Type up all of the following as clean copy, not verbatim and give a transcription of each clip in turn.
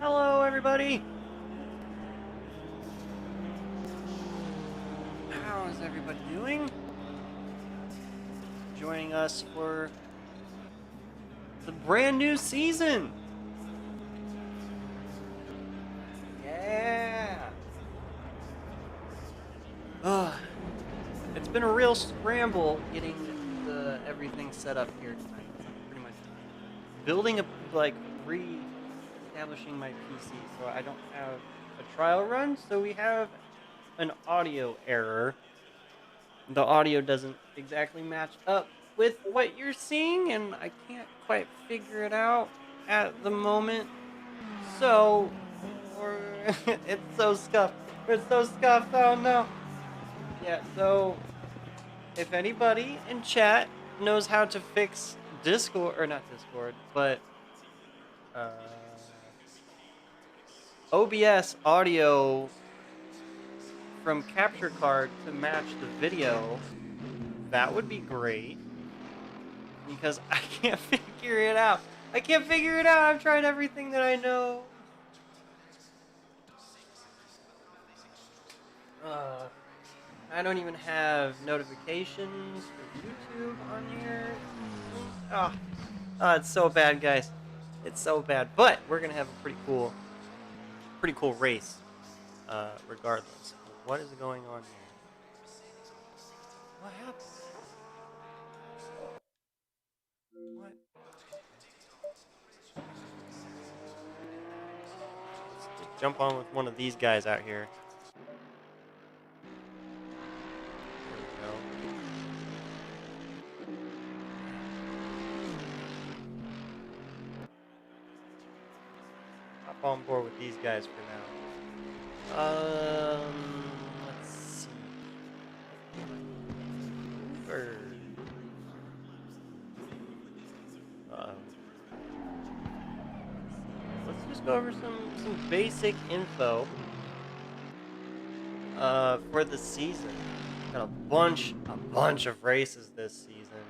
Hello, everybody. How is everybody doing? Joining us for the brand new season. Yeah. been a real scramble getting everything set up here tonight. So I'm pretty much building re-establishing my PC, so I don't have a trial run. So we have an audio error. The audio doesn't exactly match up with what you're seeing, and I can't quite figure it out at the moment. So, it's so scuffed. It's so scuffed. Oh no. Yeah. So, if anybody in chat knows how to fix Discord, or not Discord, but uh, OBS audio from capture card to match the video, that would be great. Because I can't figure it out. I can't figure it out. I've tried everything that I know. I don't even have notifications for YouTube on here. Oh, it's so bad, guys. It's so bad. But we're gonna have a pretty cool race, regardless. What is going on here? What happened? What? Let's jump on with one of these guys out here. There we go. Hop on board with these guys for now. Let's see. Bird. Let's just go over some basic info for the season. Got a bunch of races this season.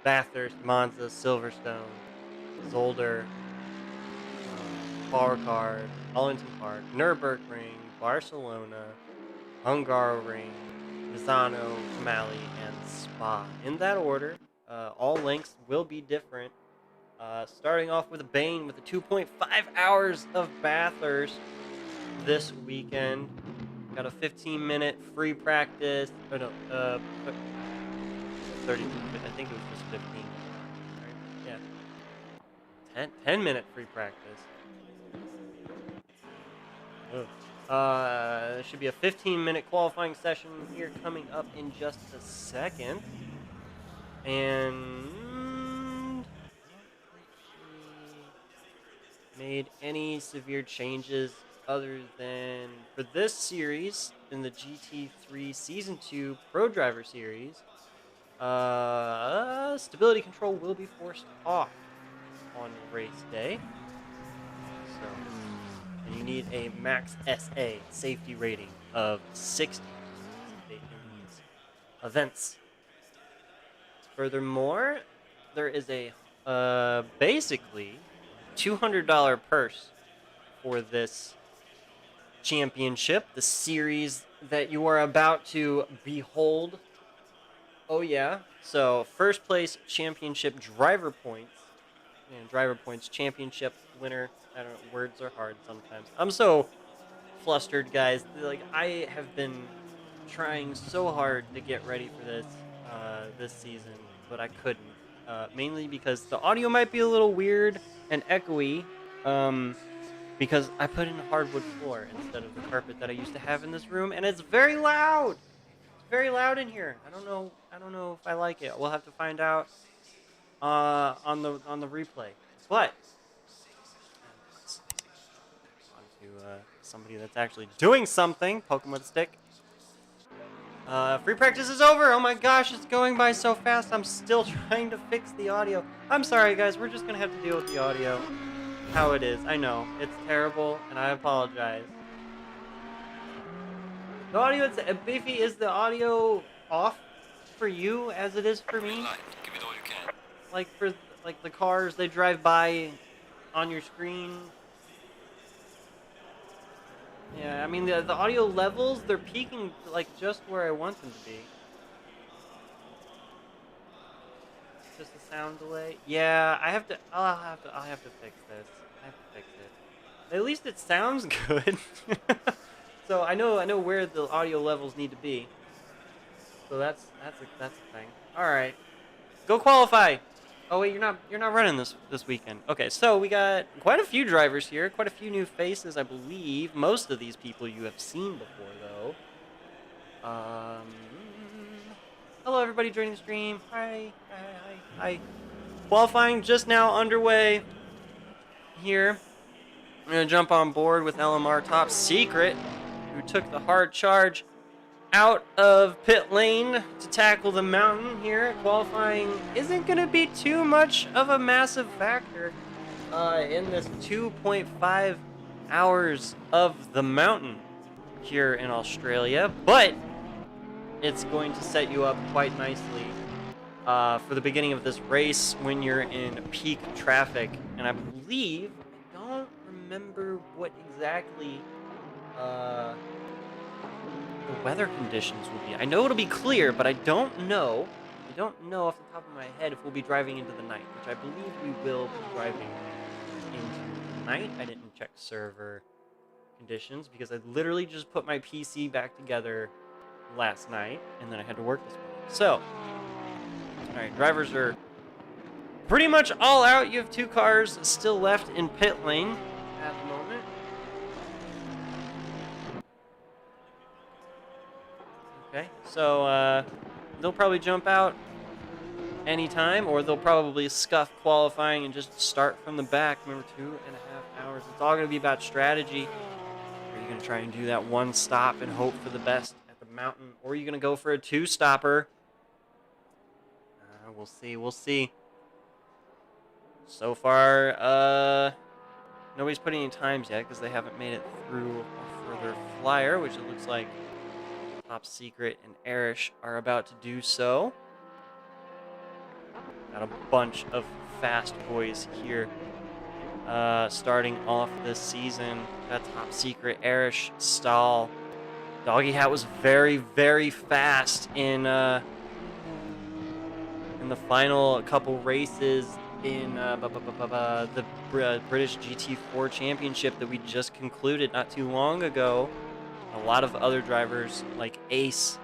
Bathurst, Monza, Silverstone, Zolder, Ricard, Oulton Park, Nürburgring, Barcelona, Hungaroring, Misano, Kyalami, and Spa. In that order. All links will be different. Starting off with a bang with the 2.5 hours of Bathurst this weekend. Got a 15-minute free practice. Oh no, 30. I think it was just 15. Right? Yeah. 10-minute free practice. There should be a 15-minute qualifying session here coming up in just a second. And made any severe changes other than for this series in the GT3 Season 2 Pro Driver Series. Stability control will be forced off on race day. So, and you need a max SA safety rating of 60 in these events. Furthermore, there is a basically $200 purse for this championship, the series that you are about to behold. Oh yeah, so first place championship driver points, and driver points championship winner. I don't know, words are hard sometimes. I'm so flustered, guys. Like, I have been trying so hard to get ready for this season, but I couldn't. Mainly because the audio might be a little weird and echoey. Because I put in a hardwood floor instead of the carpet that I used to have in this room, and it's very loud. It's very loud in here. I don't know if I like it. We'll have to find out on the replay. But on to somebody that's actually doing something. Poke him with a stick. Free practice is over. Oh my gosh, it's going by so fast. I'm still trying to fix the audio. I'm sorry, guys. We're just gonna have to deal with the audio. How it is. I know. It's terrible, and I apologize. The audio, Beefy, is the audio off for you as it is for me? Give it all you can. Like for the cars, they drive by on your screen. Yeah, I mean the audio levels, they're peaking like just where I want them to be. Just a sound delay. Yeah, I'll have to fix this. I have to fix it. At least it sounds good. So I know where the audio levels need to be. So that's a thing. All right, go qualify. Oh wait, you're not running this weekend. Okay, so we got quite a few drivers here, quite a few new faces, I believe. Most of these people you have seen before, though. Hello everybody joining the stream. Hi. Qualifying just now underway here. I'm gonna jump on board with LMR Top Secret, who took the hard charge out of pit lane to tackle the mountain here. Qualifying isn't going to be too much of a massive factor in this 2.5 hours of the mountain here in Australia, but it's going to set you up quite nicely for the beginning of this race when you're in peak traffic. And I believe, I don't remember what exactly the weather conditions will be. I know it'll be clear, but I don't know off the top of my head if we'll be driving into the night, which I believe we will be driving into the night. I didn't check server conditions because I literally just put my PC back together last night, and then I had to work this morning. So, alright, drivers are pretty much all out. You have 2 cars still left in pit lane at the moment. Okay, so they'll probably jump out anytime, or they'll probably scuff qualifying and just start from the back. Remember, 2.5 hours. It's all going to be about strategy. Are you going to try and do that one stop and hope for the best at the mountain, or are you going to go for a 2-stopper? We'll see. So far, nobody's put any times yet because they haven't made it through a further flyer, which it looks like Top Secret and Arish are about to do so. Got a bunch of fast boys here starting off this season. Got Top Secret, Arish, Stahl. Doggy Hat was very, very fast in the final couple races in the British GT4 Championship that we just concluded not too long ago. A lot of other drivers like Ace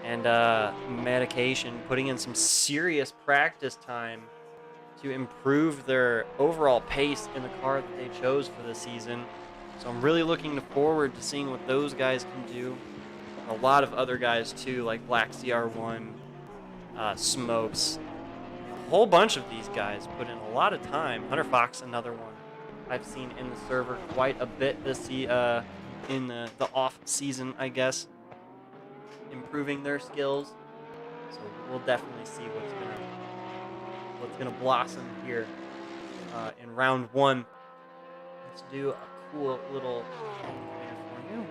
and Medication putting in some serious practice time to improve their overall pace in the car that they chose for the season. So I'm really looking forward to seeing what those guys can do. A lot of other guys too, like Black CR1, Smokes. A whole bunch of these guys put in a lot of time. Hunter Fox, another one I've seen in the server quite a bit this in the off season, I guess, improving their skills. So we'll definitely see what's gonna blossom here in round 1. Let's do a cool little thing here for you.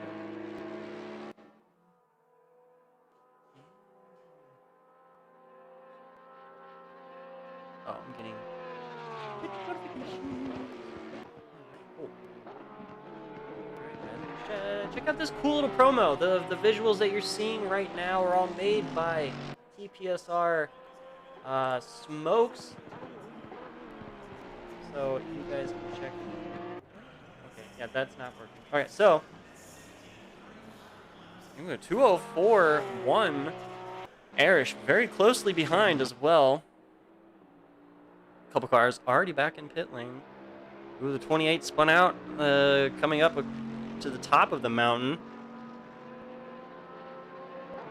Oh, I'm getting notifications. Cool. Check out this cool little promo. The visuals that you're seeing right now are all made by TPSR Smokes. So you guys can check. Okay, yeah, that's not working. Alright, so I'm going to 204.1. Arish very closely behind as well. Couple cars already back in pit lane. Ooh, the 28 spun out, coming up to the top of the mountain.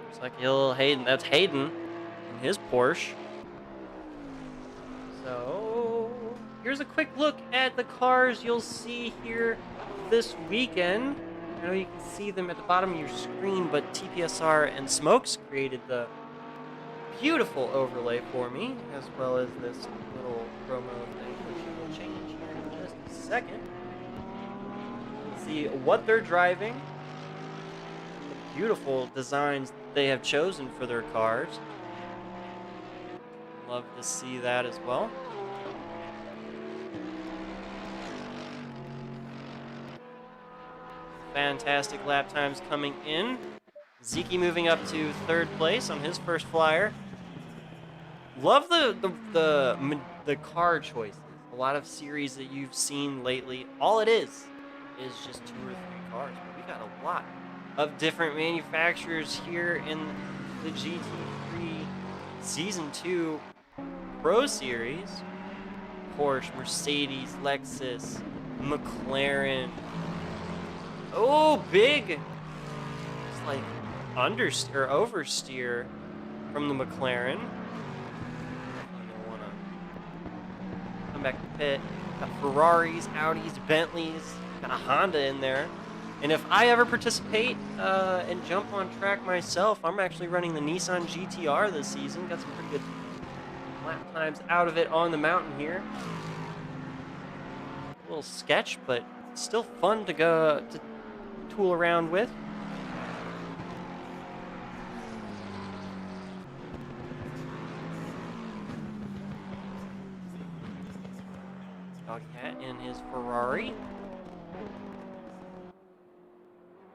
Looks like Hayden. That's Hayden in his Porsche. So here's a quick look at the cars you'll see here this weekend. I know you can see them at the bottom of your screen, but TPSR and Smokes created the beautiful overlay for me, as well as this little promo thing, which will change here in just a second. See what they're driving, the beautiful designs they have chosen for their cars. Love to see that as well. Fantastic lap times coming in. Zeke moving up to 3rd place on his first flyer. Love the car choices. A lot of series that you've seen lately, all it is just 2 or 3 cars. But we got a lot of different manufacturers here in the GT3 Season 2 Pro Series. Porsche, Mercedes, Lexus, McLaren. Oh, big! It's like understeer or oversteer from the McLaren. Definitely gonna wanna come back to pit. Got Ferraris, Audis, Bentleys. Got a Honda in there. And if I ever participate and jump on track myself, I'm actually running the Nissan GTR this season. Got some pretty good lap times out of it on the mountain here. A little sketch, but still fun to go to tool around with. Dogcat in his Ferrari.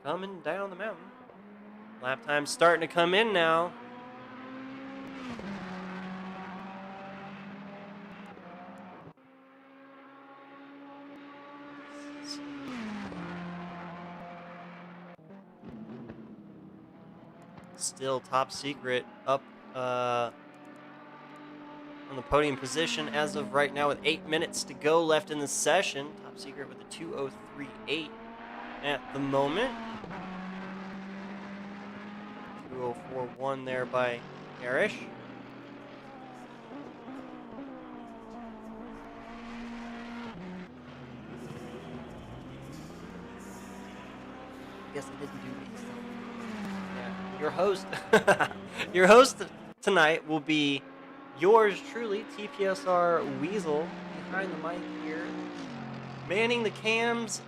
Coming down the mountain. Lap time's starting to come in now. Still top secret up on the podium position as of right now with 8 minutes to go left in the session. Top secret with a 2:03.8 at the moment. 2:04.1 there by Erish. Guess I didn't do these. Yeah, your host tonight will be yours truly, TPSR Weasel, behind the mic here, manning the cams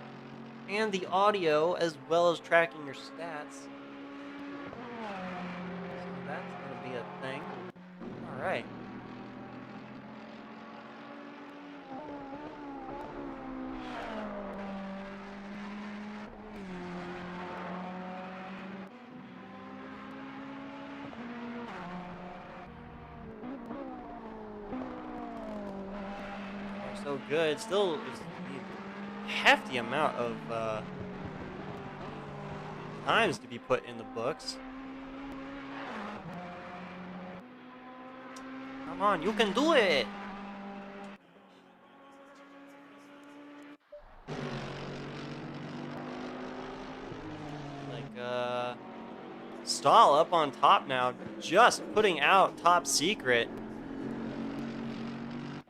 and the audio as well as tracking your stats. So that's gonna be a thing. All right. So good. Still is a hefty amount of times to be put in the books. Come on, you can do it! Like, Stahl up on top now, just putting out top secret.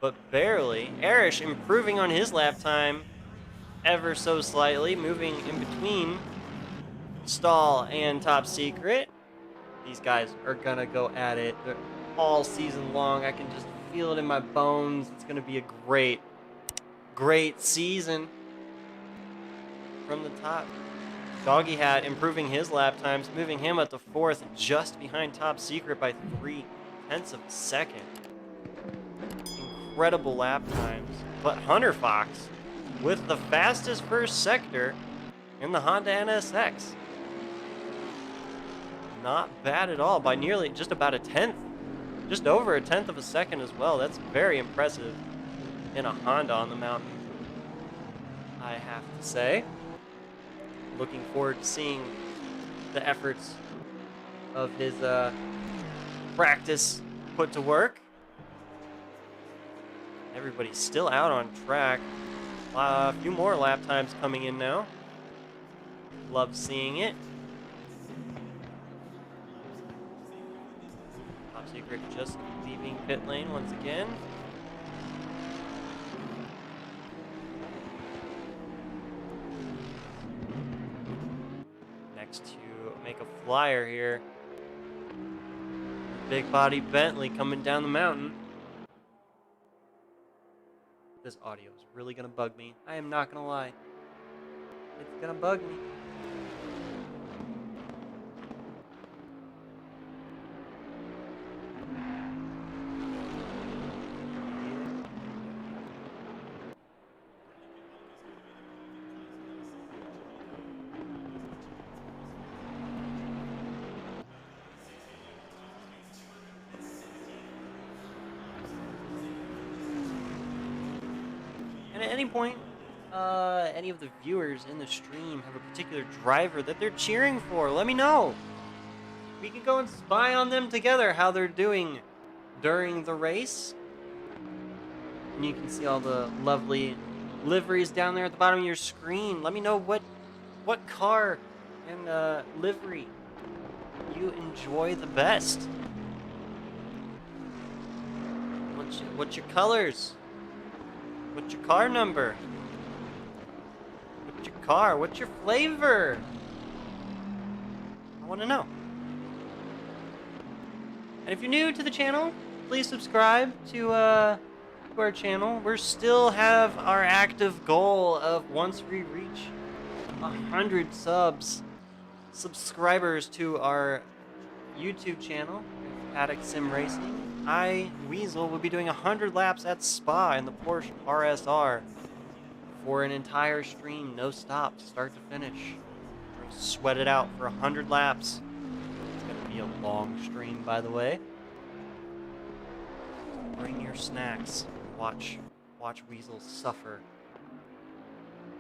But barely. Erish improving on his lap time ever so slightly, moving in between Stahl and top secret. These guys are gonna go at it all season long. I can just feel it in my bones. It's gonna be a great season from the top. Doggy Hat improving his lap times, moving him up to 4th, just behind top secret by 0.3 of a second. Incredible lap times. But Hunter Fox with the fastest first sector in the Honda NSX. Not bad at all, by nearly just about a 10th. Just over a 10th of a second as well. That's very impressive in a Honda on the mountain, I have to say. Looking forward to seeing the efforts of his practice put to work. Everybody's still out on track. A few more lap times coming in now. Love seeing it. Top secret just leaving pit lane once again. Next to make a flyer here. Big body Bentley coming down the mountain. This audio is really gonna bug me. I am not gonna lie. It's gonna bug me. At any point, any of the viewers in the stream have a particular driver that they're cheering for, let me know. we can go and spy on them together, how they're doing during the race. And you can see all the lovely liveries down there at the bottom of your screen. Let me know what car and livery you enjoy the best. What's your colors? What's your car number? What's your car? What's your flavor? I want to know. And if you're new to the channel, please subscribe to our channel. We still have our active goal of once we reach 100 subscribers to our YouTube channel, Paddock Sim Racing, Weasel, will be doing 100 laps at Spa in the Porsche RSR for an entire stream, no stops, start to finish. We're gonna sweat it out for 100 laps. It's gonna be a long stream, by the way. Bring your snacks. Watch Weasel suffer.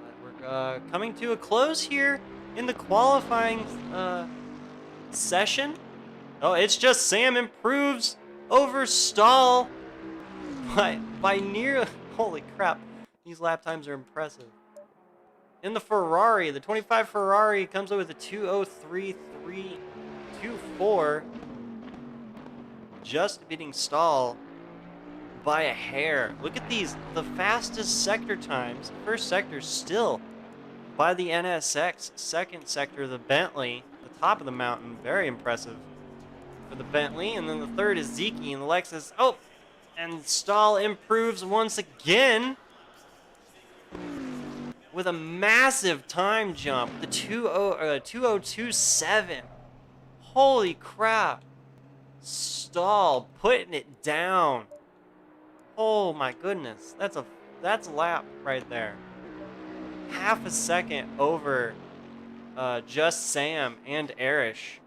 But we're coming to a close here in the qualifying session. Oh, it's just Sam improves over Stall by near. Holy crap! These lap times are impressive. In the Ferrari, the 25 Ferrari comes up with a 2:03.324, just beating Stall by a hair. Look at these, the fastest sector times. First sector still by the NSX. Second sector, the Bentley, the top of the mountain, very impressive for the Bentley. And then the third is Zeki and the Lexus. Oh, and Stahl improves once again with a massive time jump. The 2027. Holy crap. Stahl putting it down. Oh my goodness, that's a lap right there. Half a second over just Sam and Erish,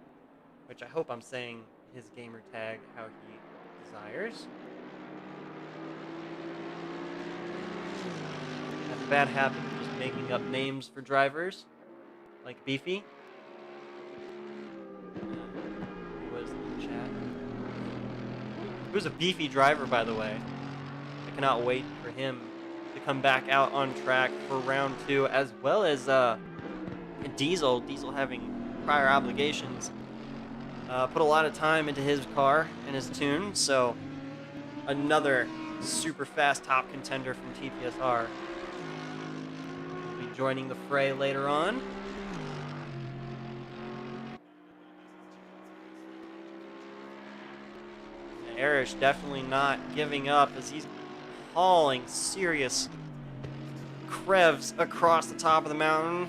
which I hope I'm saying his gamer tag how he desires. I have a bad habit of just making up names for drivers, like Beefy. Who was in the chat? Who's a Beefy driver, by the way? I cannot wait for him to come back out on track for round 2, as well as Diesel. Diesel having prior obligations. Put a lot of time into his car and his tune, so another super fast top contender from TPSR will be joining the fray later on. Erish definitely not giving up as he's hauling serious crevs across the top of the mountain.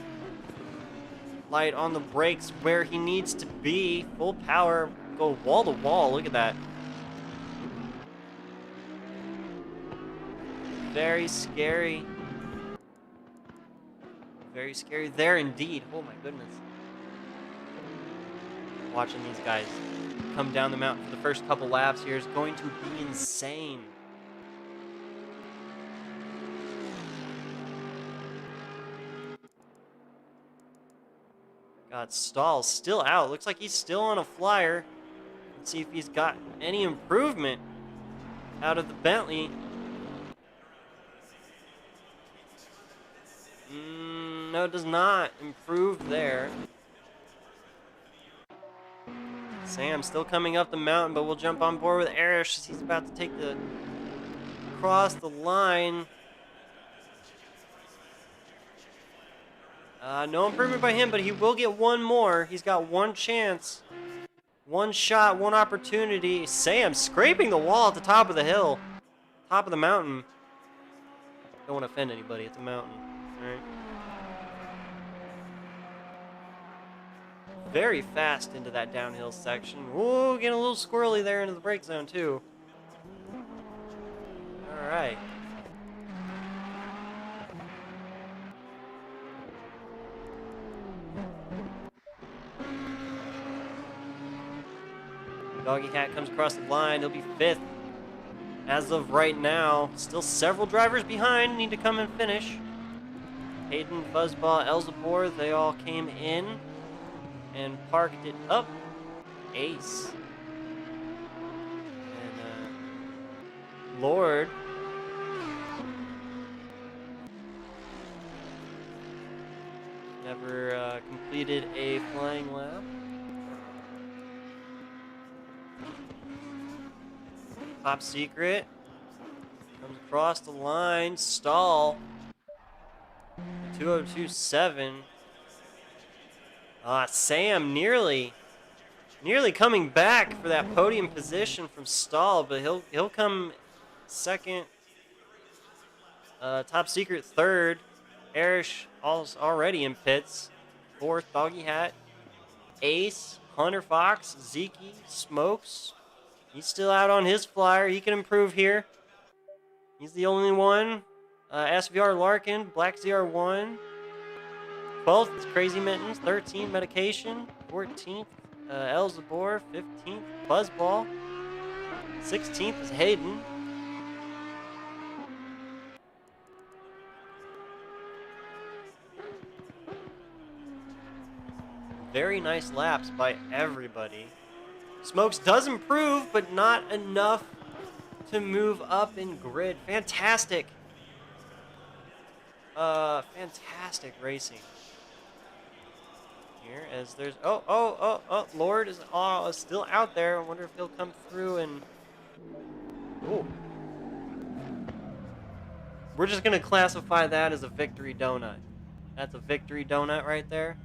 Light on the brakes where he needs to be. Full power. Go wall to wall. Look at that. Very scary. Very scary there indeed. Oh my goodness. Watching these guys come down the mountain for the first couple laps here is going to be insane. God, Stahl's still out. Looks like he's still on a flyer. Let's see if he's got any improvement out of the Bentley. No, it does not improve there. Sam still coming up the mountain, but we'll jump on board with Erish as he's about to take the across the line. No improvement by him, but he will get one more. He's got one chance. One shot, one opportunity. Sam scraping the wall at the top of the hill. Top of the mountain. Don't want to offend anybody. It's a mountain. All right. Very fast into that downhill section. Whoa, getting a little squirrely there into the brake zone, too. All right. Doggy Cat comes across the line. He'll be 5th as of right now. Still several drivers behind. Need to come and finish. Hayden, Fuzzball, Elzebor, they all came in and parked it up Ace. And Lord. Never completed a flying lap. Top Secret comes across the line. Stall. 202.7. Sam nearly coming back for that podium position from Stall, but he'll come second. Top Secret third. Erish already in pits. Fourth, Doggy Hat. Ace, Hunter Fox, Zeke, Smokes. He's still out on his flyer. He can improve here. He's the only one. SVR Larkin, Black ZR1. 12th is Crazy Mittens. 13th, Medication. 14th, Elzabor. 15th, Buzzball. 16th is Hayden. Very nice laps by everybody. Smokes does improve, but not enough to move up in grid. Fantastic. Fantastic racing. Here, as there's Lord is still out there. I wonder if he'll come through and we're just gonna classify that as a victory donut. That's a victory donut right there.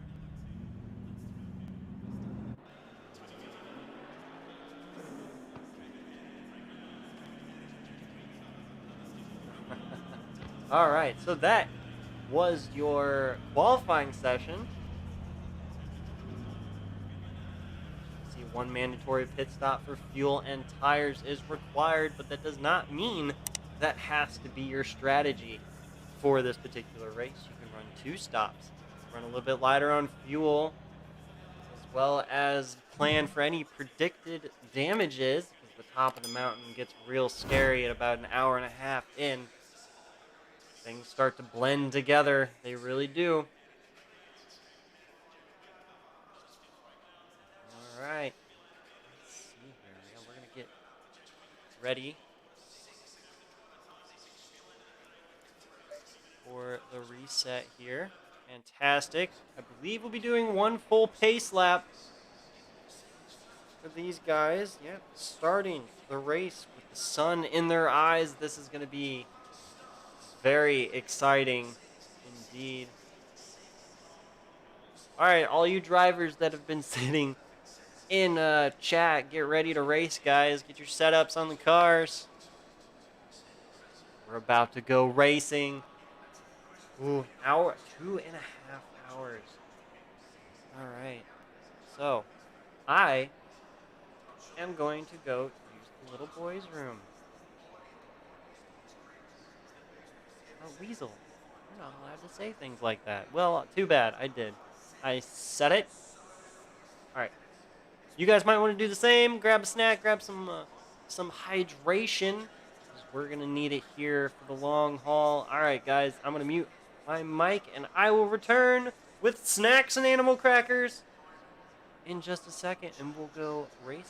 All right, so that was your qualifying session. See, one mandatory pit stop for fuel and tires is required, but that does not mean that has to be your strategy for this particular race. You can run 2 stops, run a little bit lighter on fuel, as well as plan for any predicted damages, because the top of the mountain gets real scary at about an hour and a half in. Things start to blend together. They really do. All right. Let's see here. Yeah, we're going to get ready for the reset here. Fantastic. I believe we'll be doing 1 full pace lap for these guys. Yep, starting the race with the sun in their eyes. This is going to be very exciting indeed. All right, all you drivers that have been sitting in chat, get ready to race, guys. Get your setups on the cars. We're about to go racing. Ooh, 2.5 hours. All right. So, I am going to go use the little boy's room. Oh, Weasel. You're not allowed to say things like that. Well, too bad. I did. I said it. All right. You guys might want to do the same. Grab a snack. Grab some hydration. We're going to need it here for the long haul. All right, guys. I'm going to mute my mic, and I will return with snacks and animal crackers in just a second, and we'll go racing.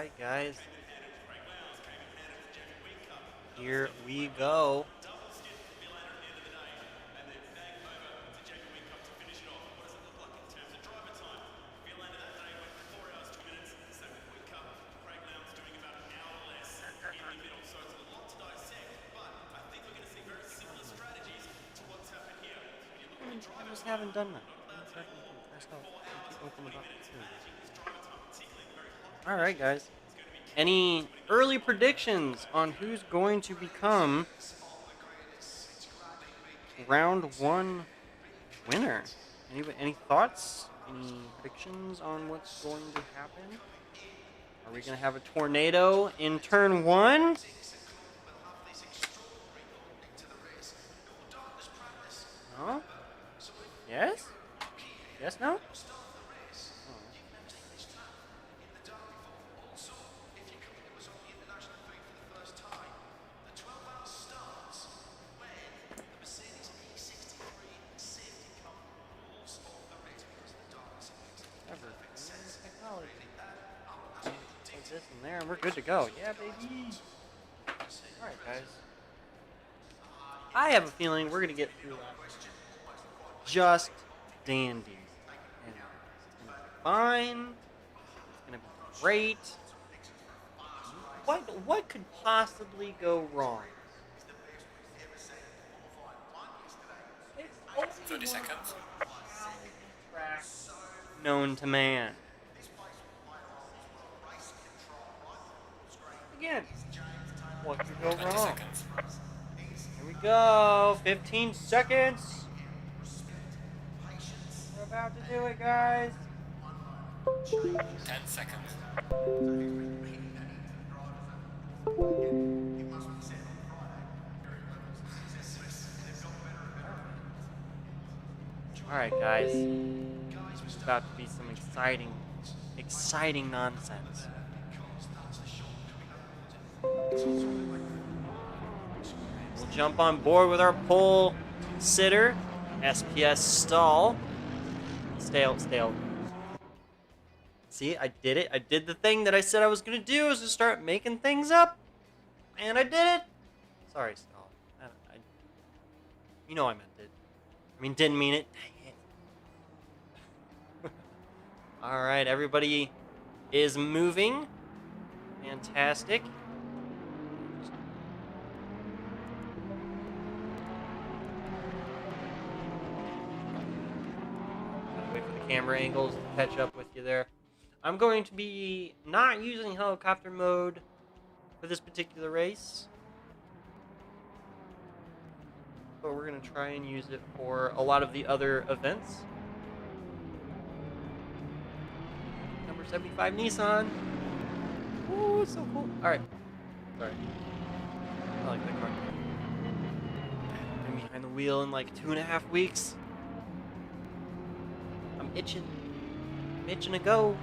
right, guys. Here we go. I just haven't done that. All right, guys. Any early predictions on who's going to become round one winner? Any thoughts? Any predictions on what's going to happen? Are we going to have a tornado in turn one? No? Yes? Yes, no? This in there and we're good to go. Yeah, baby. Alright, guys. I have a feeling we're going to get through that just dandy. And it's going to be fine. It's going to be great. What could possibly go wrong? 30 seconds. Known to man. Again, what could go 20 wrong? seconds. Here we go. 15 seconds. We're about to do it, guys. 10 seconds. Alright, guys. It's about to be some exciting nonsense. We'll jump on board with our pole sitter, SPS Stall. Stale. See, I did it. I did the thing that I said I was going to do, is to start making things up. And I did it. Sorry, Stall. You know I meant it. I mean, didn't mean it. Dang it. Alright, everybody is moving. Fantastic. Wait for the camera angles to catch up with you there. I'm going to be not using helicopter mode for this particular race, but we're going to try and use it for a lot of the other events. Number 75 Nissan. Ooh, it's so cool. Alright. Sorry. I like that car. I'm behind the wheel in like 2.5 weeks. I'm itching. I'm itching to go.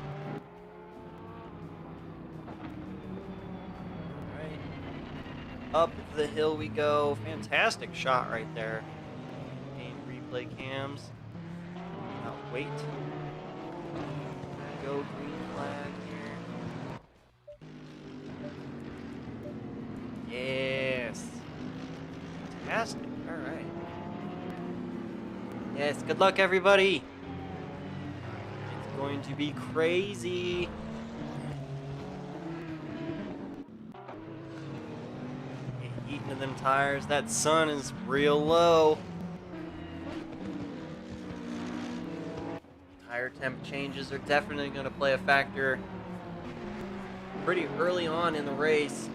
Alright. Up the hill we go. Fantastic shot right there. Game replay cams. Cannot wait. Go green flag here. Yes. Fantastic. Alright. Yes, good luck everybody. It's going to be crazy. Get eating to them tires. That sun is real low. Tire temp changes are definitely going to play a factor pretty early on in the race.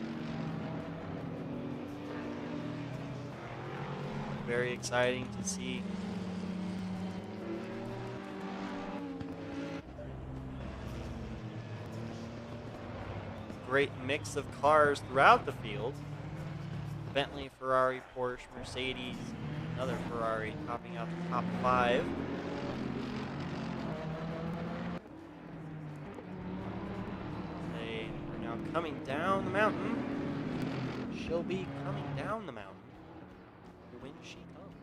Very exciting to see. Great mix of cars throughout the field. Bentley, Ferrari, Porsche, Mercedes, another Ferrari topping out the top 5. They are now coming down the mountain. She'll be coming down the mountain when she comes.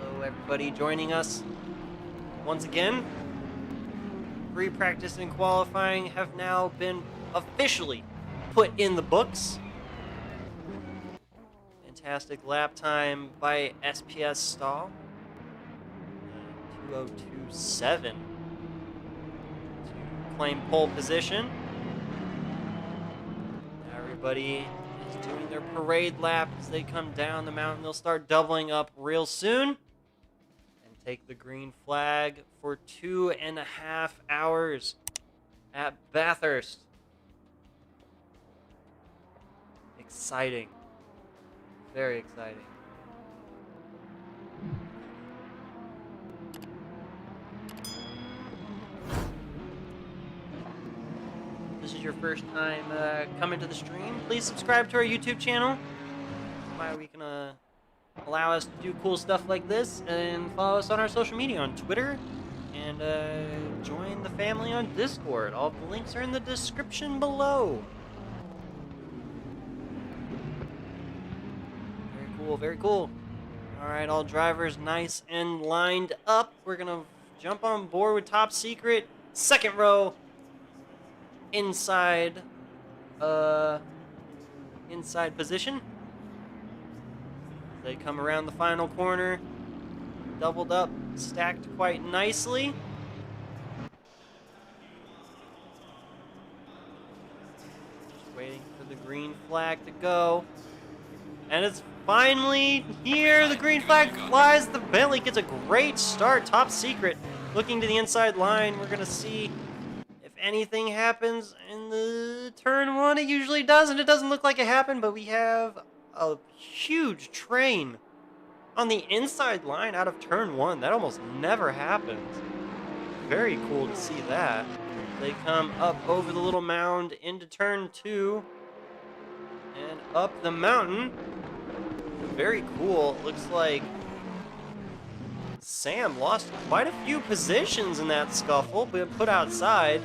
Hello, everybody joining us once again. Pre-practice and qualifying have now been officially put in the books. Fantastic lap time by SPS Stall. 2027 to claim pole position. Everybody is doing their parade lap as they come down the mountain. They'll start doubling up real soon and take the green flag for 2.5 hours at Bathurst. Exciting. Very exciting. This is your first time coming to the stream, please subscribe to our YouTube channel. Why we can allow us to do cool stuff like this, and follow us on our social media on Twitter, and join the family on Discord. All the links are in the description below. Very cool, very cool. All right, all drivers nice and lined up. We're gonna jump on board with Top Secret, second row. Inside position. They come around the final corner, doubled up, stacked quite nicely. Just waiting for the green flag to go. And it's finally here. The green flag flies. The Bentley gets a great start. Top Secret looking to the inside line. We're gonna see anything happens in the turn one. It usually doesn't. It doesn't look like it happened, but we have a huge train on the inside line out of turn one. That almost never happens. Very cool to see that. They come up over the little mound into turn two and up the mountain. Very cool. Looks like Sam lost quite a few positions in that scuffle, but put outside.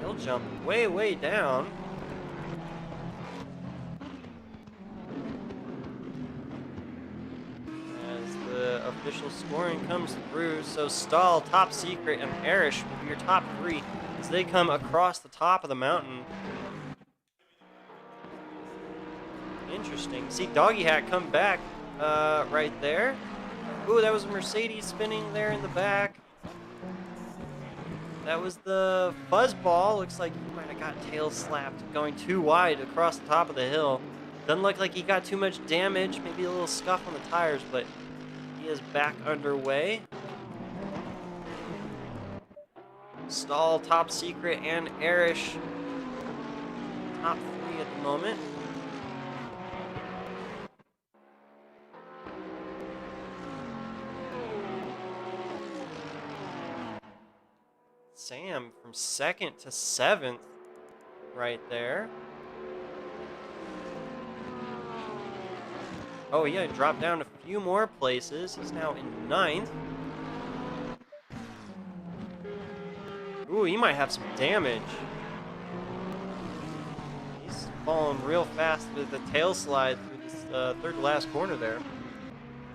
He'll jump way, way down. As the official scoring comes through, so Stahl, Top Secret, and Arish will be your top three as they come across the top of the mountain. Interesting. See Doggy Hat come back right there. Ooh, that was Mercedes spinning there in the back. That was the fuzzball. Looks like he might have got tail slapped going too wide across the top of the hill. Doesn't look like he got too much damage. Maybe a little scuff on the tires, but he is back underway. Stahl, Top Secret, and Arish. Top three at the moment. Sam from second to seventh right there. Oh yeah, dropped down a few more places. He's now in ninth. Ooh, he might have some damage. He's falling real fast with the tail slide through this third to last corner there.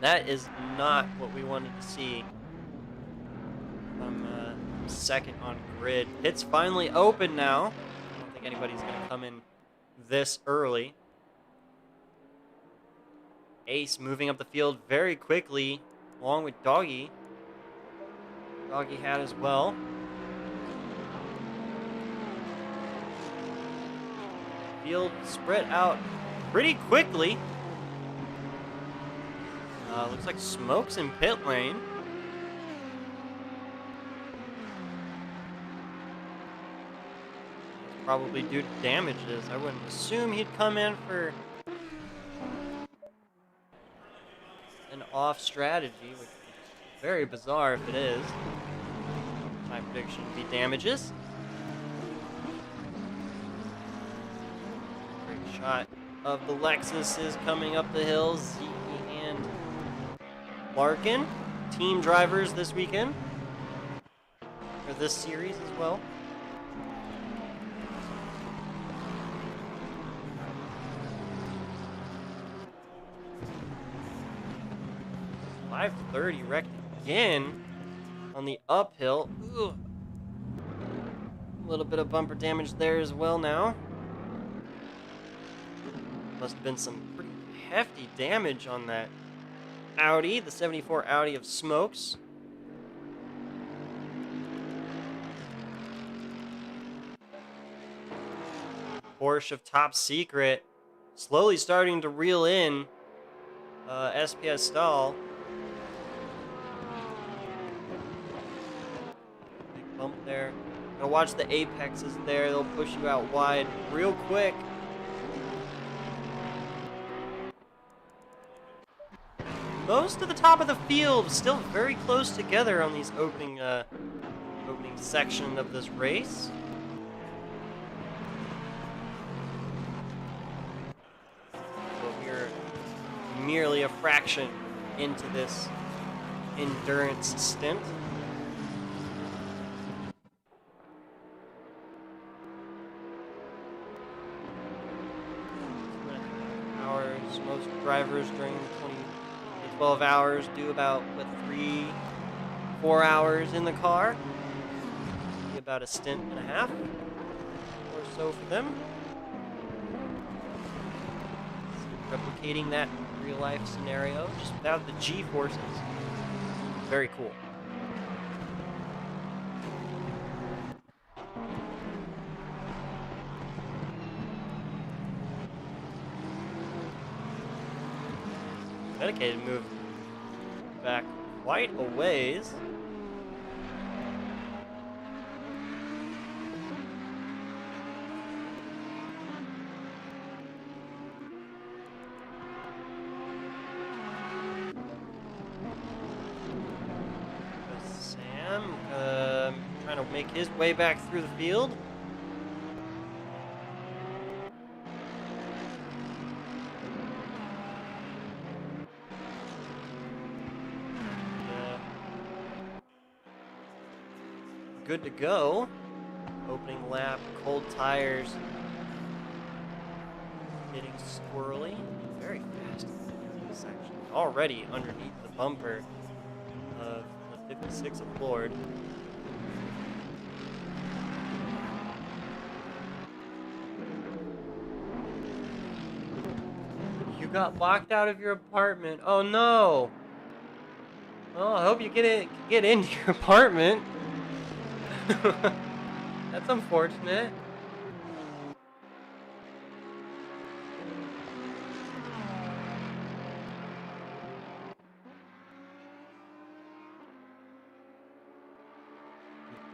That is not what we wanted to see from second on grid. Pit's finally open now. I don't think anybody's going to come in this early. Ace moving up the field very quickly, along with Doggy. Doggy Hat as well. Field spread out pretty quickly. Looks like Smoke's in pit lane. Probably due to damages. I wouldn't assume he'd come in for an off strategy, which is very bizarre if it is. My prediction would be damages. Great shot of the Lexus is coming up the hill. Zeke and Larkin, team drivers this weekend, or this series as well. 530 wrecked again on the uphill. Ugh. A little bit of bumper damage there as well now. Must have been some pretty hefty damage on that Audi, the 74 Audi of Smokes. Porsche of Top Secret slowly starting to reel in SPS Stall. Big bump there. Gotta watch the apexes there. They'll push you out wide real quick. Most of the top of the field still very close together on these opening section of this race. Merely a fraction into this endurance stint. Hours. Most drivers during the 12 hours do about 3-4 hours in the car. Be about a stint and a half or so for them. Replicating that real life scenario just without the G forces. Very cool. Dedicated move back quite a ways. Trying to make his way back through the field. Good to go. Opening lap, cold tires. Getting squirrely. Very fast in this section. Already underneath the bumper of the 56 of Lord. You got locked out of your apartment. Oh no. Well, I hope you get into your apartment. That's unfortunate.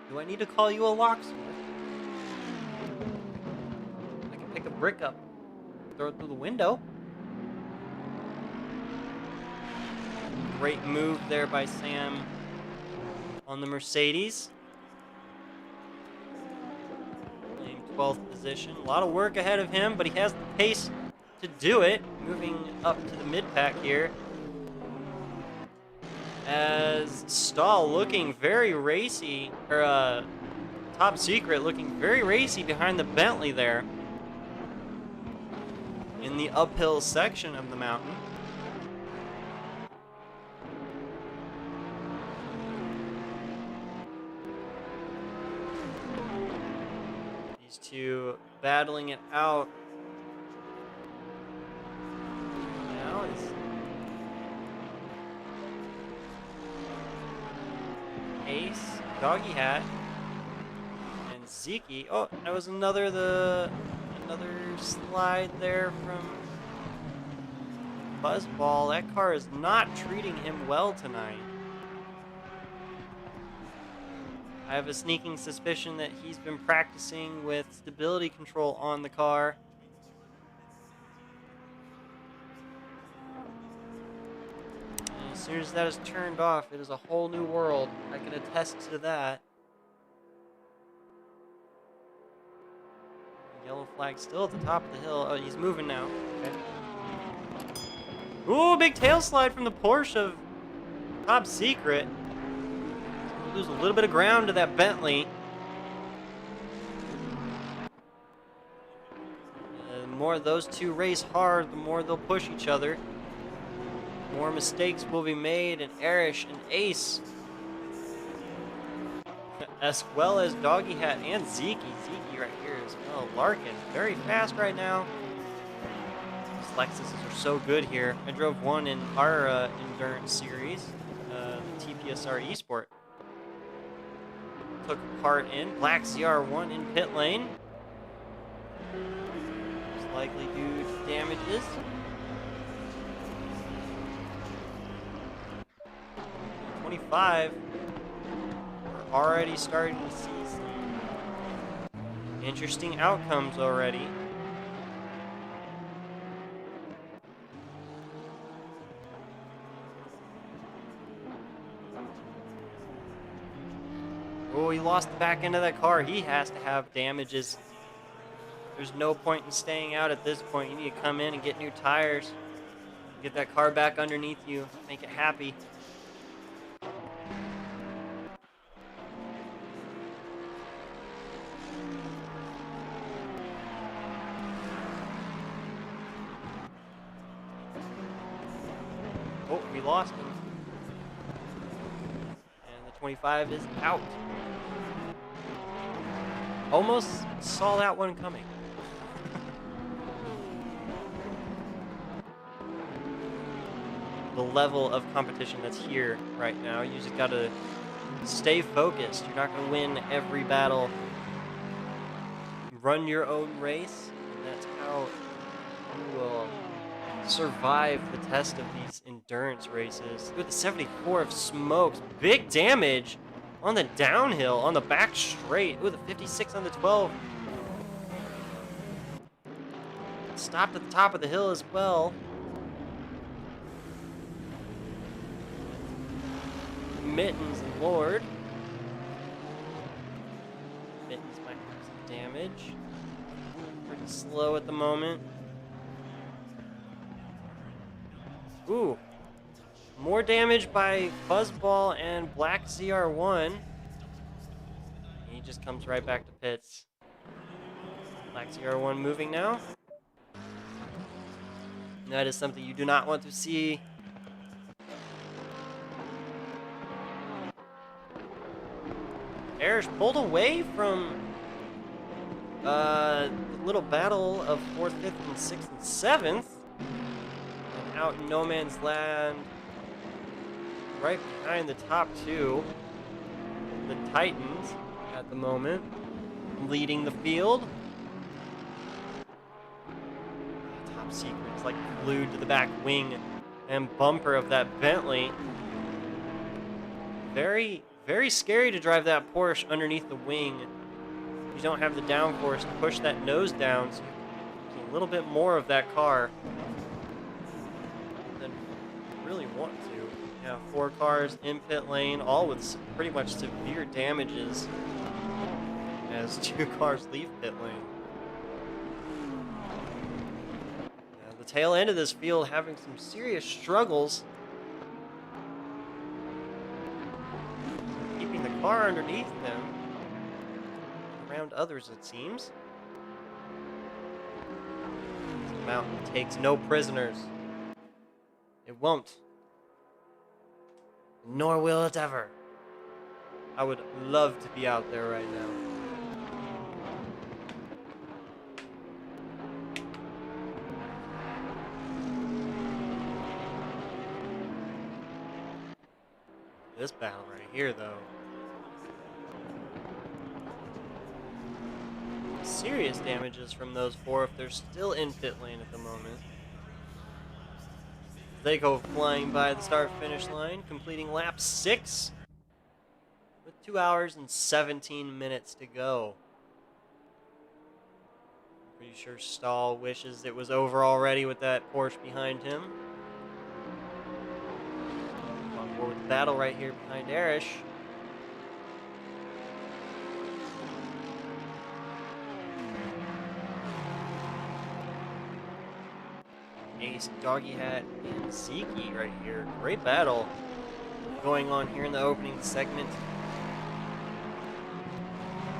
Do I need to call you a locksmith? I can pick a brick up, throw it through the window. Great move there by Sam on the Mercedes. In 12th position. A lot of work ahead of him, but he has the pace to do it. Moving up to the mid-pack here. As Stahl looking very racy, or Top Secret looking very racy behind the Bentley there. In the uphill section of the mountain. To battling it out. Now is Ace, Doggy Hat, and Zeke. Oh, that was another slide there from Buzzball. That car is not treating him well tonight. I have a sneaking suspicion that he's been practicing with stability control on the car. And as soon as that is turned off, it is a whole new world. I can attest to that. Yellow flag still at the top of the hill. Oh, he's moving now. Okay. Ooh, big tail slide from the Porsche of Top Secret. Lose a little bit of ground to that Bentley. The more those two race hard, the more they'll push each other. More mistakes will be made, and Erish and Ace, as well as Doggy Hat and Zeke. Zeke right here as well. Larkin, very fast right now. These Lexuses are so good here. I drove one in our endurance series, the TPSR Esport. Took part in Black CR1 in pit lane. Most likely due to damages. 25. We're already starting to see some interesting outcomes already. Oh, he lost the back end of that car. He has to have damages. There's no point in staying out at this point. You need to come in and get new tires. Get that car back underneath you. Make it happy. Oh, we lost him. And the 25 is out. Almost saw that one coming. The level of competition that's here right now, you just gotta stay focused. You're not gonna win every battle. Run your own race, and that's how you will survive the test of these endurance races. With the 74 of smokes, big damage on the downhill, on the back straight. Ooh, the 56 on the 12. Stopped at the top of the hill as well. Mittens and Lord. Mittens might have some damage. Pretty slow at the moment. Ooh. More damage by Fuzzball and Black ZR1. He just comes right back to pits. Black ZR1 moving now. That is something you do not want to see. Erish pulled away from the little battle of 4th, 5th, and 6th, and 7th. And out in no man's land. Right behind the top two, the Titans at the moment, leading the field. Top secret is like glued to the back wing and bumper of that Bentley. Very, very scary to drive that Porsche underneath the wing. You don't have the downforce to push that nose down, so there's a little bit more of that car than you really want to. Yeah, 4 cars in pit lane, all with pretty much severe damages as 2 cars leave pit lane. Yeah, the tail end of this field having some serious struggles. Keeping the car underneath them. Around others, it seems. This mountain takes no prisoners. It won't. Nor will it ever. I would love to be out there right now. This battle right here, though. Serious damages from those 4 if they're still in pit lane at the moment. They go flying by the start-finish line, completing lap 6 with 2 hours and 17 minutes to go. Pretty sure Stahl wishes it was over already with that Porsche behind him. On board with the battle right here behind Erish. Ace, Doggy Hat, and Zeke right here. Great battle going on here in the opening segment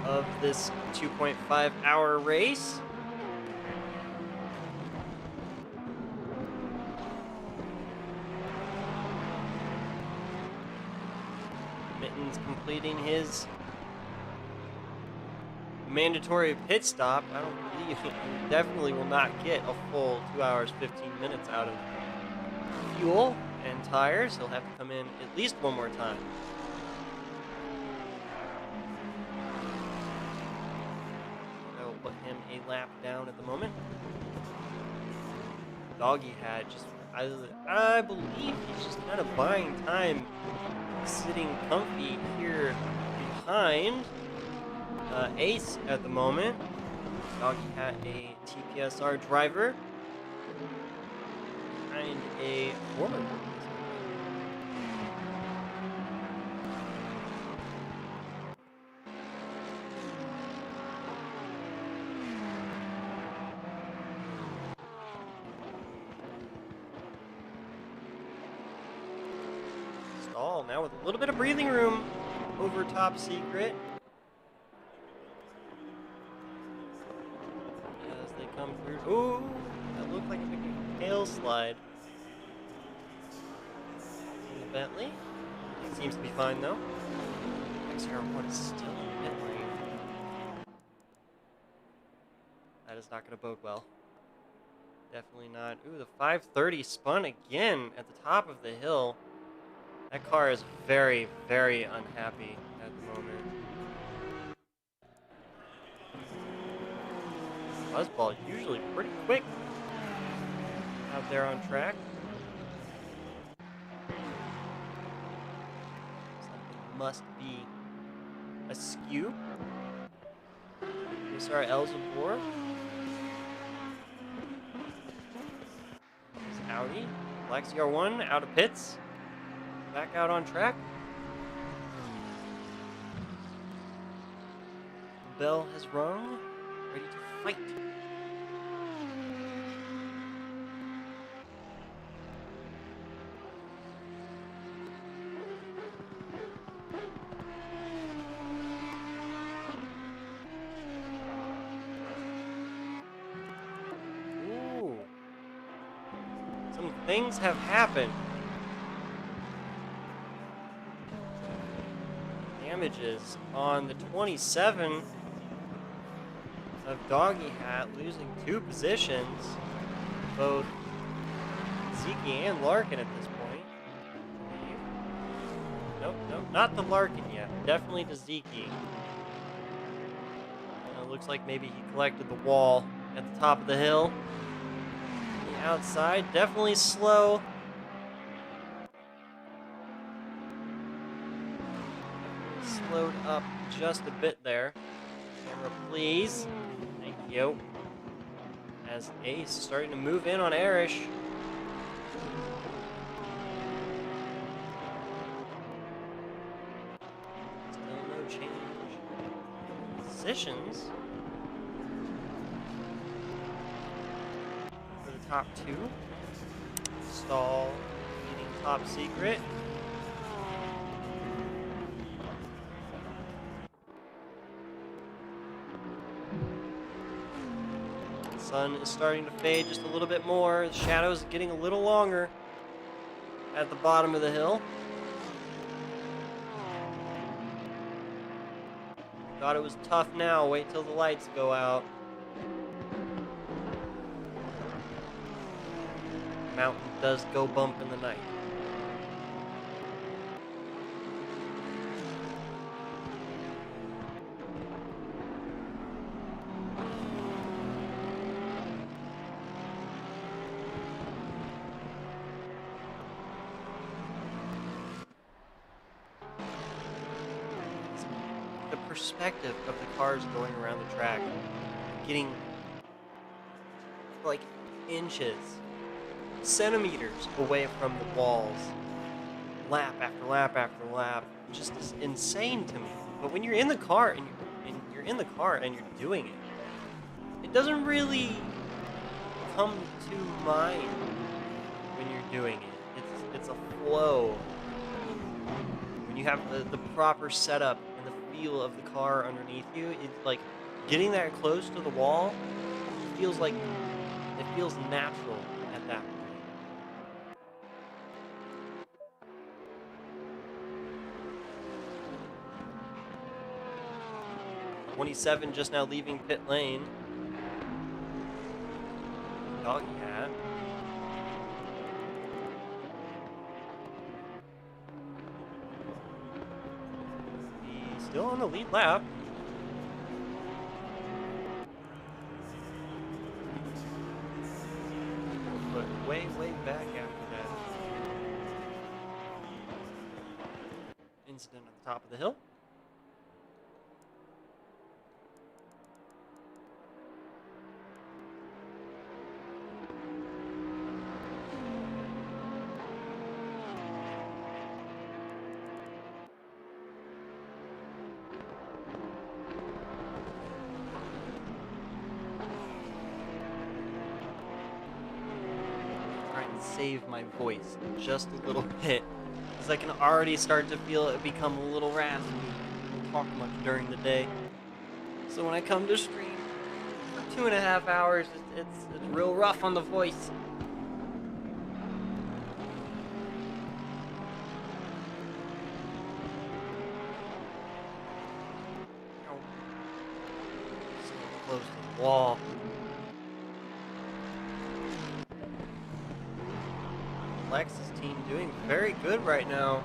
of this 2.5 hour race. Benton's completing his mandatory pit stop. I don't believe he definitely will not get a full 2 hours 15 minutes out of fuel and tires. He'll have to come in at least one more time. I will put him a lap down at the moment. Doggy had just, I believe he's just kind of buying time, sitting comfy here behind Ace at the moment. Doggy had a TPSR driver behind a former. Stall now with a little bit of breathing room over top secret. As they come through. Ooh, that looked like a tail slide. Bentley. It seems to be fine though. XR1 is still in pit lane. That is not going to bode well. Definitely not. Ooh, the 530 spun again at the top of the hill. That car is very, very unhappy at the moment. Buzzball usually pretty quick out there on track. Something must be askew. Sorry, Elzevor. Audi. Black CR1 out of pits. Back out on track. Bell has rung. Ready to fight. Ooh. Some things have happened. Damages on the 27 of Doggy Hat, losing 2 positions, both Zeke and Larkin at this point. Nope, not the Larkin yet. Definitely to Zeke. It looks like maybe he collected the wall at the top of the hill. The outside, definitely slow. Slowed up just a bit there. Camera, please. Thank you. As Ace is starting to move in on Arish. Still no change in positions for the top 2. Stall leading top secret. Sun is starting to fade just a little bit more. The shadows getting a little longer at the bottom of the hill. Thought it was tough now. Wait till the lights go out. Mountain does go bump in the night. Perspective of the cars going around the track, getting like inches, centimeters away from the walls, lap after lap after lap, just is insane to me. But when you're in the car and you're in the car and you're doing it, it doesn't really come to mind when you're doing it. It's a flow. When you have the proper setup and the feel of the car underneath you, it's like getting that close to the wall feels like it feels natural at that point. 27 just now leaving pit lane. Doggy hat. He's still on the lead lap. But way back after that incident at the top of the hill. Save my voice just a little bit, because I can already start to feel it become a little raspy. I don't talk much during the day, so when I come to stream for 2.5 hours, it's real rough on the voice. So close to the wall. Lexus team doing very good right now.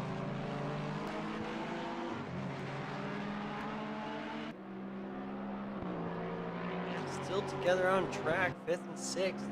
Still together on track, 5th and 6th.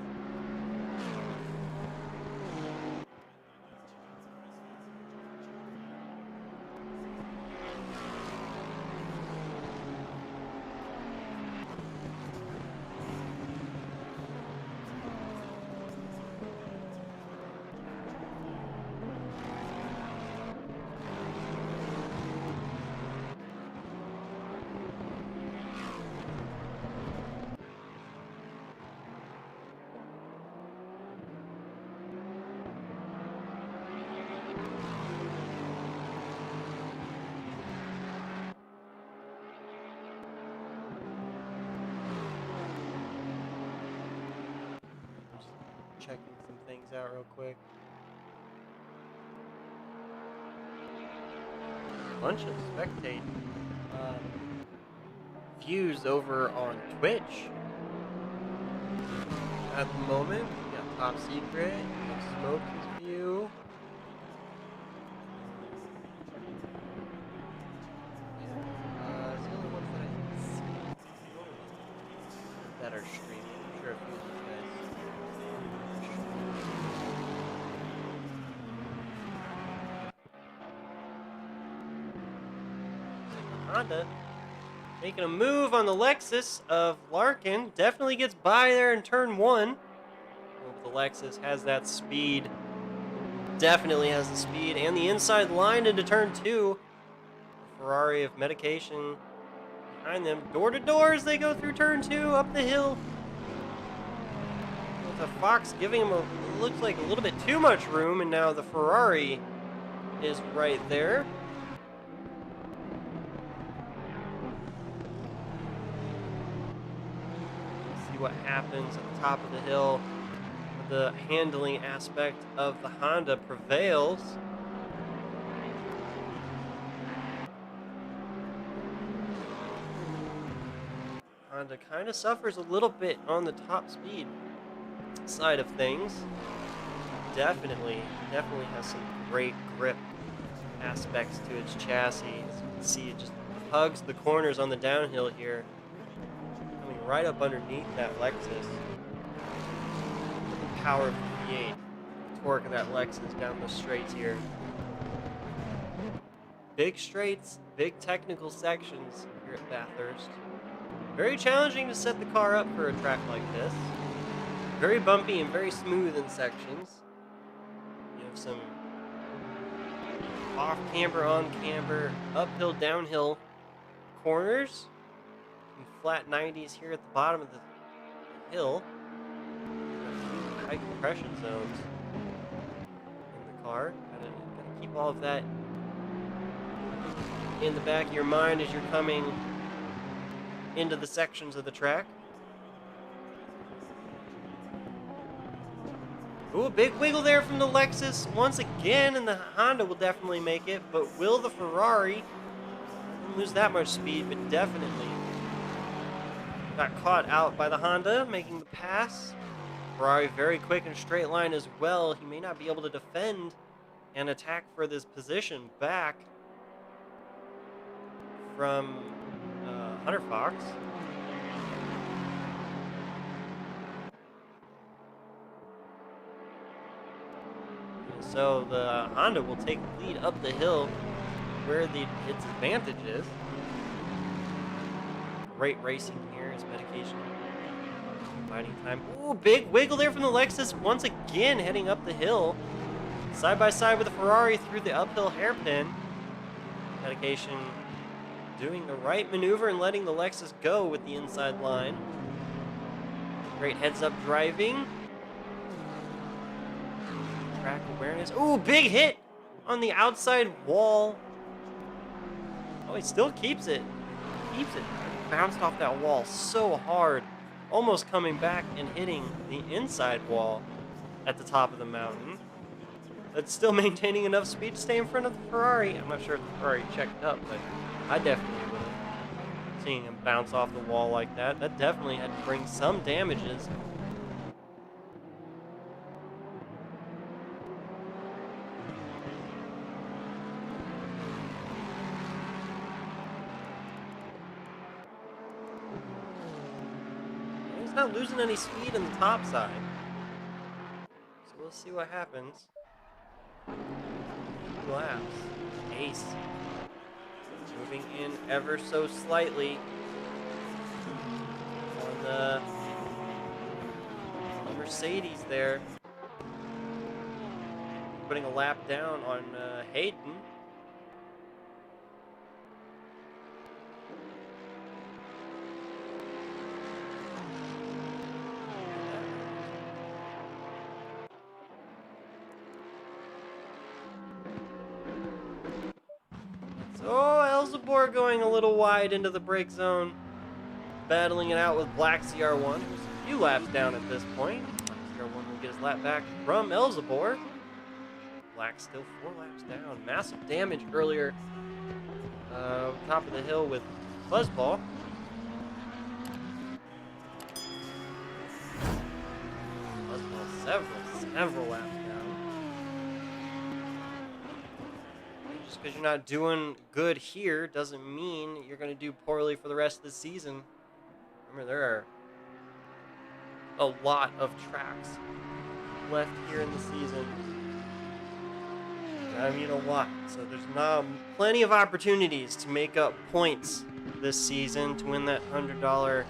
Checking some things out real quick. Bunch of spectate views over on Twitch at the moment. We got Top Secret, Smokey's view. It's the only ones that I can see that are streaming. I'm sure a few of you guys. Honda making a move on the Lexus of Larkin. Definitely gets by there in turn 1. The Lexus has that speed. Definitely has the speed and the inside line into turn 2. Ferrari of medication behind them. Door to door as they go through turn 2 up the hill. With the Fox giving him looks like a little bit too much room, and now the Ferrari is right there. What happens at the top of the hill. The handling aspect of the Honda prevails. Honda kind of suffers a little bit on the top speed side of things. Definitely has some great grip aspects to its chassis. As you can see, it just hugs the corners on the downhill here. Right up underneath that Lexus. The power of the V8. The torque of that Lexus down the straights here. Big straights, big technical sections here at Bathurst. Very challenging to set the car up for a track like this. Very bumpy and very smooth in sections. You have some off camber, on camber, uphill, downhill corners. Flat 90s here at the bottom of the hill. High compression zones in the car. Gotta keep all of that in the back of your mind as you're coming into the sections of the track. Ooh, a big wiggle there from the Lexus once again, and the Honda will definitely make it, but will the Ferrari? Won't lose that much speed, but definitely got caught out by the Honda, making the pass. Ferrari very quick and straight line as well. He may not be able to defend and attack for this position back from Hunter Fox. And so the Honda will take the lead up the hill where its advantage is. Great racing here is medication. Fighting time. Ooh, big wiggle there from the Lexus once again heading up the hill. Side by side with the Ferrari through the uphill hairpin. Medication doing the right maneuver and letting the Lexus go with the inside line. Great heads-up driving. Track awareness. Ooh, big hit on the outside wall. Oh, he still keeps it. Keeps it. Bounced off that wall so hard. Almost coming back and hitting the inside wall at the top of the mountain. But still maintaining enough speed to stay in front of the Ferrari. I'm not sure if the Ferrari checked up, but I definitely would have. Seeing him bounce off the wall like that, that definitely had to bring some damages. He's not losing any speed on the top side. So we'll see what happens. 2 laps. Ace. Moving in ever so slightly on the Mercedes there. Putting a lap down on Hayden. So Elzebor going a little wide into the brake zone. Battling it out with Black CR1, who's a few laps down at this point. Black CR1 will get his lap back from Elzebor. Black still 4 laps down. Massive damage earlier. Top of the hill with Fuzzball. Fuzzball several laps down. Just because you're not doing good here doesn't mean you're going to do poorly for the rest of the season. Remember, there are a lot of tracks left here in the season. I mean, a lot. So there's now plenty of opportunities to make up points this season to win that $100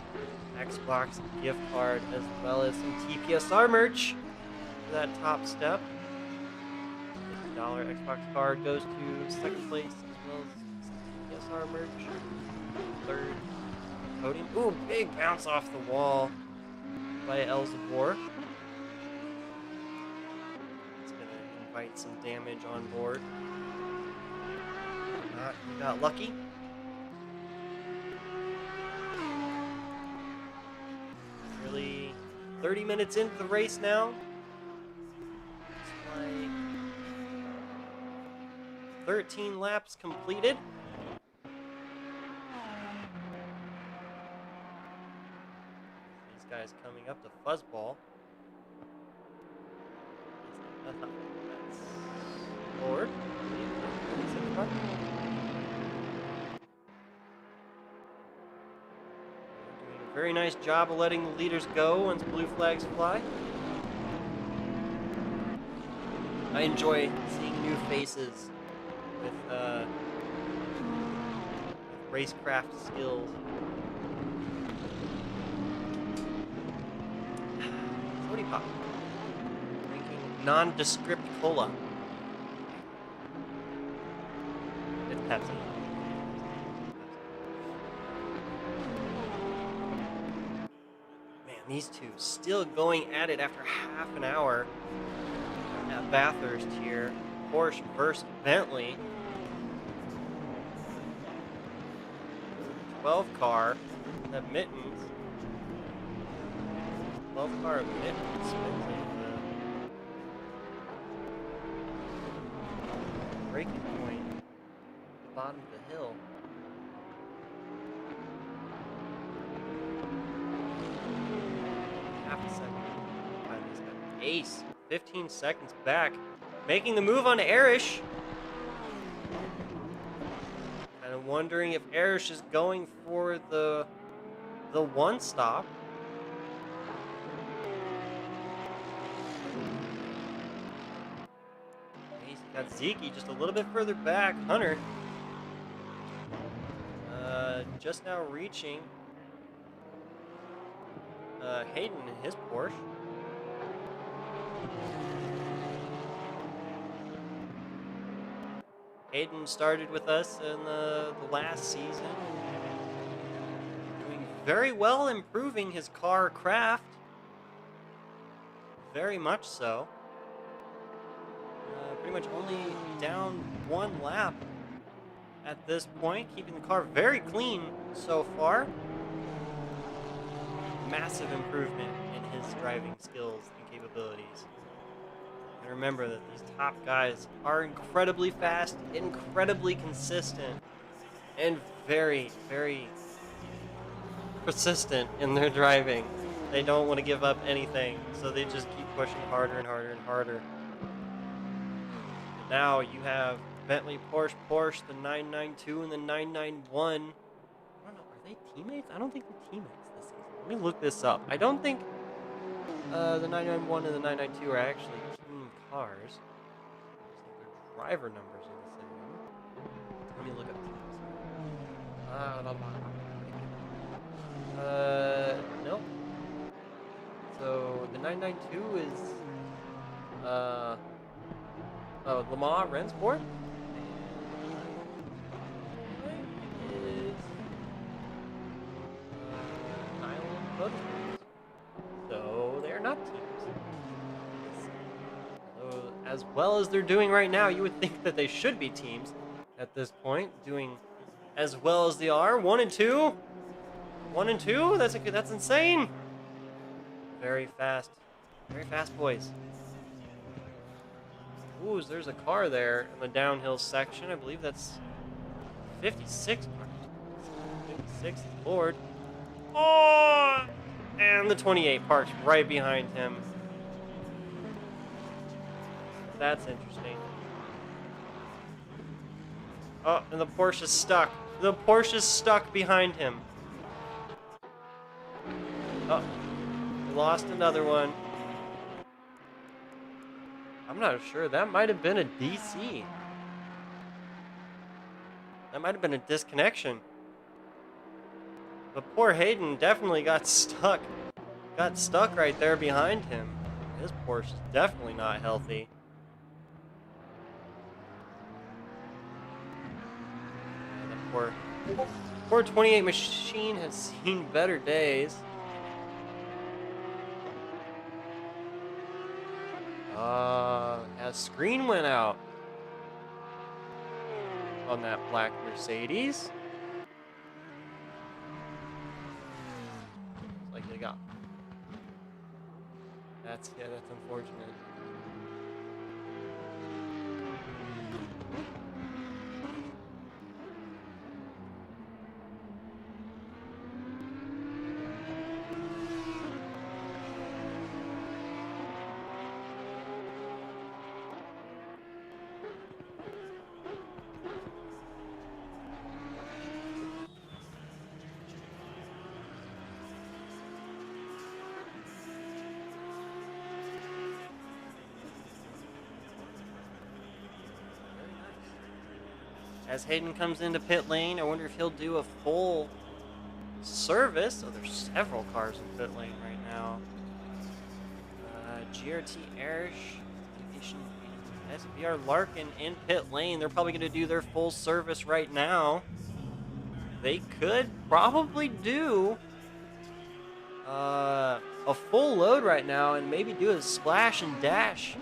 Xbox gift card, as well as some TPSR merch for that top step. $50 Xbox card goes to second place, as well as TPSR merch. Third podium. Ooh, big bounce off the wall by Elzebor. Invite some damage on board. He got lucky. Nearly 30 minutes into the race now. It's like 13 laps completed. These guys coming up to Fuzzball. Lord. Doing a very nice job of letting the leaders go once blue flags fly. I enjoy seeing new faces with racecraft skills. Sody Pop. Drinking nondescript cola. It's Pepsi. Man, these two still going at it after half an hour at Bathurst here. Porsche versus Bentley. 12 car at Mittens. 12 car at Mittens. Breaking point. Bottom of the hill. ace. 15 seconds back. Making the move on Erish. Kind of wondering if Erish is going for the one stop. He's got Zeke just a little bit further back. Hunter just now reaching Hayden in his Porsche. Hayden started with us in the last season. Doing very well, improving his car craft. Very much so. Pretty much only down one lap at this point, keeping the car very clean so far. Massive improvement in his driving skills and capabilities. And remember that these top guys are incredibly fast, incredibly consistent, and very, very persistent in their driving. They don't want to give up anything, so they just keep pushing harder and harder and harder. And now you have Bentley, Porsche, the 992 and the 991. I don't know, are they teammates? I don't think they're teammates this season. Let me look this up. I don't think the 991 and the 992 are actually team cars. I think their driver numbers are the same. Let me look up teams. Nope. So the 992 is Lamar Rensport. Is Island Motorsports. So they're not teams. So as well as they're doing right now, you would think that they should be teams at this point, doing as well as they are. 1 and 2. 1 and 2. That's insane. Very fast, boys. Ooh, there's a car there in the downhill section. I believe that's 56. 56 is Lord. Oh, and the 28 parks right behind him. That's interesting. Oh, and the Porsche is stuck. The Porsche is stuck behind him. Oh, we lost another one. I'm not sure. That might have been a DC. That might have been a disconnection. But poor Hayden definitely got stuck. Got stuck right there behind him. His Porsche is definitely not healthy. And the poor 28 machine has seen better days. As screen went out on that black Mercedes. Looks like they got. That's unfortunate. As Hayden comes into pit lane, I wonder if he'll do a full service. So there's several cars in pit lane right now. GRT Erish, SBR Larkin in pit lane. They're probably going to do their full service right now. They could probably do a full load right now and maybe do a splash and dash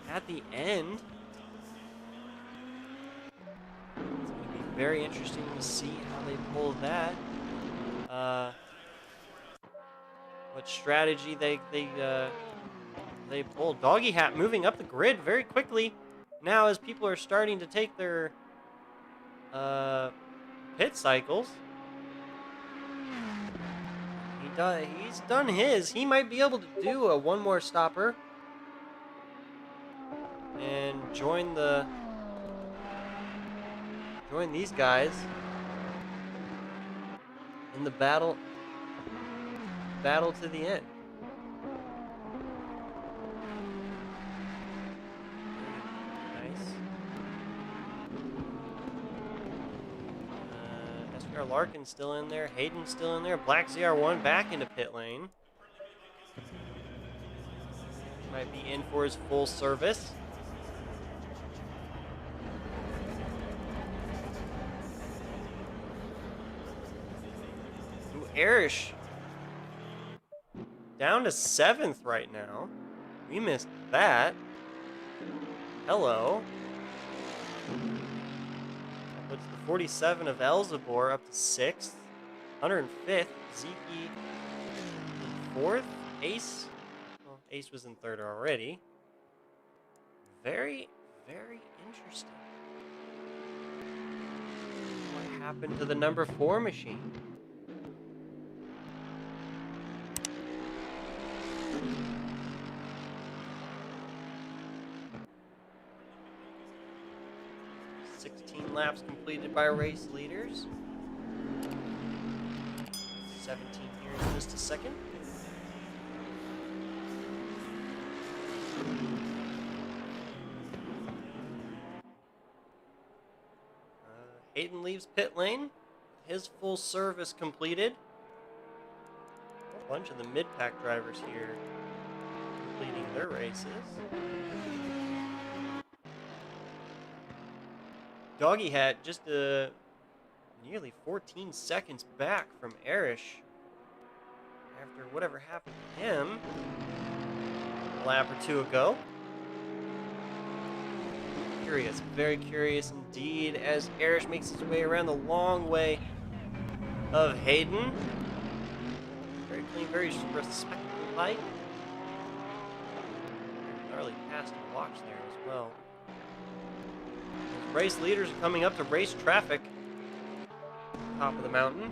at the end. Very interesting to see how they pull that. What strategy they pull. Doggy Hat moving up the grid very quickly now as people are starting to take their pit cycles. He's done his. He might be able to do a one more stopper and join these guys in the battle to the end. Nice. SPR Larkin's still in there. Hayden's still in there. Black ZR1 back into pit lane. Might be in for his full service. Ooh, Arish down to 7th right now. We missed that. Hello. That puts the 47 of Elzebor up to 6th. 105th. Zeke in 4th. Ace. Well, Ace was in 3rd already. Very, very interesting. What happened to the number 4 machine? Laps completed by race leaders. 17 here in just a second. Hayden leaves pit lane. His full service completed. A bunch of the mid-pack drivers here completing their races. Doggy Hat just nearly 14 seconds back from Arish after whatever happened to him a lap or two ago. Curious, very curious indeed as Arish makes his way around the long way of Hayden. Very clean, very respectable light. Gnarly pass to watch there as well. Race leaders are coming up to race traffic. Top of the mountain.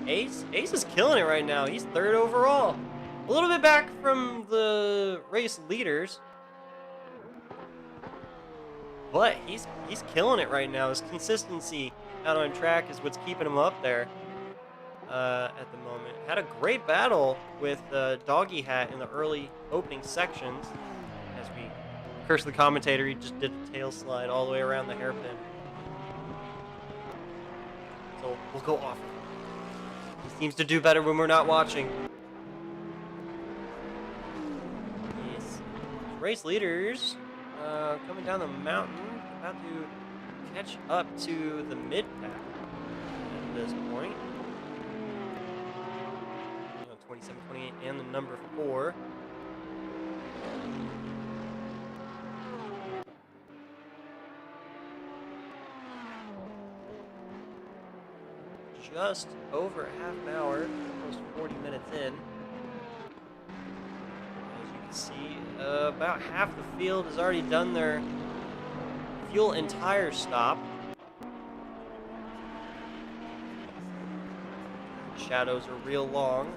Ace is killing it right now. He's 3rd overall. A little bit back from the race leaders. But he's killing it right now. His consistency out on track is what's keeping him up there. At the moment. Had a great battle with Doggy Hat in the early opening sections. As we curse the commentator, he just did a tail slide all the way around the hairpin. So we'll go off. He seems to do better when we're not watching. Yes. Race leaders coming down the mountain, about to catch up to the mid-pack at this point. 27, 28, and the number 4. Just over half an hour, almost 40 minutes in. As you can see, about half the field has already done their fuel and tire stop. Shadows are real long.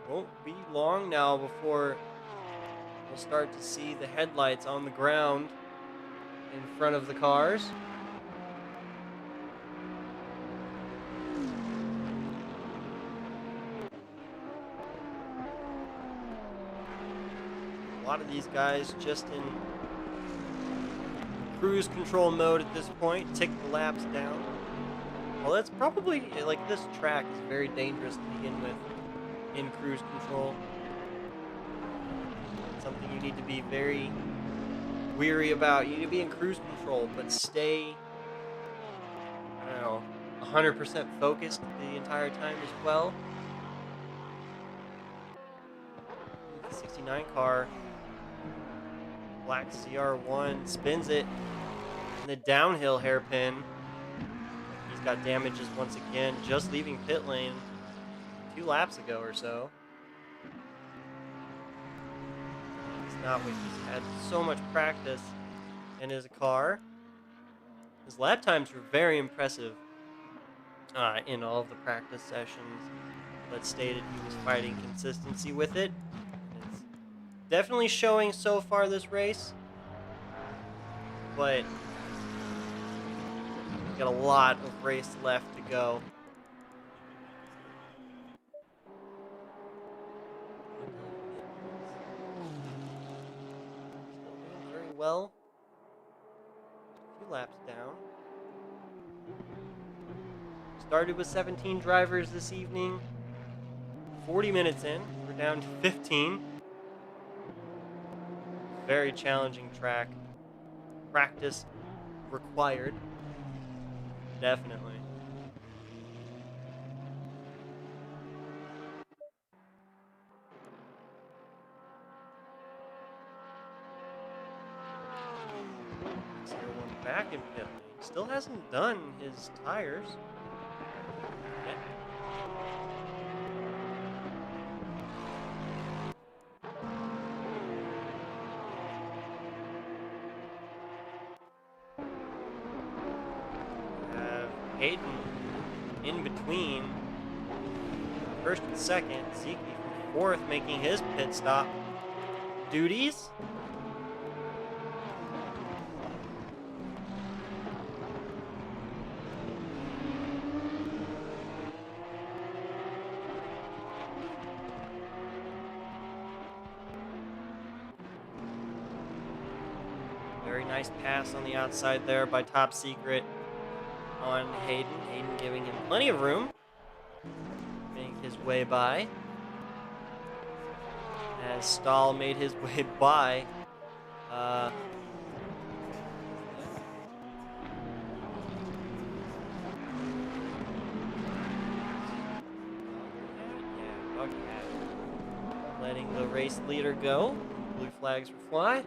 Won't be long now before we'll start to see the headlights on the ground in front of the cars. A lot of these guys just in cruise control mode at this point, tick the laps down. Well, that's probably, like, this track is very dangerous to begin with. In cruise control. Something you need to be very weary about. You need to be in cruise control, but stay, I don't know, 100% focused the entire time as well. The 69 car, Black CR1 spins it in the downhill hairpin. He's got damages once again, just leaving pit lane 2 laps ago or so. cannot wait. He's had so much practice in his car. His lap times were very impressive in all of the practice sessions, but stated he was fighting consistency with it. And it's definitely showing so far this race, but we've got a lot of race left to go. Still doing very well. A few laps down. Started with 17 drivers this evening. 40 minutes in, we're down to 15. Very challenging track. Practice required. Definitely. One back in pit lane. Still hasn't done his tires yet. Hayden in between first and second. Zeke from fourth making his pit stop duties. Very nice pass on the outside there by Top Secret on Hayden. Hayden giving him plenty of room. Make his way by. As Stahl made his way by. Letting the race leader go. Blue flags for fly.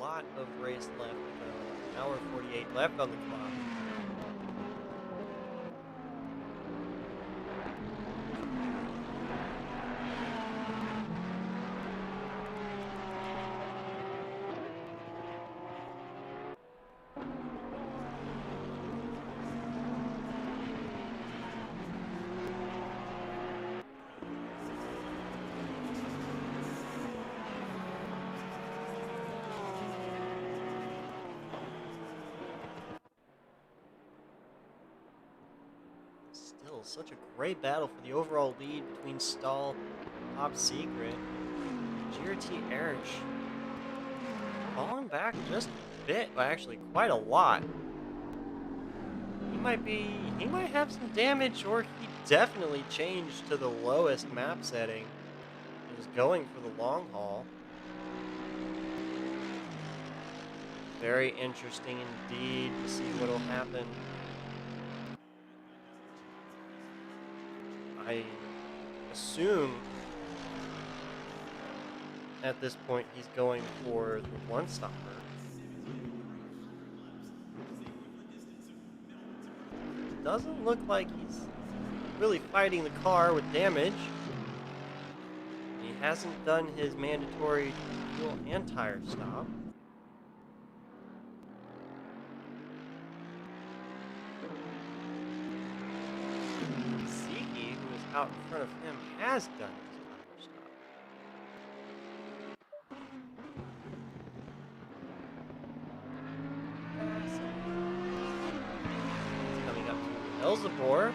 Lot of race left. An hour 48 left on the clock. Such a great battle for the overall lead between Stahl and Top Secret. GT Erich falling back just a bit, but actually quite a lot. He might have some damage, or he definitely changed to the lowest map setting. He was going for the long haul. Very interesting indeed to see what will happen. I assume at this point he's going for the one-stopper. Doesn't look like he's really fighting the car with damage. He hasn't done his mandatory fuel and tire stop. Out in front of him has done his tire stop. Coming up to Elzebor.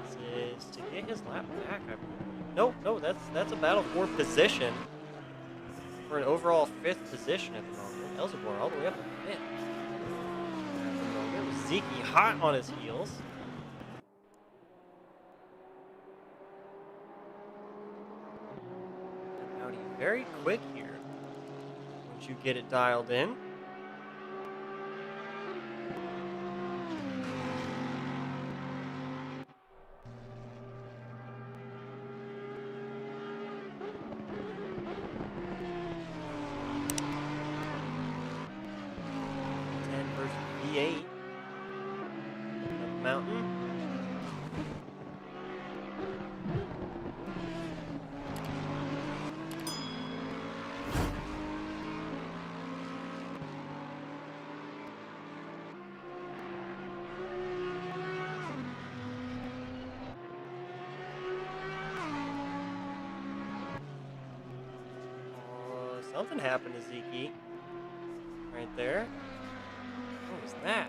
This is to get his lap back. No, that's a battle for position. For an overall 5th position at the moment. Elzebor all the way up to 5th. Zeke hot on his heels. And Audi very quick here once you get it dialed in. Something happened to Zeke. Right there. What was that?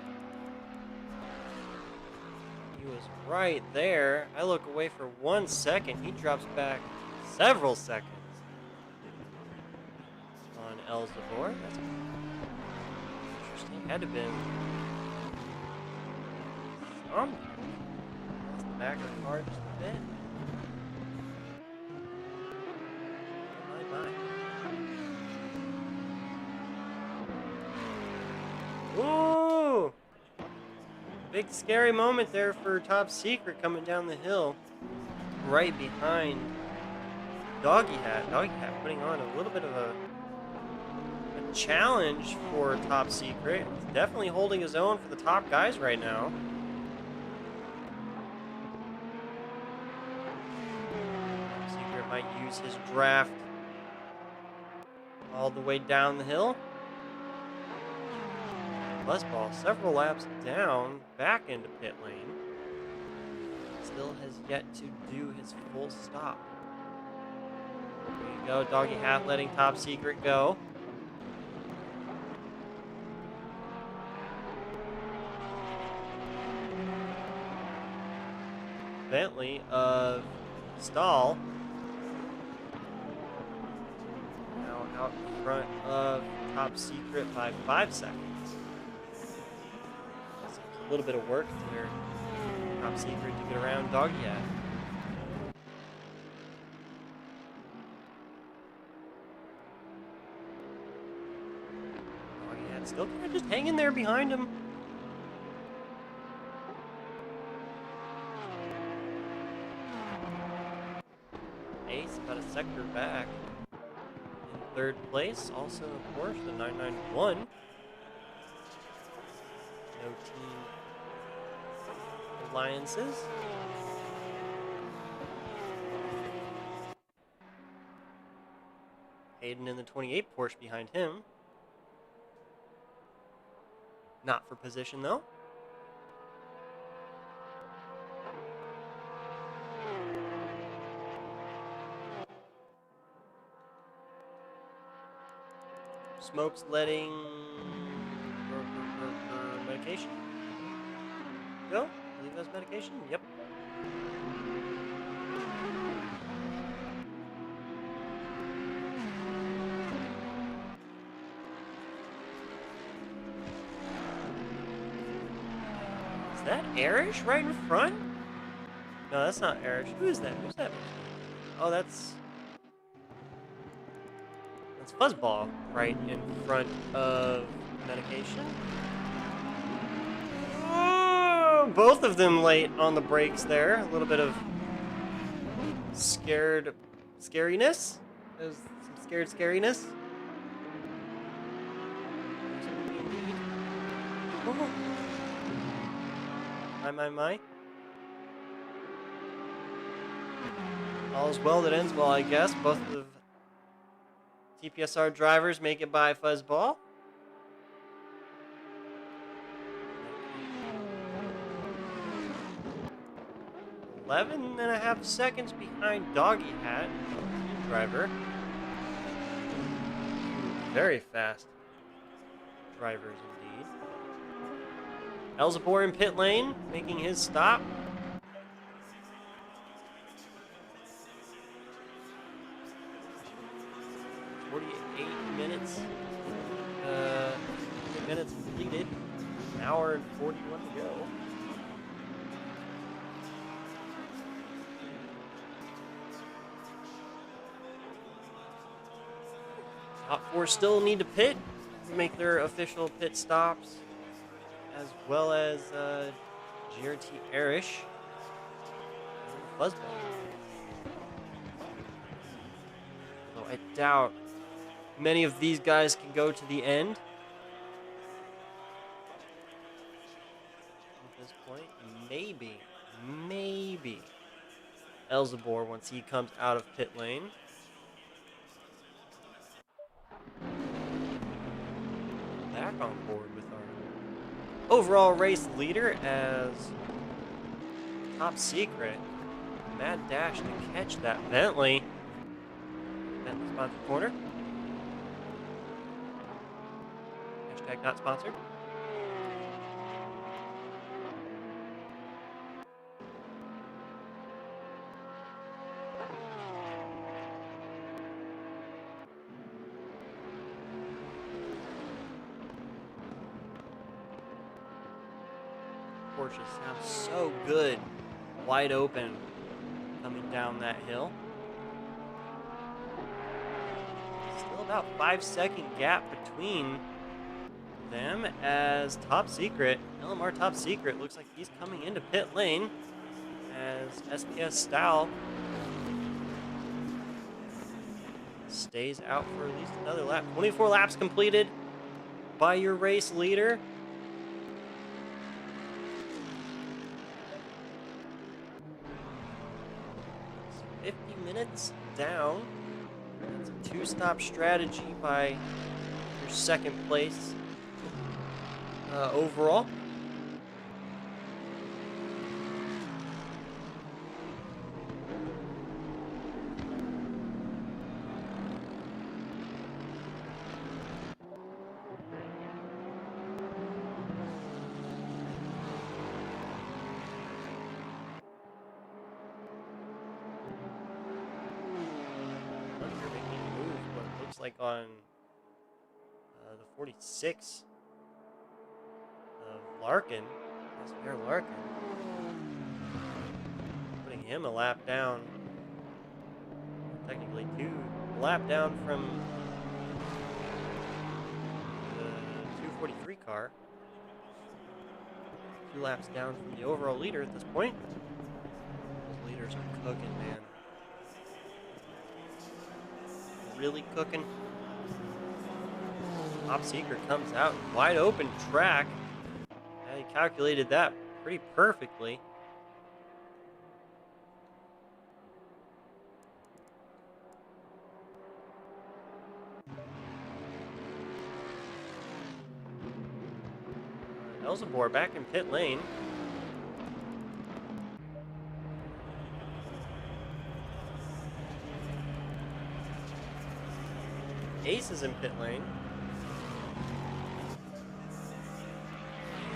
He was right there. I look away for 1 second. He drops back several seconds on Elzevor. That's interesting. Had to have been something. Lost the back of the car just a bit. My. Ooh! Big scary moment there for Top Secret coming down the hill. Right behind Doggy Hat. Doggy Hat putting on a little bit of a challenge for Top Secret. He's definitely holding his own for the top guys right now. Top Secret might use his draft all the way down the hill. Buzzball several laps down, back into pit lane. Still has yet to do his full stop. There you go, Doggy Hat letting Top Secret go. Bentley of Stahl now out in front of Top Secret by 5 seconds. A little bit of work there. Top Secret to get around Doggy Hat. Doggy Hat still kind of just hanging there behind him. Ace about a sector back. In third place, also of course the 991. No team alliances. Hayden in the 28 Porsche behind him. Not for position though. Smoke's letting medication go. I believe that's medication. Yep. Is that Arish right in front? No, that's not Arish. Who is that? Who's that? Oh, that's Fuzzball right in front of medication. Oh, both of them late on the brakes there. A little bit of scariness. There's some scariness. Oh. My. All's well that ends well, I guess. Both of the TPSR drivers make it by Fuzzball. 11.5 seconds behind Doggy Hat, driver. Very fast drivers indeed. Elzevor in pit lane, making his stop. Minutes completed. An hour and 41 to go. Top four still need to pit, make their official pit stops, as well as GRT Arish and Fuzzball. Though I doubt many of these guys can go to the end. Maybe Elzevor once he comes out of pit lane. Back on board with our overall race leader as Top Secret. Mad dash to catch that Bentley. Bentley's by the corner. Hashtag not sponsored. Porsche sounds so good, wide open, coming down that hill. Still about 5-second gap between them as Top Secret, LMR Top Secret, looks like he's coming into pit lane as SPS Style stays out for at least another lap. 24 laps completed by your race leader. 50 minutes down. That's a two-stop strategy by your second place overall. Like on the 46 of Larkin, that's fair Larkin, putting him a lap down, technically a lap down from the 243 car, 2 laps down from the overall leader at this point. Those leaders are cooking, man. Really cooking. Top Secret comes out, wide open track. He calculated that pretty perfectly. Elzebor back in pit lane. Ace is in pit lane.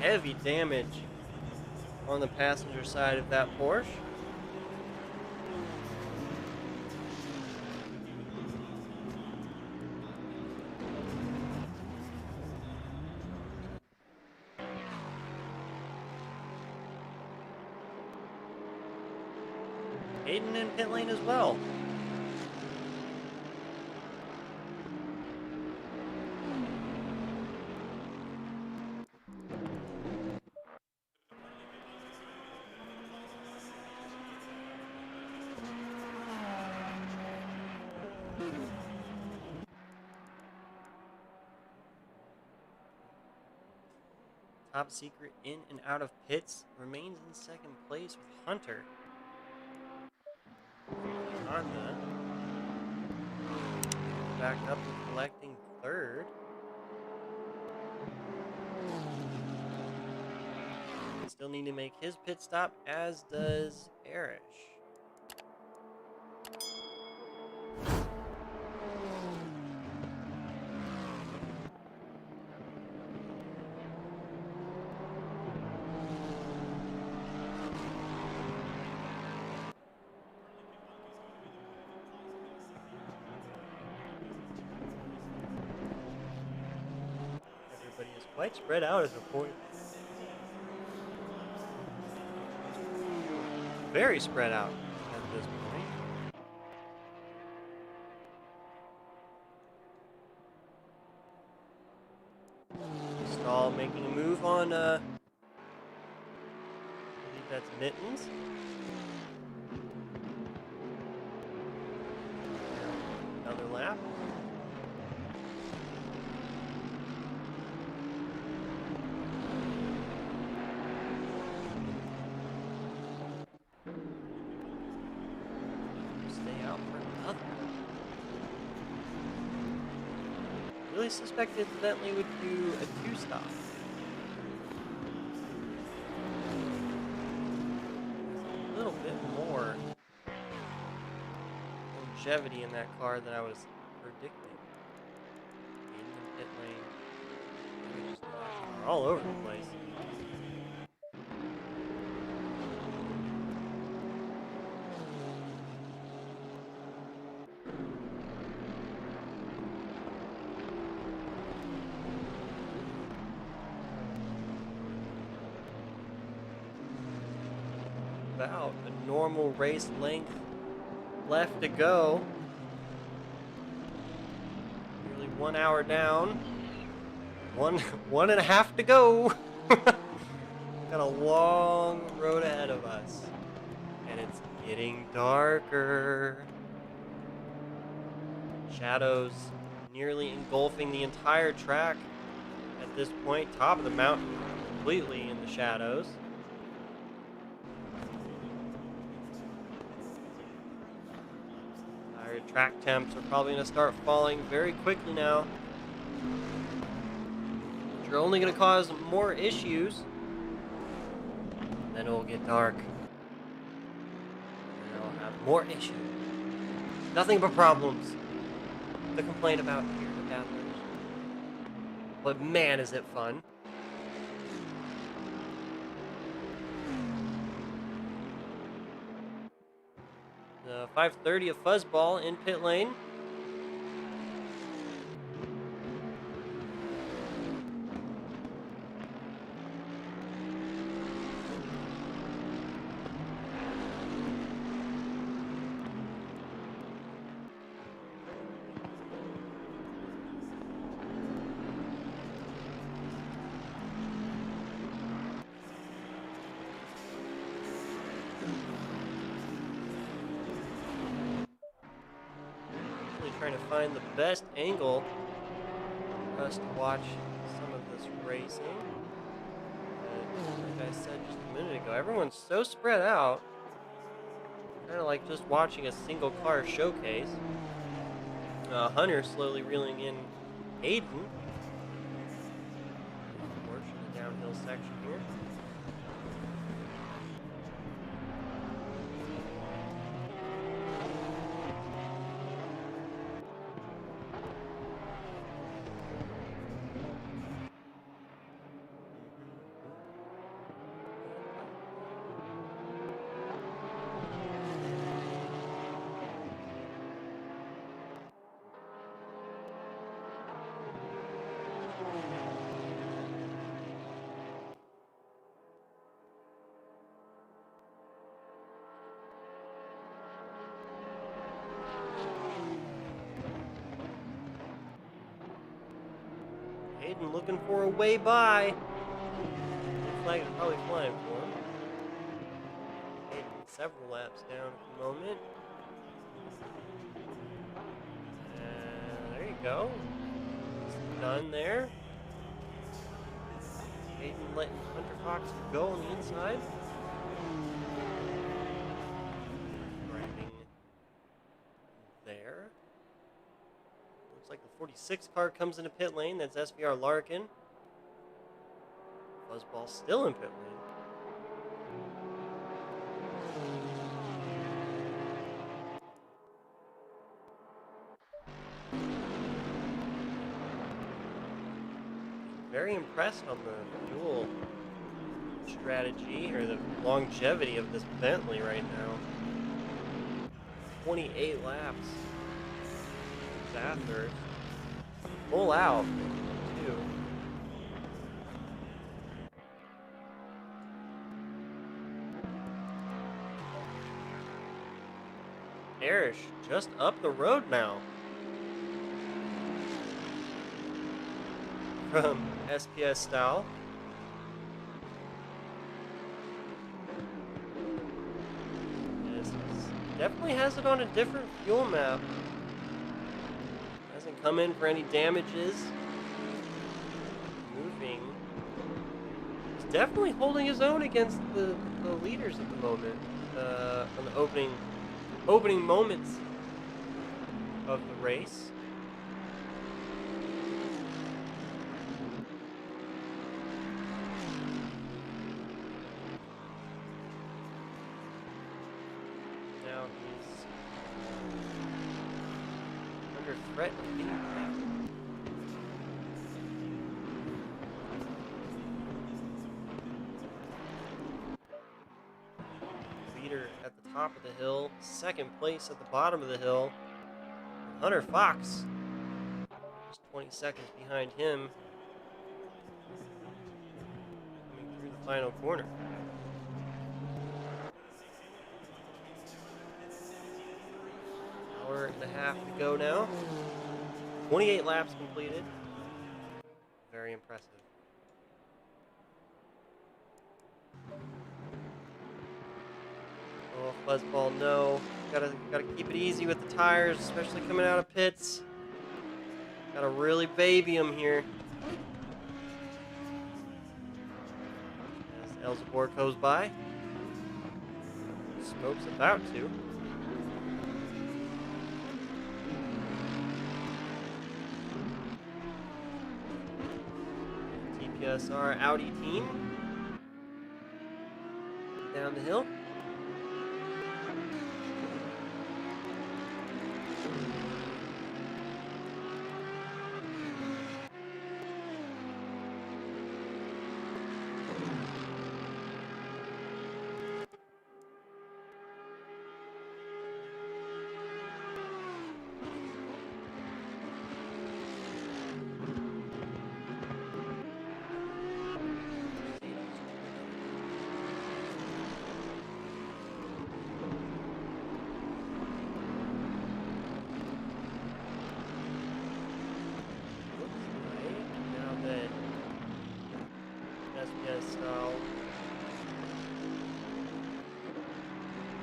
Heavy damage on the passenger side of that Porsche. Hayden in pit lane as well. Top Secret in and out of pits, remains in second place with Hunter. Honda back up and collecting third. Still need to make his pit stop, as does Erish. Quite spread out at the point. Very spread out at this point. Stall making a move on, I believe that's Mittens. Another lap. Really suspected Bentley would do a two-stop. A little bit more longevity in that car than I was predicting. In the pit lane. are all over the place. About a normal race length left to go. Nearly 1 hour down. One and a half to go. Got a long road ahead of us. And it's getting darker. Shadows nearly engulfing the entire track at this point. Top of the mountain completely in the shadows. Our track temps are probably going to start falling very quickly now. Which are only going to cause more issues. Then it will get dark. And I'll have more issues. Nothing but problems to complain about here in Bathurst. But man, is it fun. The 530 of Fuzzball in pit lane. Trying to find the best angle for us to watch some of this racing. Like I said just a minute ago, everyone's so spread out. Kind of like just watching a single car showcase. Hunter slowly reeling in Hayden. Unfortunately, downhill section here. Hayden looking for a way by. The flag is probably flying for him. Hayden several laps down at the moment. And there you go. It's done there. Hayden letting Hunter Fox go on the inside. Driving there. Looks like the 46 car comes into pit lane. That's SVR Larkin. Fuzzball still in pit lane. Very impressed on the fuel strategy or the longevity of this Bentley right now. 28 laps. Bathurst. Full out, too. Arish just up the road now. From SPS style. This definitely has it on a different fuel map. Hasn't come in for any damages. Moving. He's definitely holding his own against the leaders at the moment. On the opening moments of the race. Now he's under threat of being left. at the top of the hill, second place at the bottom of the hill. Hunter Fox, just 20 seconds behind him, coming through the final corner. Hour and a half to go now. 28 laps completed. Very impressive. Oh, fuzzball, no. Gotta keep it easy with the tires, especially coming out of pits. Gotta really baby them here. As Elzebor goes by. Smoke's about to. TPSR Audi team. Down the hill.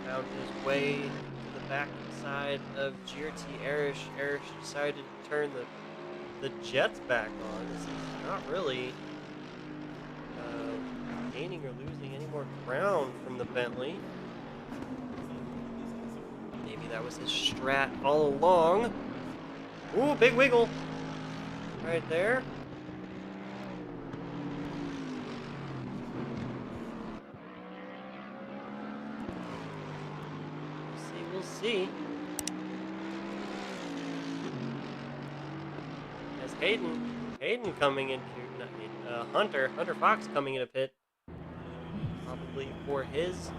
Found his way to the back side of GT Erish. Erish decided to turn the jets back on. This is not really gaining or losing any more ground from the Bentley. Maybe that was his strat all along. Ooh, big wiggle right there. We'll see. As Hayden coming into, not Hayden, Hunter Fox coming into pit. Probably for his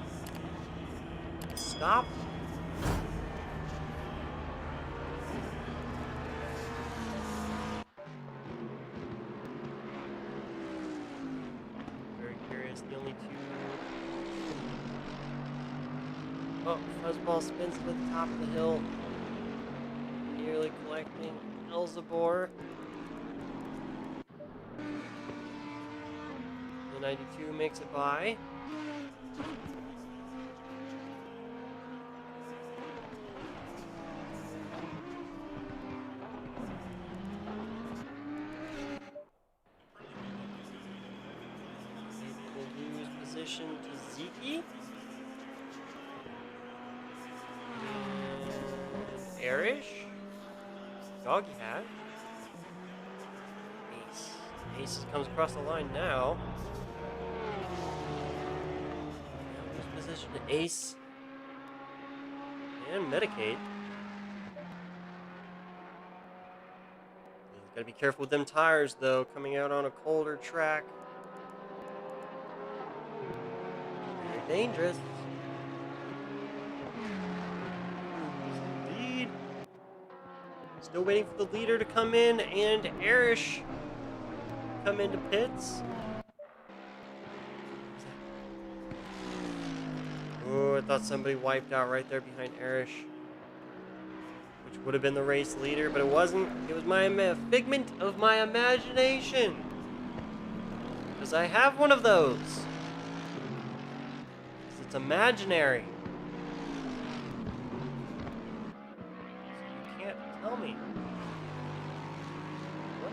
stop. Very curious, the only two. Oh, fuzzball spins to the top of the hill. Nearly collecting Elzebor. The 92 makes it by. Maybe we'll lose position to Zeke. Erish, Doggy Hat, Ace. Ace comes across the line now. Lose position to Ace and Medicaid. Gotta be careful with them tires though, coming out on a colder track. Very dangerous. Still waiting for the leader to come in and Erish come into pits. Oh, I thought somebody wiped out right there behind Erish, which would have been the race leader, but it wasn't. It was my figment of my imagination, because I have one of those. It's imaginary. Tell me. What?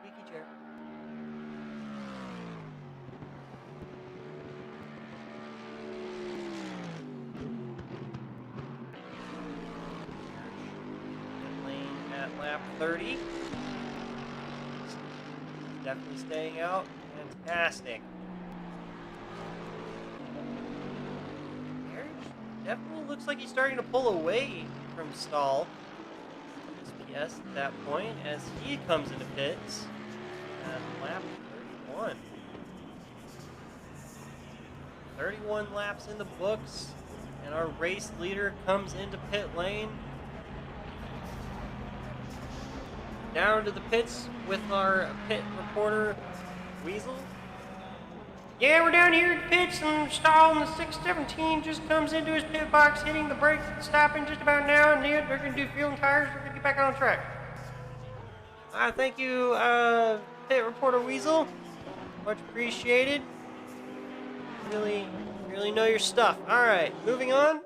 Squeaky chair. Lane at lap 30. Definitely staying out. Fantastic. Marriage definitely looks looks like he's starting to pull away from Stahl. SPS at that point as he comes into pits at lap 31. 31 laps in the books, and our race leader comes into pit lane. Down to the pits with our pit reporter, Weasel. Yeah, we're down here at the pits, and Stahl in the 617 just comes into his pit box, hitting the brakes and stopping just about now, and they're going to do fuel and tires. We're going to get back on track. Thank you, pit reporter Weasel. Much appreciated. Really know your stuff. All right, moving on.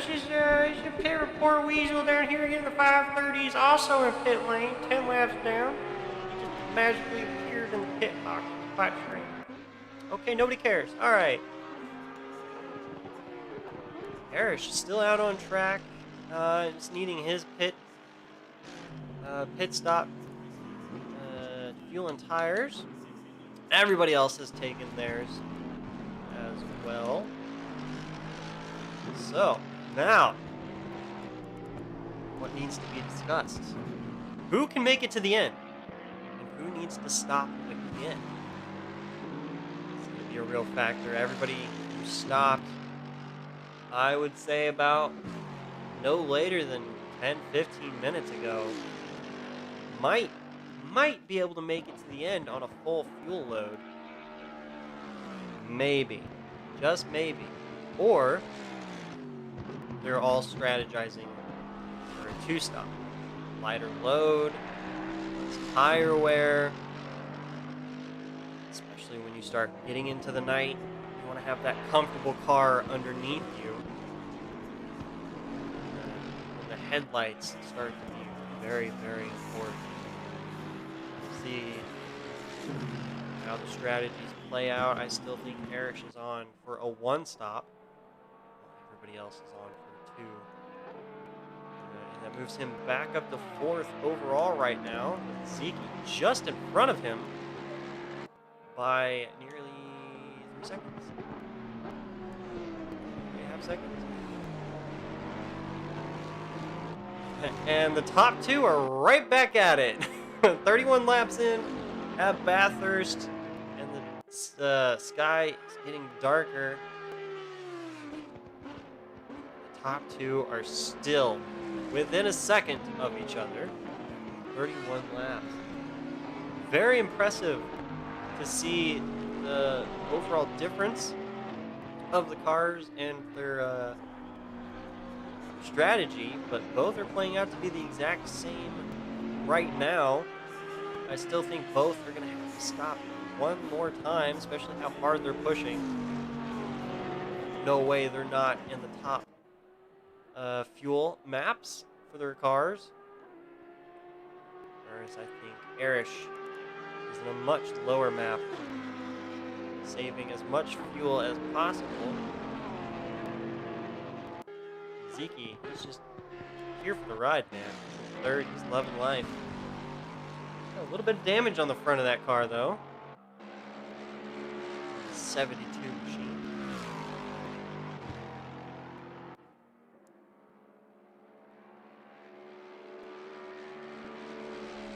She's a pit reporter Weasel down here getting the 530s, also in pit lane, 10 laps down. He just magically appeared in the pit box, spot screen. Okay, nobody cares. All right. Erish still out on track, just needing his pit stop, fuel and tires. Everybody else has taken theirs as well. So, now, what needs to be discussed? Who can make it to the end? And who needs to stop again? It's going to be a real factor. Everybody who stopped, I would say about no later than 10, 15 minutes ago, might be able to make it to the end on a full fuel load. Maybe. Just maybe. Or they're all strategizing for a two-stop. Lighter load, less tire wear. Especially when you start getting into the night, you want to have that comfortable car underneath you. And the headlights start to be very, very important. See how the strategies play out. I still think Erish is on for a one-stop. Everybody else is on for two. And that moves him back up to fourth overall right now. Zeke just in front of him by nearly 3 seconds. 3.5 seconds. And the top two are right back at it. 31 laps in at Bathurst, and the sky is getting darker. The top two are still within a second of each other. 31 laps. Very impressive to see the overall difference of the cars and their strategy, but both are playing out to be the exact same right now. I still think both are going to have to stop one more time, especially how hard they're pushing. No way they're not in the top fuel maps for their cars. Whereas I think Erish is in a much lower map, saving as much fuel as possible. Zeke, he's just here for the ride, man. Third, he's loving life. Got a little bit of damage on the front of that car, though. 72 machine.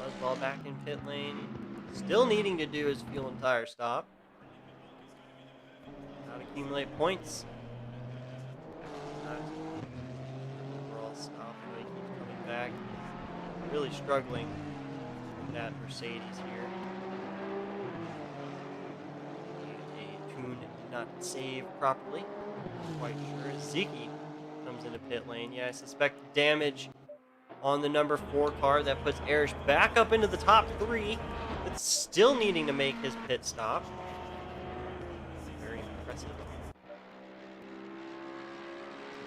Buzzball back in pit lane. Still needing to do his fuel and tire stop. Not accumulate points. Overall stop. Really keeps coming back. Really struggling with that Mercedes here. A tune did not save properly. Not quite sure. Zeke comes into pit lane. Yeah, I suspect damage on the number 4 car. That puts Erish back up into the top 3, but still needing to make his pit stop. Very impressive.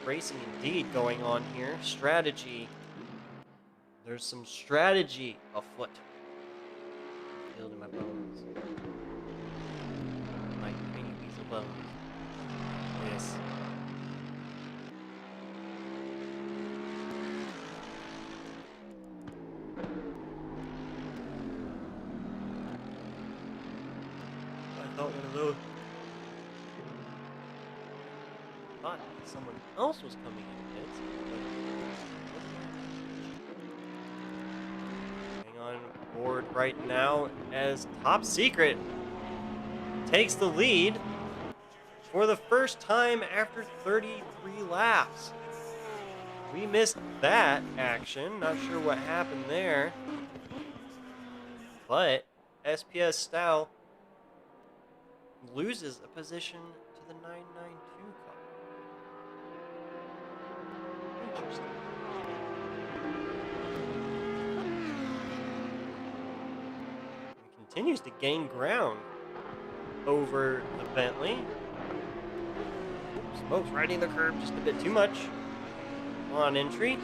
Racing indeed going on here. Strategy. There's some strategy afoot. Feel it in my bones. My tiny weasel bones. Yes. one of those. Thought someone else was coming in pits. Hang on board right now as Top Secret takes the lead for the first time after 33 laps. We missed that action. Not sure what happened there. But SPS Style loses a position to the 992 car. Interesting. He continues to gain ground over the Bentley. Smokes riding the curb just a bit too much on entry.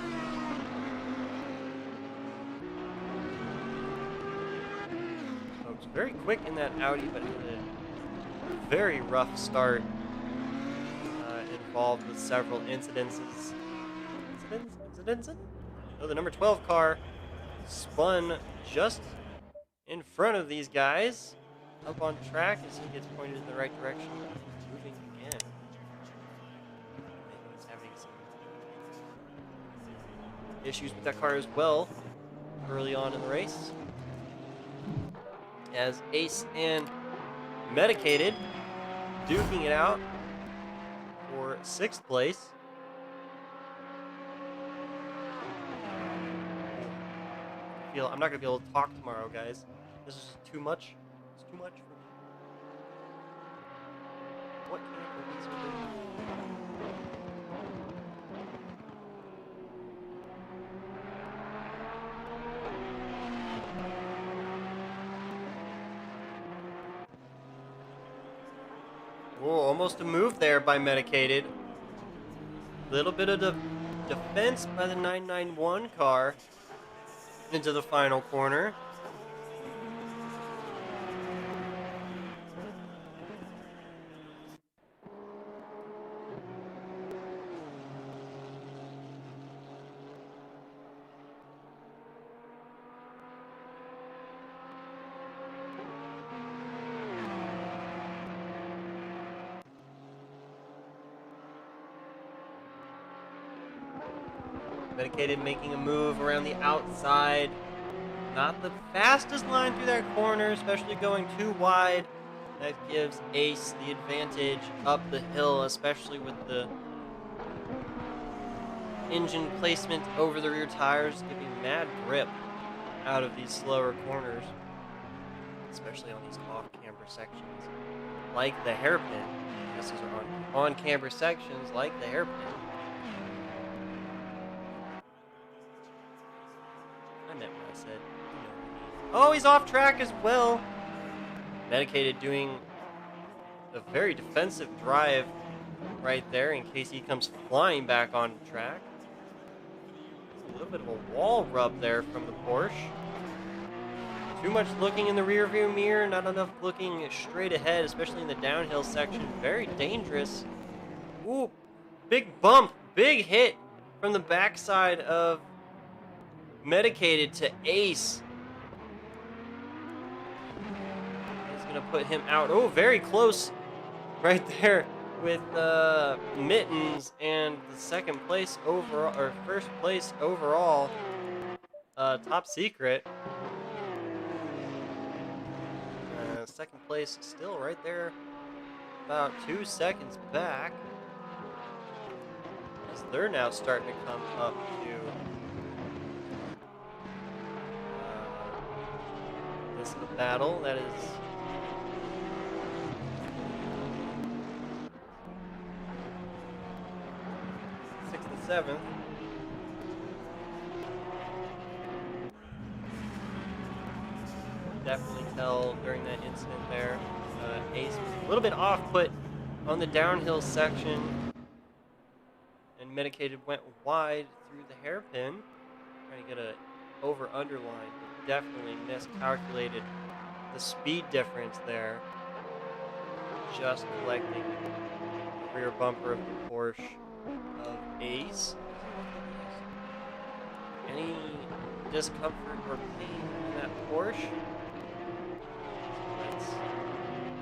Smokes very quick in that Audi, but had a very rough start. Involved with several incidences. Oh, the number 12 car spun just in front of these guys. Up on track as he gets pointed in the right direction. Moving again. He's having some issues with that car as well early on in the race. As Ace and Medicated duking it out for 6th place. I'm not going to be able to talk tomorrow, guys. This is too much. It's too much for me. What can Weasel do? Whoa, almost a move there by Medicated. Little bit of defense by the 991 car into the final corner. Medicated making a move around the outside. Not the fastest line through that corner, especially going too wide. That gives Ace the advantage up the hill, especially with the engine placement over the rear tires, giving mad grip out of these slower corners, especially on these off-camber sections, like the hairpin. This is on-camber sections, like the hairpin. I meant what I said. Oh, he's off track as well. Medicated doing a very defensive drive right there in case he comes flying back on track. A little bit of a wall rub there from the Porsche. Too much looking in the rearview mirror, not enough looking straight ahead, especially in the downhill section. Very dangerous. Ooh, big bump, big hit from the backside of Medicated to Ace. He's going to put him out. Oh, very close right there with Mittens and the second place overall, or first place overall, Top Secret. Second place still right there, about 2 seconds back, as they're now starting to come up to this battle that is sixth and seventh. Definitely tell during that incident there, Ace was a little bit off put on the downhill section, and Medicated went wide through the hairpin, trying to get a over-under line, but definitely miscalculated the speed difference there, just collecting the rear bumper of the Porsche of Ace. Any discomfort or pain in that Porsche?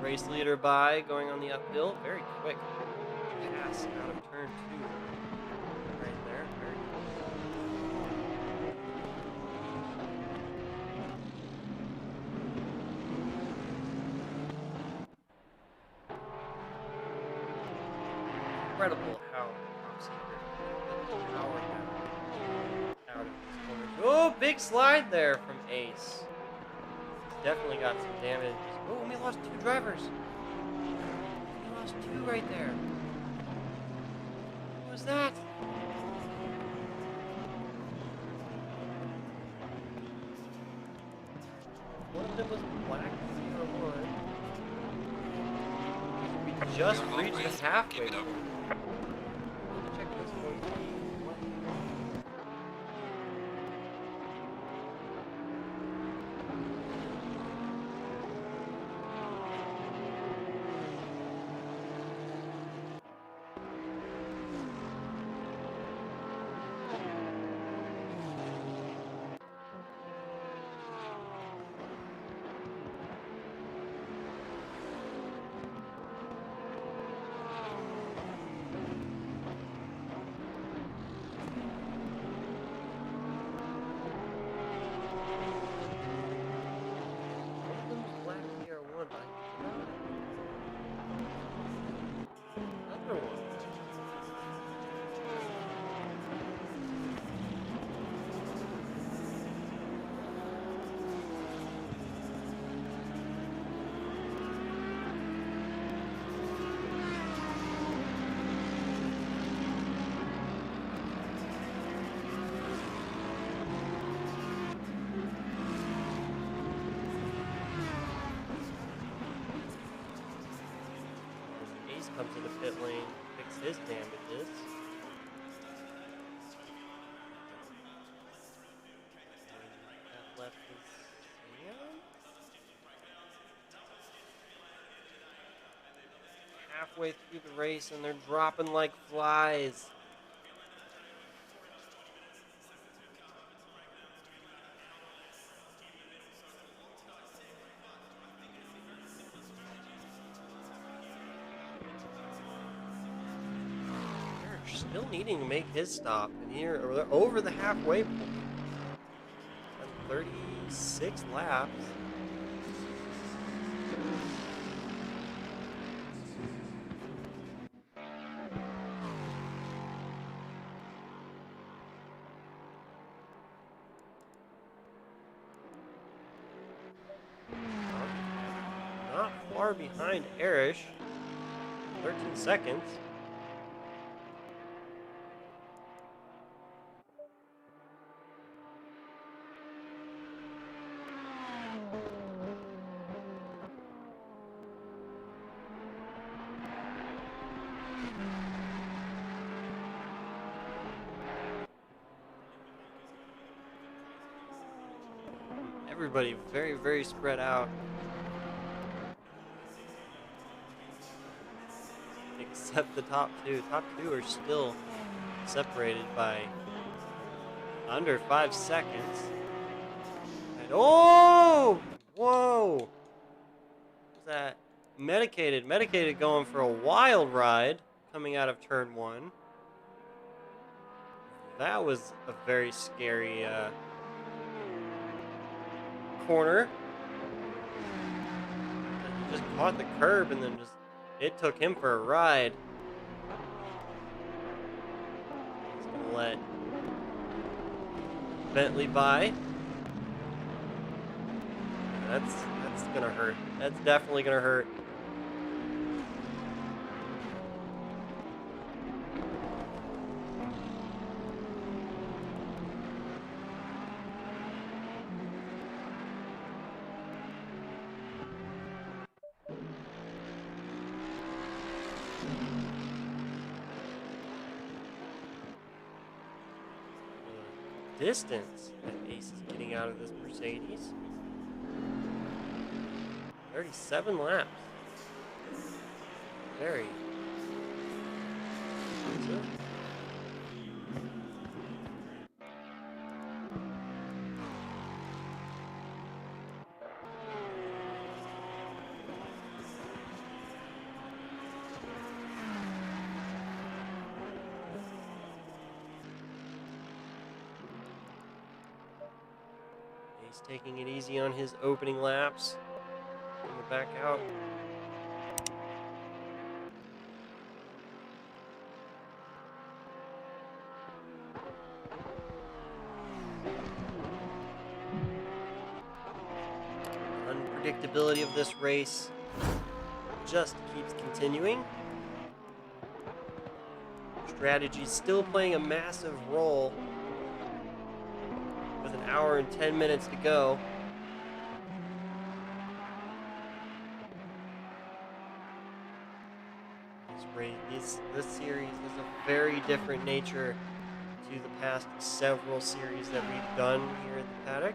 Race leader by, going on the uphill. Very quick pass out of turn 2. Right there. Very incredible how top secret power out of these corners. Oh, big slide there from Ace. Definitely got some damage. Oh, we lost 2 drivers. We lost 2 right there. What was that? One of them was black or one. We just reached the halfway point. Check this one. Comes to the pit lane, fix his damages. That left is Sam. Halfway through the race and they're dropping like flies. Still needing to make his stop, and here they're over the halfway point. 36 laps. Not far behind Erish. 13 seconds. Everybody very, very spread out. Except the top 2. Top 2 are still separated by under 5 seconds. And oh! Whoa! What was that? Medicated. Medicated going for a wild ride coming out of turn 1. That was a very scary corner. He just caught the curb and then it took him for a ride. He's gonna let Bentley by. That's gonna hurt. That's definitely gonna hurt. Distance that Ace is getting out of this Mercedes. 37 laps. Very. He's taking it easy on his opening laps. Coming back out. Unpredictability of this race just keeps continuing. Strategy still playing a massive role with an hour and 10 minutes to go. This series is a very different nature to the past several series that we've done here at the paddock.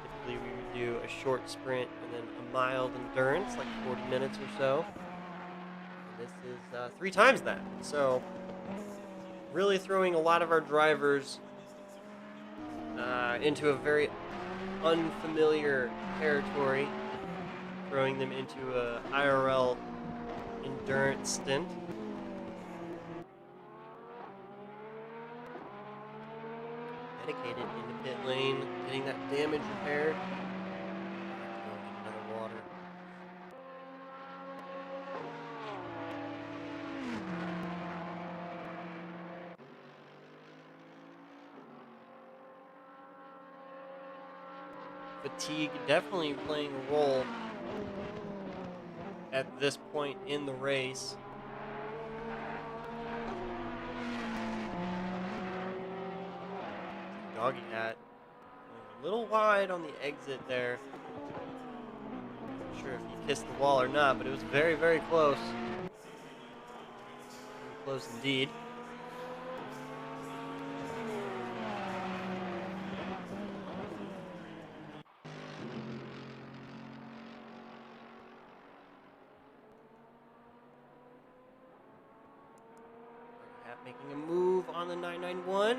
Typically we would do a short sprint and then a mild endurance, like 40 minutes or so. And this is 3 times that. So really throwing a lot of our drivers into a very unfamiliar territory, throwing them into a IRL endurance stint. Dedicated in the pit lane, getting that damage repaired. Go get another water. Fatigue definitely playing a role at this point in the race. Doggy hat a little wide on the exit there. Not sure if he kissed the wall or not, but it was very, very close. Very close indeed. Hat making a move on the 991.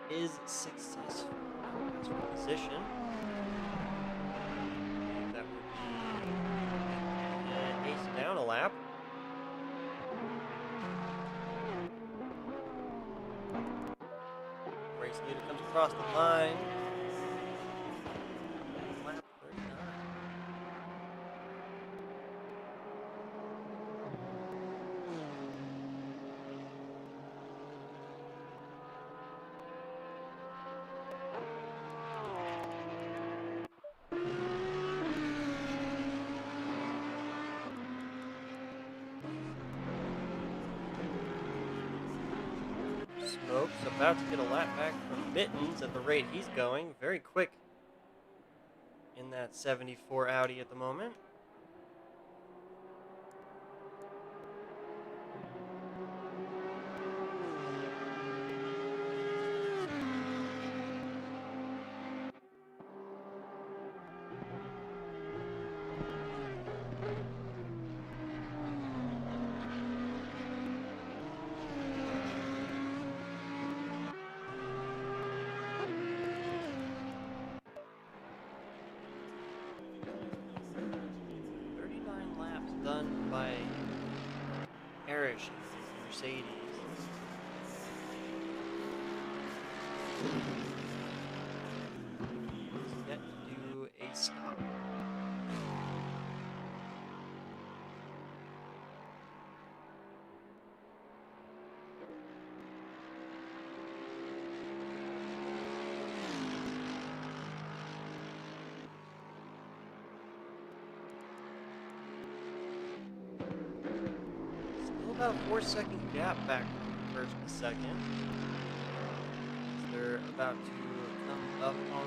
Is successful. Pass for position. That would be ace down a lap. Race leader comes across the line. Lap 39. Smokes about to get a lap back from Mittens at the rate he's going. Very quick in that 74 Audi at the moment. Done by Erish Mercedes. He's yet to do a stop. About a 4-second gap back from first to second. They're about to come up on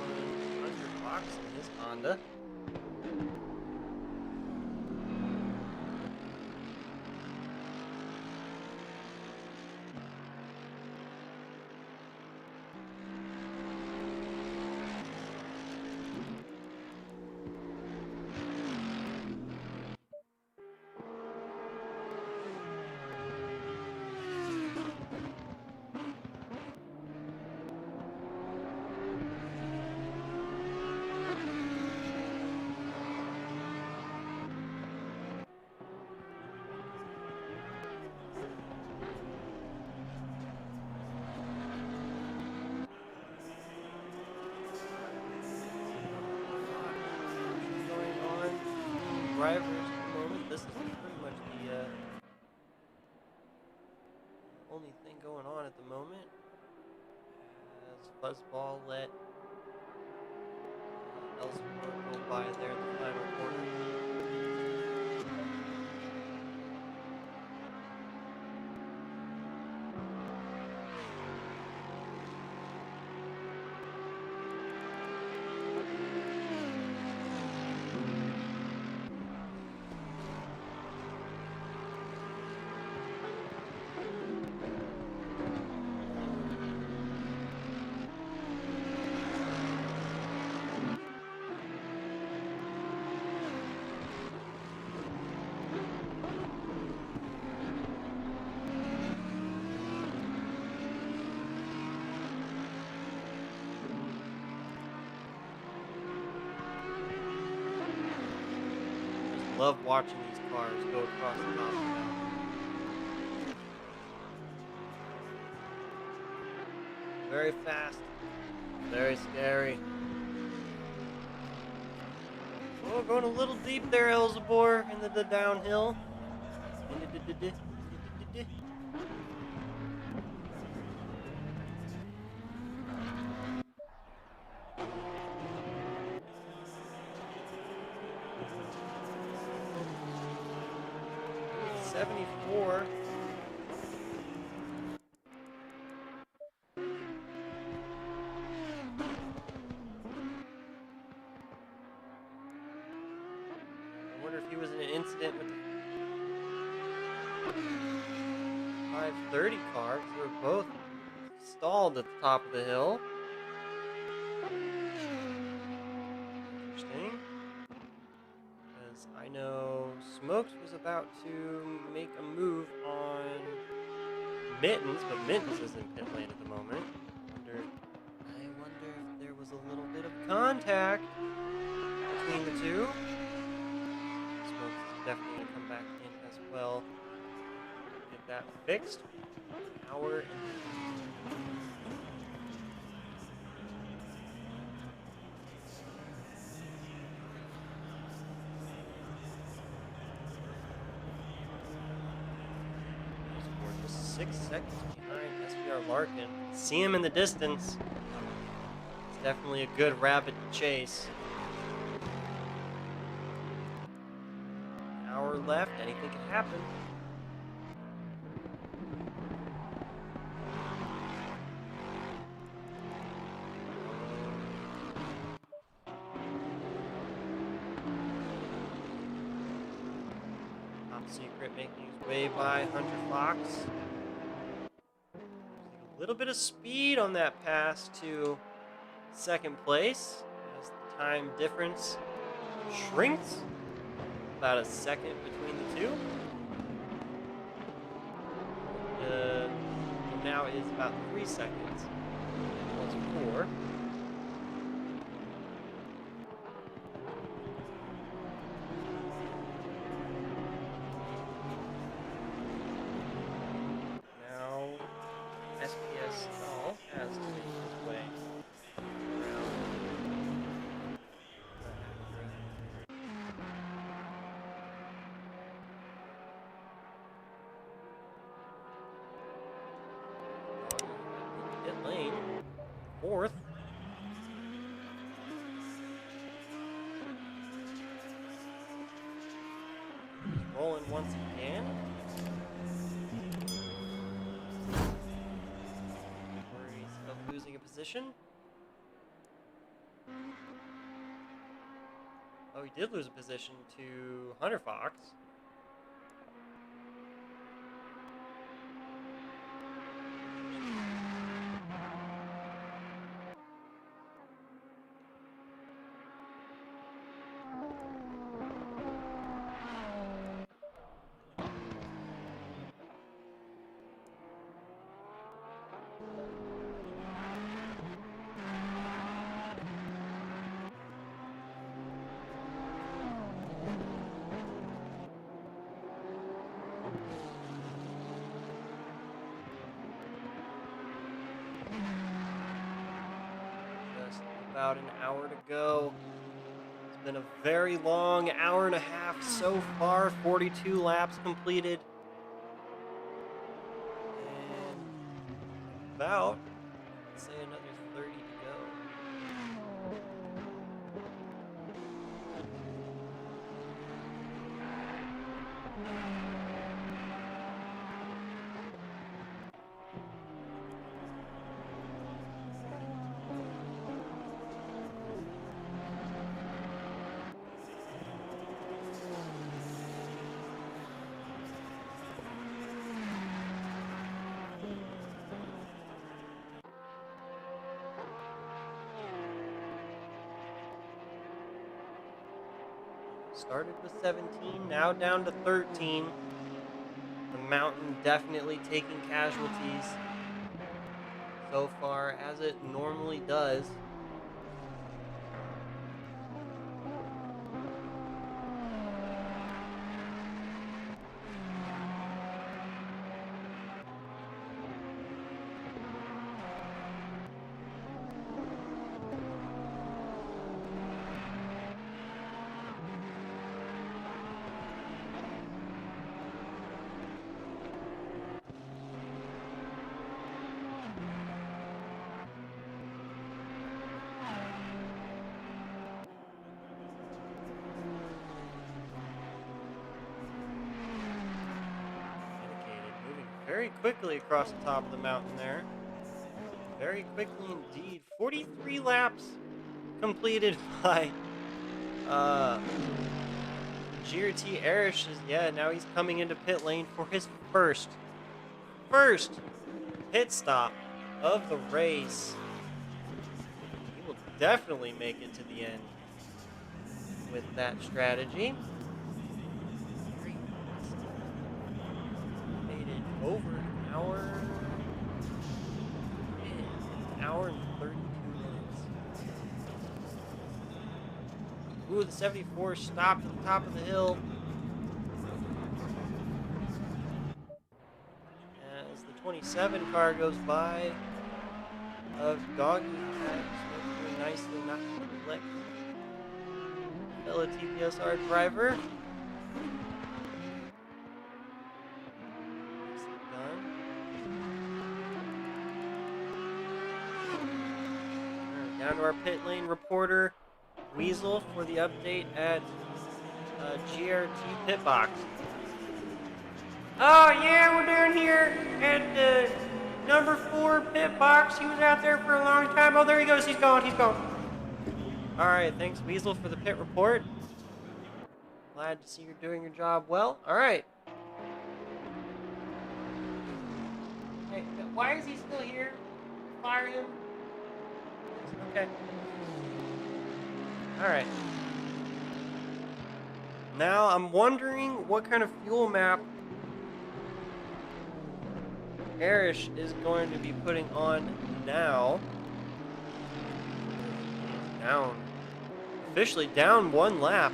100 blocks in his Honda. drivers at the moment. This is pretty much the only thing going on at the moment. As Fuzzball let Elsport go by there in the final corner. Love watching these cars go across the top of the mountain. Very fast, very scary. Oh, going a little deep there, Elzebor, into the downhill. 74. I wonder if he was in an incident with the 530 car, because they were both stalled at the top of the hill. Interesting. Because I know Smokes was about to make a move on Mittens, but Mittens is in pit lane at the moment. I wonder if there was a little bit of contact between the two. Smokes is definitely going to come back in as well. Get that fixed. An hour and we're just 6 seconds behind SVR Larkin. See him in the distance. It's definitely a good rapid chase. An hour left. Anything can happen. Secret making his way by Hunter Fox. A little bit of speed on that pass to second place as the time difference shrinks. About a second between the two. Now is about 3 seconds. It was 4. Lane, 4th. Rolling once again. Worries of losing a position. Oh, he did lose a position to Hunter Fox. About an hour to go. It's been a very long hour and a half so far, 42 laps completed. And about, let's say, another 30 to go. Started with 17, now down to 13. The mountain definitely taking casualties so far, as it normally does. Very quickly across the top of the mountain there. Very quickly indeed. 43 laps completed by GT Erish. Yeah, now he's coming into pit lane for his first pit stop of the race. He will definitely make it to the end with that strategy. Over an hour and 32 minutes. Ooh, the 74 stopped at the top of the hill. As the 27 car goes by of Doggy Hats, nicely not reflect fellow TPSR driver. Down to our pit lane reporter, Weasel, for the update at GRT Pit Box. Oh yeah, we're down here at the number 4 pit box. He was out there for a long time. Oh, there he goes. He's gone. All right, thanks, Weasel, for the pit report. Glad to see you're doing your job well. All right. Hey, why is he still here? Fire him. Okay. Alright. Now, I'm wondering what kind of fuel map Erish is going to be putting on now. He's down. Officially down 1 lap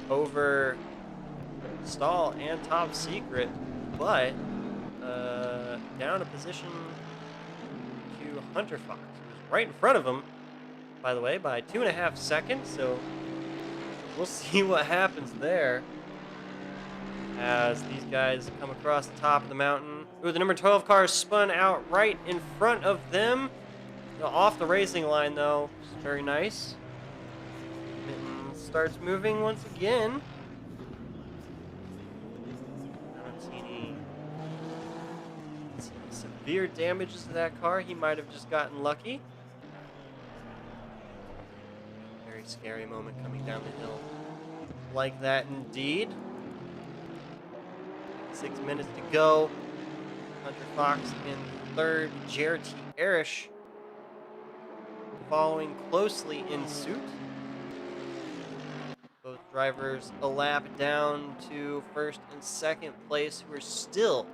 over Stall and Top Secret, but down a position to Hunter Fox, who's right in front of him, by the way, by 2.5 seconds. So we'll see what happens there as these guys come across the top of the mountain. Ooh, the number 12 car spun out right in front of them. Off the racing line, though, which is very nice. It starts moving once again. I don't see any severe damages to that car. He might have just gotten lucky. Very scary moment coming down the hill like that indeed. 6 minutes to go. Hunter Fox in third. GT Erish following closely in suit. Both drivers a lap down to first and second place, who are still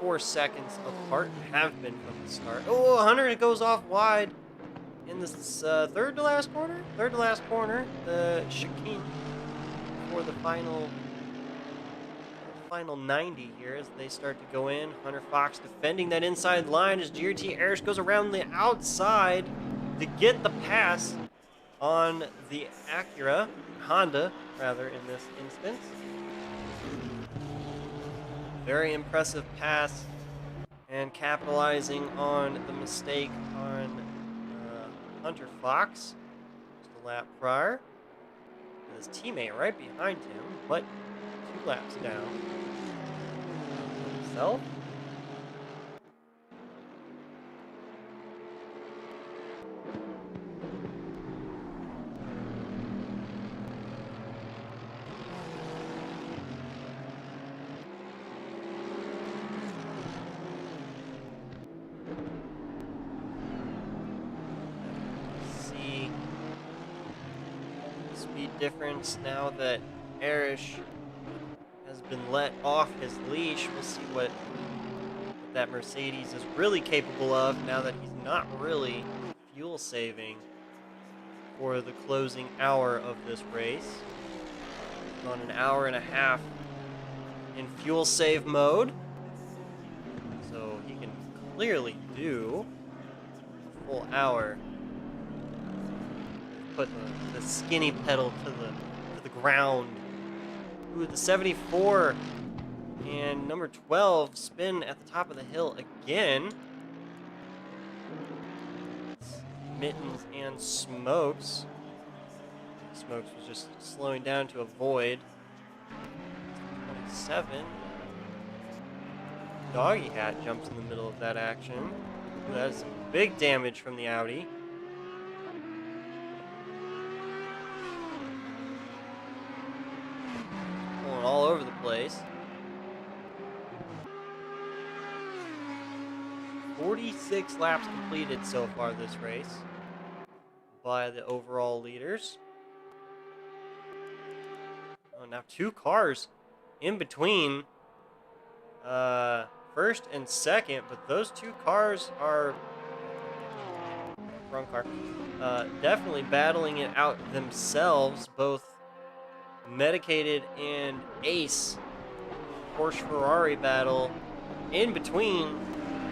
4 seconds apart and have been from the start. Oh, Hunter goes off wide in this third to last corner. The chicane for the final 90 here as they start to go in. Hunter Fox defending that inside line as GT Erish goes around the outside to get the pass on the Honda, rather, in this instance. Very impressive pass and capitalizing on the mistake on Hunter Fox just a lap prior. His teammate right behind him, but 2 laps down himself. Difference now that Arish has been let off his leash. We'll see what that Mercedes is really capable of now that he's not really fuel saving for the closing hour of this race. He's on an hour and a half in fuel save mode, so he can clearly do a full hour. Put the skinny pedal to the ground. Ooh, the 74 and number 12 spin at the top of the hill again. Mittens and Smokes. Smokes was just slowing down to avoid. 27. Doggy Hat jumps in the middle of that action. Ooh, that is some big damage from the Audi. All over the place. 46 laps completed so far this race by the overall leaders. Oh, now 2 cars in between first and second, but those 2 cars are wrong car. Definitely battling it out themselves, both Medicated and Ace. Porsche Ferrari battle in between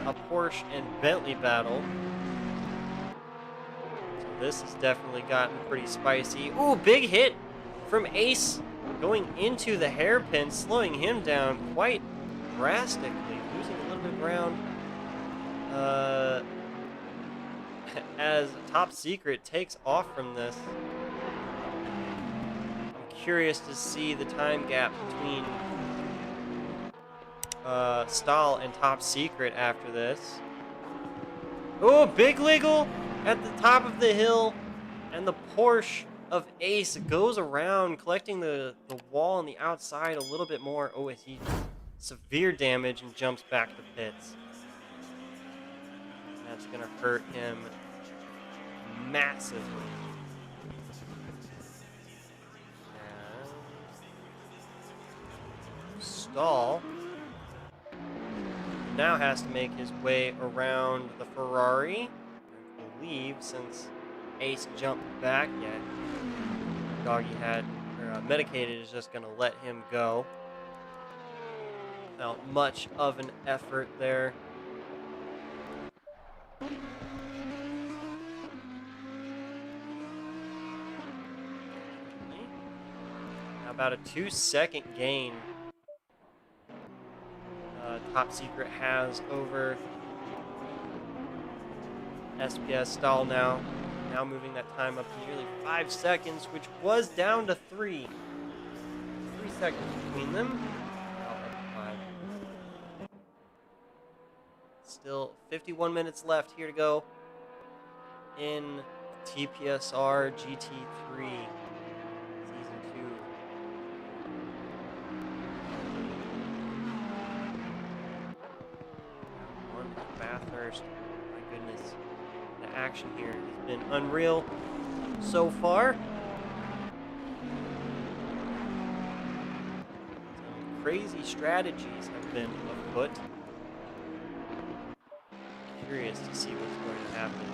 a Porsche and Bentley battle. So this has definitely gotten pretty spicy. Ooh, big hit from Ace going into the hairpin, slowing him down quite drastically, losing a little bit of ground as Top Secret takes off from this. Curious to see the time gap between Stahl and Top Secret after this. Oh, big wiggle at the top of the hill, and the Porsche of Ace goes around, collecting the wall on the outside a little bit more. Oh, he severe damage and jumps back to pits. That's gonna hurt him massively. Stahl now has to make his way around the Ferrari. I believe since Ace jumped back yet, Doggy had Medicated is just going to let him go without much of an effort there. Now about a 2-second gain Top Secret has over SPS Stahl now moving that time up to nearly 5 seconds, which was down to 3. 3 seconds between them. Now up to 5. Still 51 minutes left here to go in TPSR GT3 Season 2. Bathurst. My goodness. The action here has been unreal so far. Some crazy strategies have been afoot. Curious to see what's going to happen.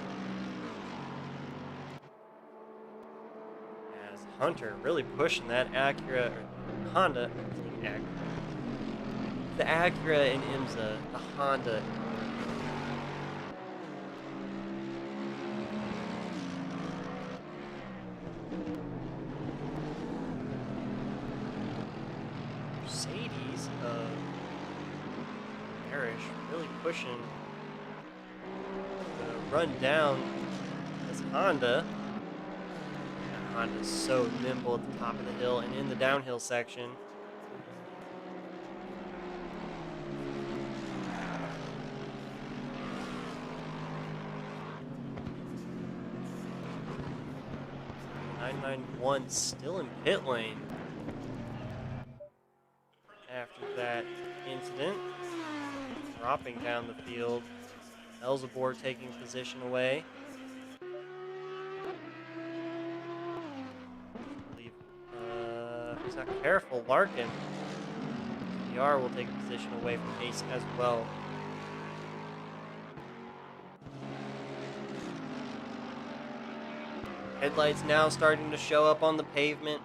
As Hunter really pushing that Acura, or Honda, the Acura and IMSA, the Honda. Mercedes of Parrish really pushing to run down this Honda. And Honda's so nimble at the top of the hill and in the downhill section. .991 still in pit lane after that incident, dropping down the field. Elzebor taking position away. I believe, if he's not careful, Larkin, PR will take a position away from Ace as well. Headlights now starting to show up on the pavement.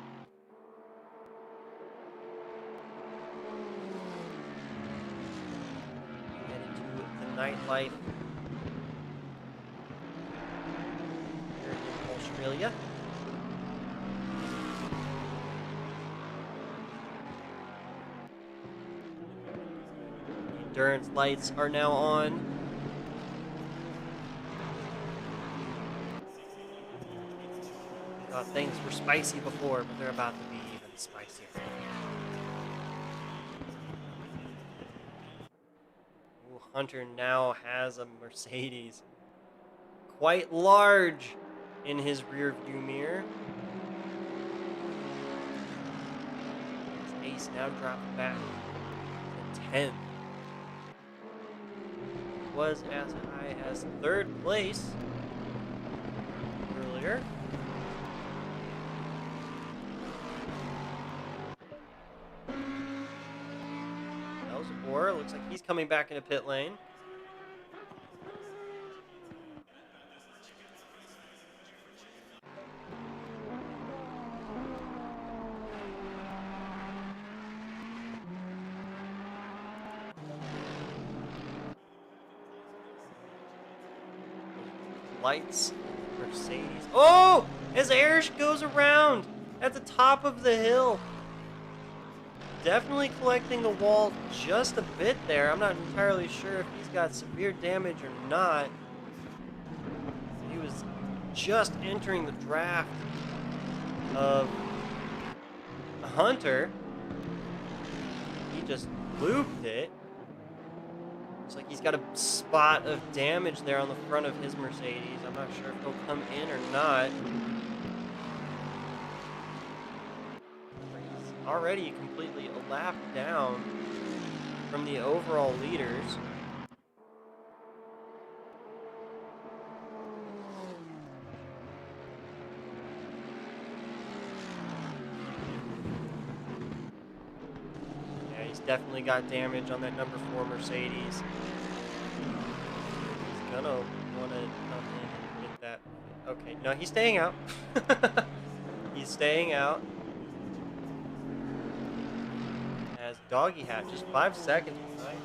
Headed to the nightlife here in Australia. The endurance lights are now on. Thought things were spicy before, but they're about to be even spicier. Ooh, Hunter now has a Mercedes quite large in his rear view mirror. His Ace now dropped back to 10th. Was as high as 3rd place earlier. Looks like he's coming back into pit lane. Lights, Mercedes. Oh! As Erish goes around at the top of the hill. Definitely collecting the wall just a bit there. I'm not entirely sure if he's got severe damage or not. He was just entering the draft of Hunter. He just looped it. Looks like he's got a spot of damage there on the front of his Mercedes. I'm not sure if he'll come in or not. Already completely a lap down from the overall leaders. Yeah, he's definitely got damage on that number 4 Mercedes. He's gonna want to come in and get that. Okay, no, he's staying out. He's staying out. As Doggy Hat, just 5 seconds behind.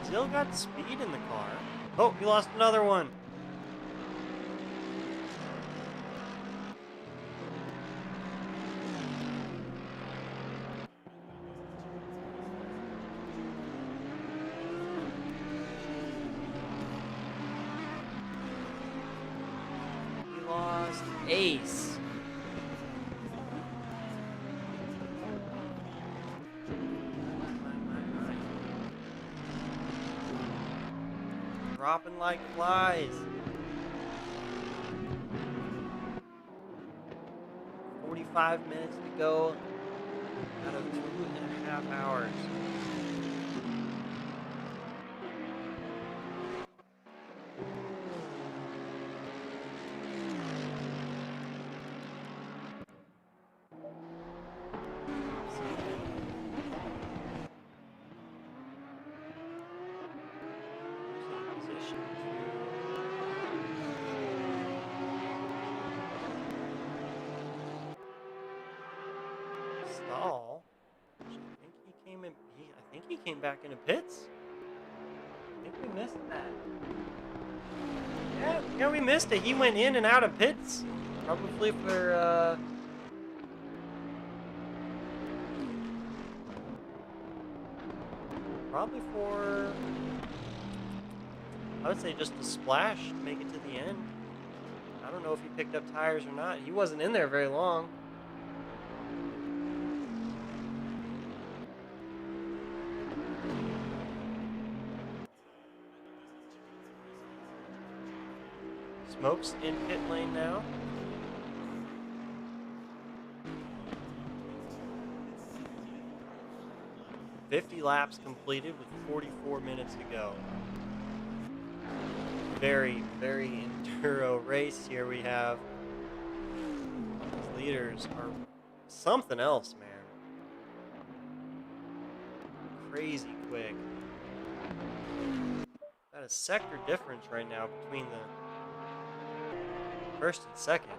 Still got speed in the car. Oh, he lost another one. He lost Ace. Dropping like flies. 45 minutes to go out of 2.5 hours. Stall. I think he came in. I think he came back into pits. I think we missed that. Yeah, we missed it. He went in and out of pits. Probably for I would say just the splash to make it to the end. I don't know if he picked up tires or not. He wasn't in there very long. Smoke's in pit lane now. "50 laps completed with 44 minutes to go." Very, very enduro race here we have. These leaders are something else, man. Crazy quick. Got a sector difference right now between the first and second.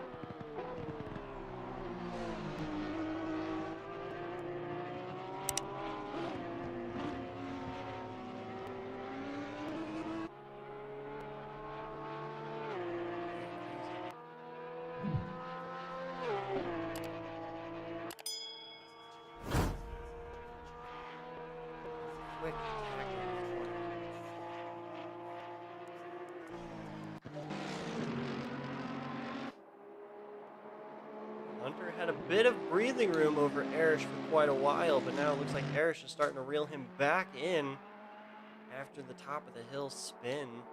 Quick attack in this corner. Hunter had a bit of breathing room over Erish for quite a while, but now it looks like Erish is starting to reel him back in after the top of the hill spin.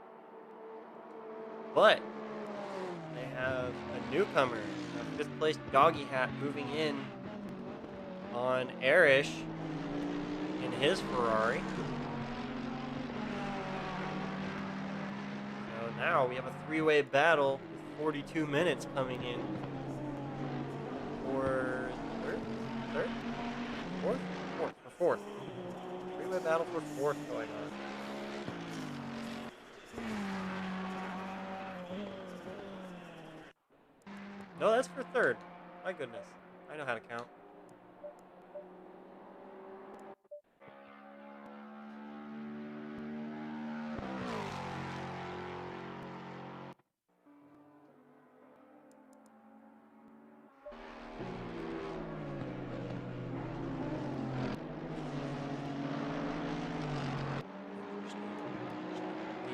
But they have a newcomer, a 5th place doggy hat, moving in on Erish in his Ferrari. So now we have a 3-way battle with 42 minutes coming in for fourth. 3-way battle for 4th going on. No, that's for 3rd. My goodness. I know how to count.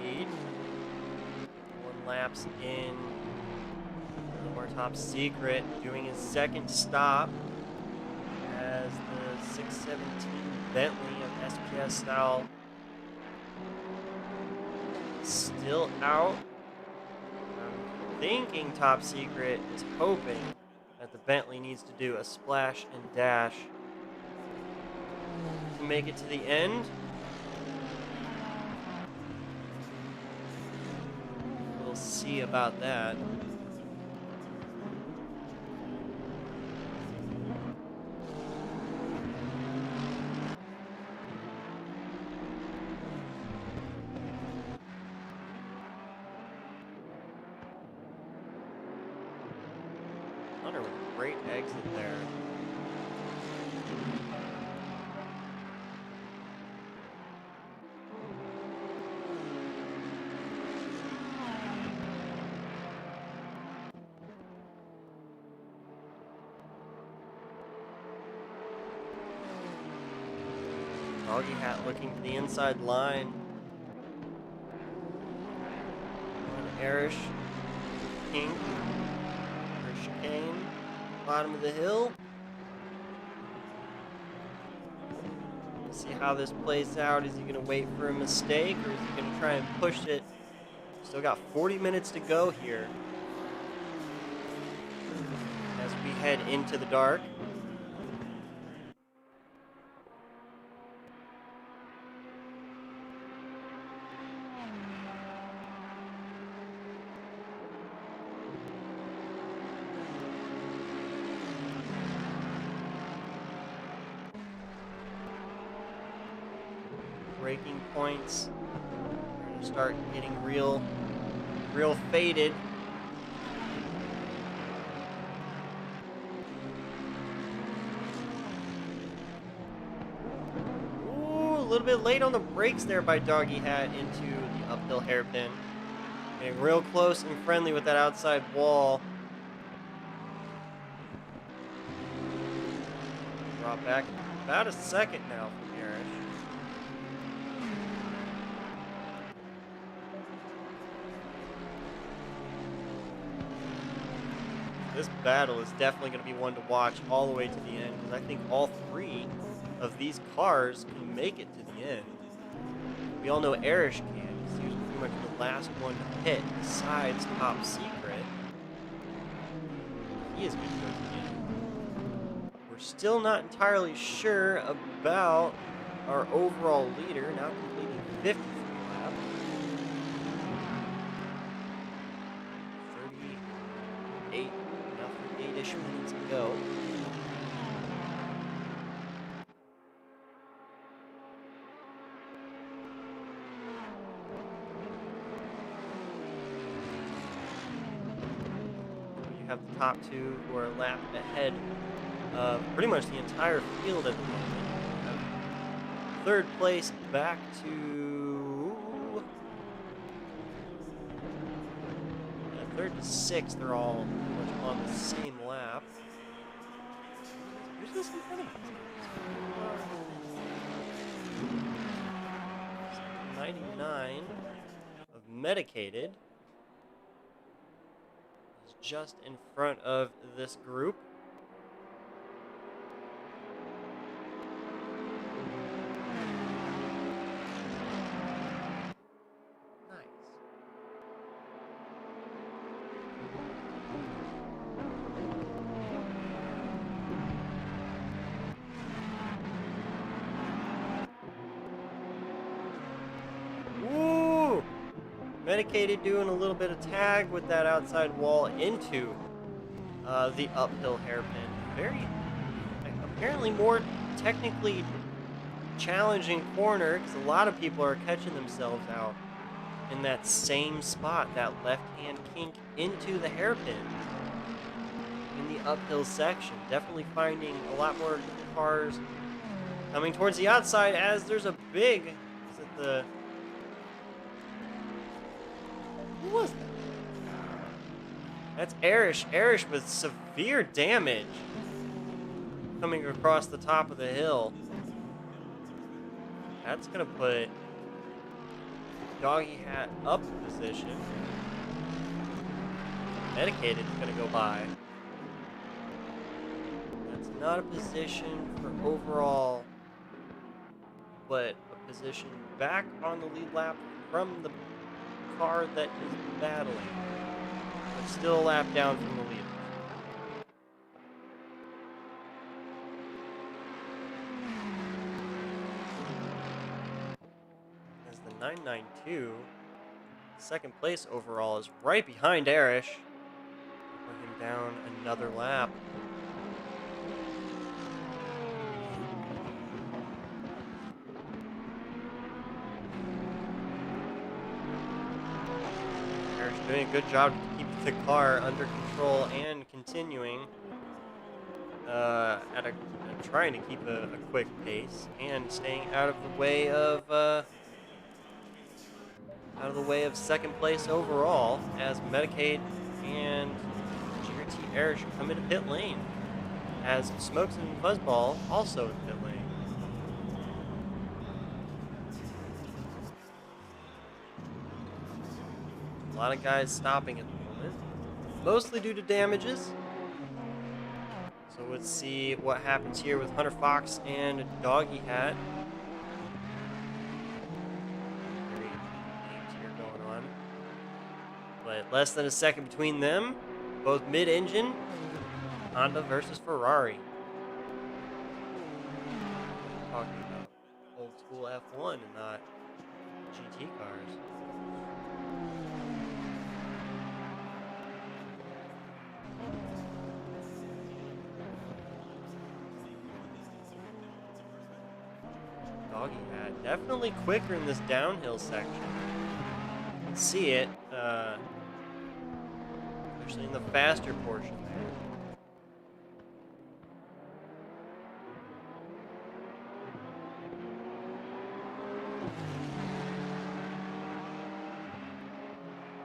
Lead. 1 lap's in. More Top Secret doing his 2nd stop as the 617 Bentley of SPS style still out. I'm thinking Top Secret is hoping that the Bentley needs to do a splash and dash to make it to the end. We'll see about that. Hunter with a great exit there. Doggy hat looking to the inside line. On Erish, King, or chicane, bottom of the hill. We'll see how this plays out. Is he going to wait for a mistake, or is he going to try and push it? Still got 40 minutes to go here as we head into the dark. points. We're gonna start getting real faded. Ooh, a little bit late on the brakes there by Doggy Hat into the uphill hairpin. Getting real close and friendly with that outside wall. Drop back about a second now from Eric. This battle is definitely going to be one to watch all the way to the end, because I think all three of these cars can make it to the end. We all know Erish can, because he was pretty much the last one to hit, besides Top Secret. He is going to go to the end. We're still not entirely sure about our overall leader, now completing 53 laps. 38. 8-ish minutes to go. You have the top two who are a lap ahead of pretty much the entire field at the moment. Third place back to third to sixth. They're all pretty much on the same lap. Who's this in front of us? 99 of Medicated is just in front of this group. Medicated doing a little bit of tag with that outside wall into the uphill hairpin. Very, apparently more technically challenging corner, because a lot of people are catching themselves out in that same spot, that left-hand kink into the hairpin in the uphill section. Definitely finding a lot more cars coming towards the outside, as there's a big, is it the... Who was that? That's Erish. Erish with severe damage coming across the top of the hill. That's going to put Doggy Hat up in position. Medicated is going to go by. That's not a position for overall, but a position back on the lead lap from the car that is battling, but still a lap down from the leaders. As the 992, second place overall, is right behind Erish. Put him down another lap. Doing a good job to keep the car under control and continuing trying to keep a quick pace and staying out of the way of second place overall, as Medicaid and GT3 Erish come into pit lane, as Smokes and Fuzzball also in pit lane. A lot of guys stopping at the moment, mostly due to damages. So let's see what happens here with Hunter Fox and Doggy Hat. Great games here going on. But less than a second between them. Both mid-engine. Honda versus Ferrari. Talking about old school F1 and not GT cars. Doggy Hat. Definitely quicker in this downhill section. You can see it, especially in the faster portion there.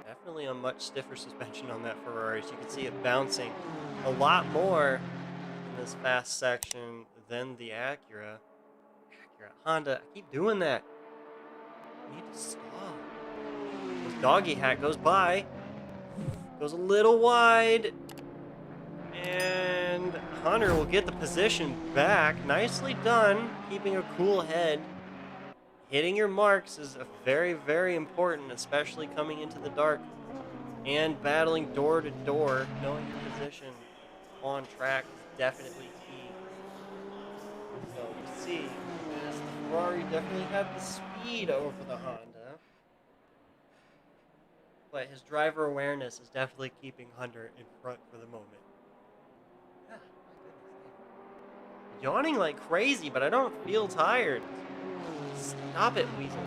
Definitely a much stiffer suspension on that Ferrari, so you can see it bouncing a lot more in this fast section than the Acura. Honda, I keep doing that. I need to stop. This Doggy Hat goes by, goes a little wide, and Hunter will get the position back. Nicely done, keeping a cool head. Hitting your marks is very, very important, especially coming into the dark and battling door to door. Knowing your position on track is definitely key. So you see, as the Ferrari definitely had the speed over the Honda, but his driver awareness is definitely keeping Hunter in front for the moment. Yeah, my goodness. Yawning like crazy, but I don't feel tired. Stop it, Weasel.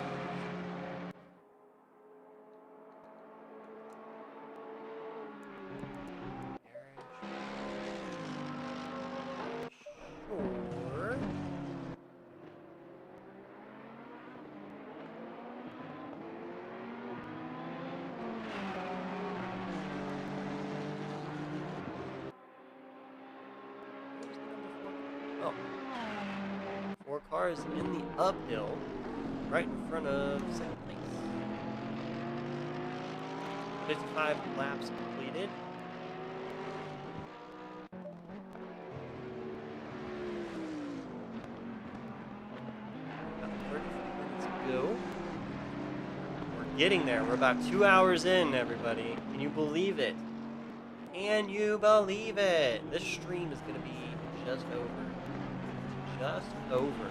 Sure. Oh. 4 cars in the uphill, right in front of second place. 55 laps completed. About 30 minutes to go. We're getting there. We're about 2 hours in, everybody. Can you believe it? Can you believe it? This stream is going to be just over. Just over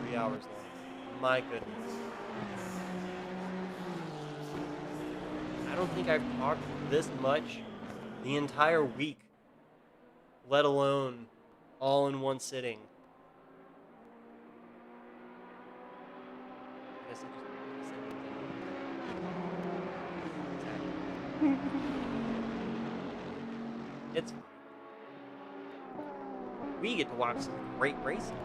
3 hours long. My goodness. I don't think I've talked this much the entire week, let alone all in one sitting. I guess I just it's fine. We get to watch some great racing.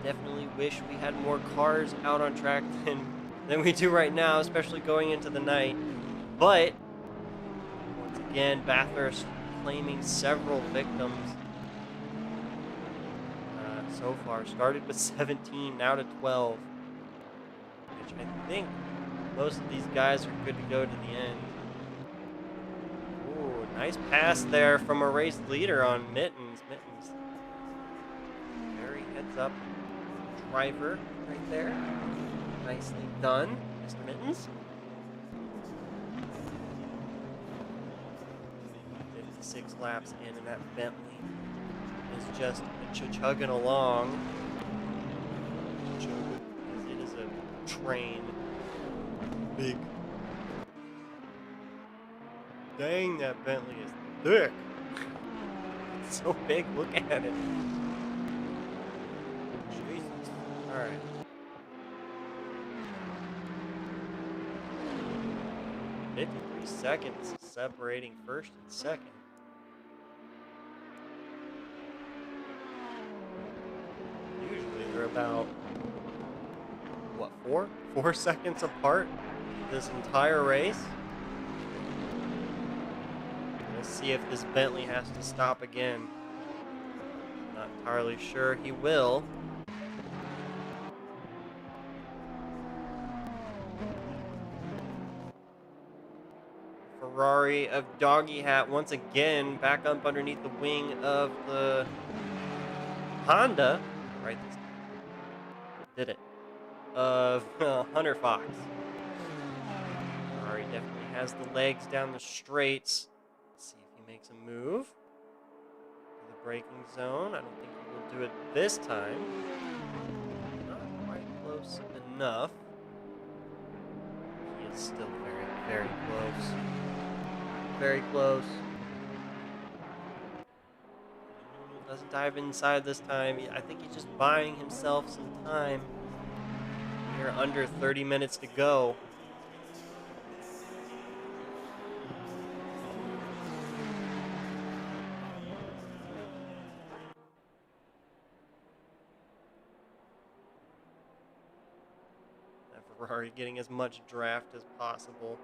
Definitely wish we had more cars out on track than we do right now, especially going into the night. But once again, Bathurst claiming several victims so far. Started with 17, now to 12, which I think most of these guys are good to go to the end. Ooh, nice pass there from a race leader on Mittens. Very heads up driver right there. Nicely done, Mr. Mittens. 56 laps in, and that Bentley is just chugging along. It is a train. Big. Dang, that Bentley is thick. It's so big, look at it. Jesus. Alright. .53 seconds separating first and second. Usually they're about, what, 4 seconds apart this entire race. Let's see if this Bentley has to stop again. Not entirely sure he will. Ferrari of Doggy Hat once again back up underneath the wing of the Honda. Right this time. Did it. Of Hunter Fox. Ferrari definitely has the legs down the straights. Let's see if he makes a move. To the braking zone. I don't think he will do it this time. Not quite close enough. He is still very, very close. Very close. Doesn't dive inside this time. I think he's just buying himself some time. Here, under 30 minutes to go. That Ferrari getting as much draft as possible.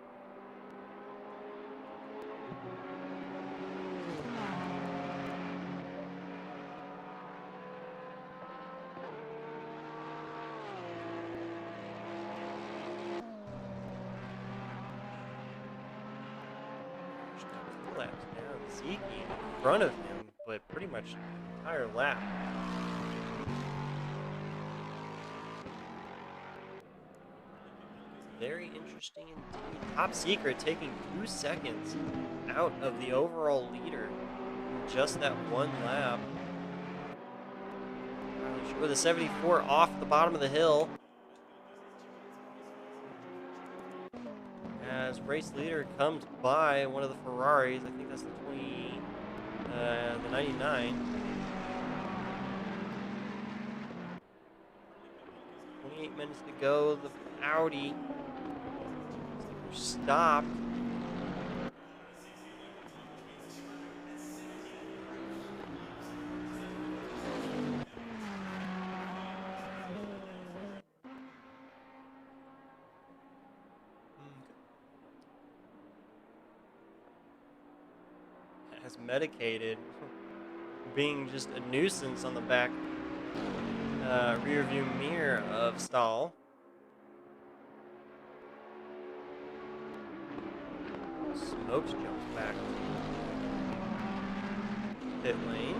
Laps down, Zeke in front of him, but pretty much the entire lap. Very interesting indeed. Top Secret taking 2 seconds out of the overall leader in just that one lap. With a 74 off the bottom of the hill. As race leader comes by one of the Ferraris, I think that's the 99. 28 minutes to go. The Audi stopped. As medicated, being just a nuisance on the back rear view mirror of Stahl. Smokes jumps back pit lane.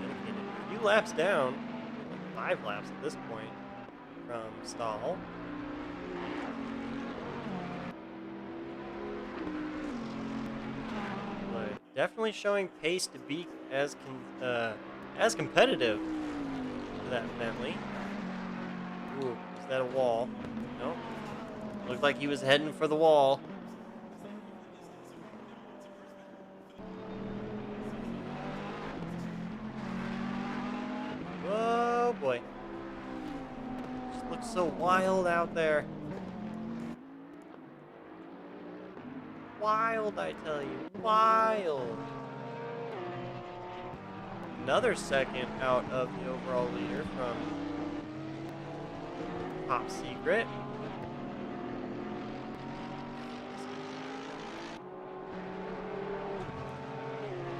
A few laps down, like 5 laps at this point from Stahl. Definitely showing pace to be as competitive to that Bentley. Ooh, is that a wall? No. Looked like he was heading for the wall. Oh boy. Just looks so wild out there. Wild, I tell you. Wild. Another second out of the overall leader from Top Secret.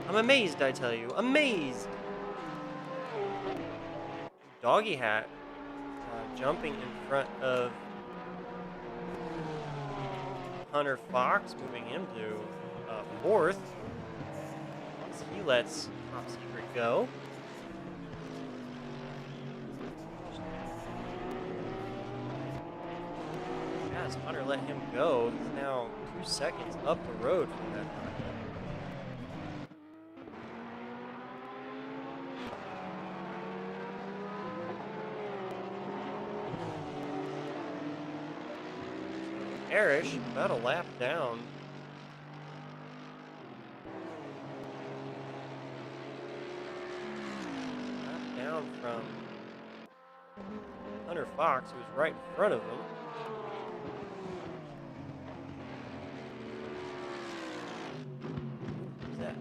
I'm amazed, I tell you. Amazed. Doggy Hat jumping in front of Hunter Fox, moving him to 4th as he lets Top Secret go. As Hunter let him go, he's now 2 seconds up the road from that time. Arish, about a lap down. Lap down from Hunter Fox, who's right in front of him. Who's that?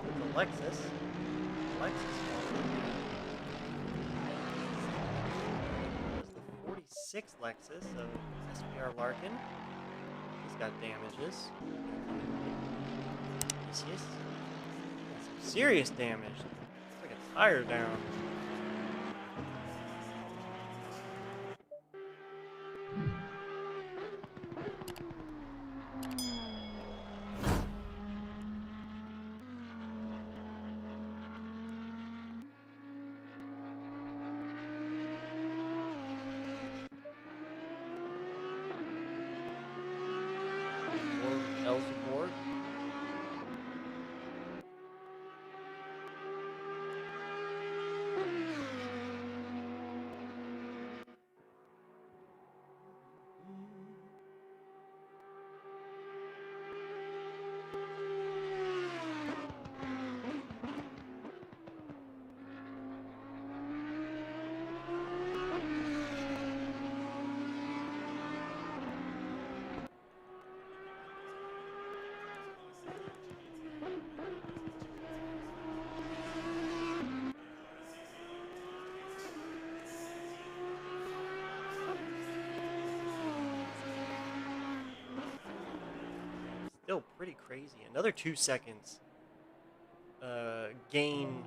It's a Lexus. Lexus. 6 Lexus of SPR Larkin. He's got damages. Yes. Some serious damage. It's like a tire down. pretty crazy. Another 2 seconds gain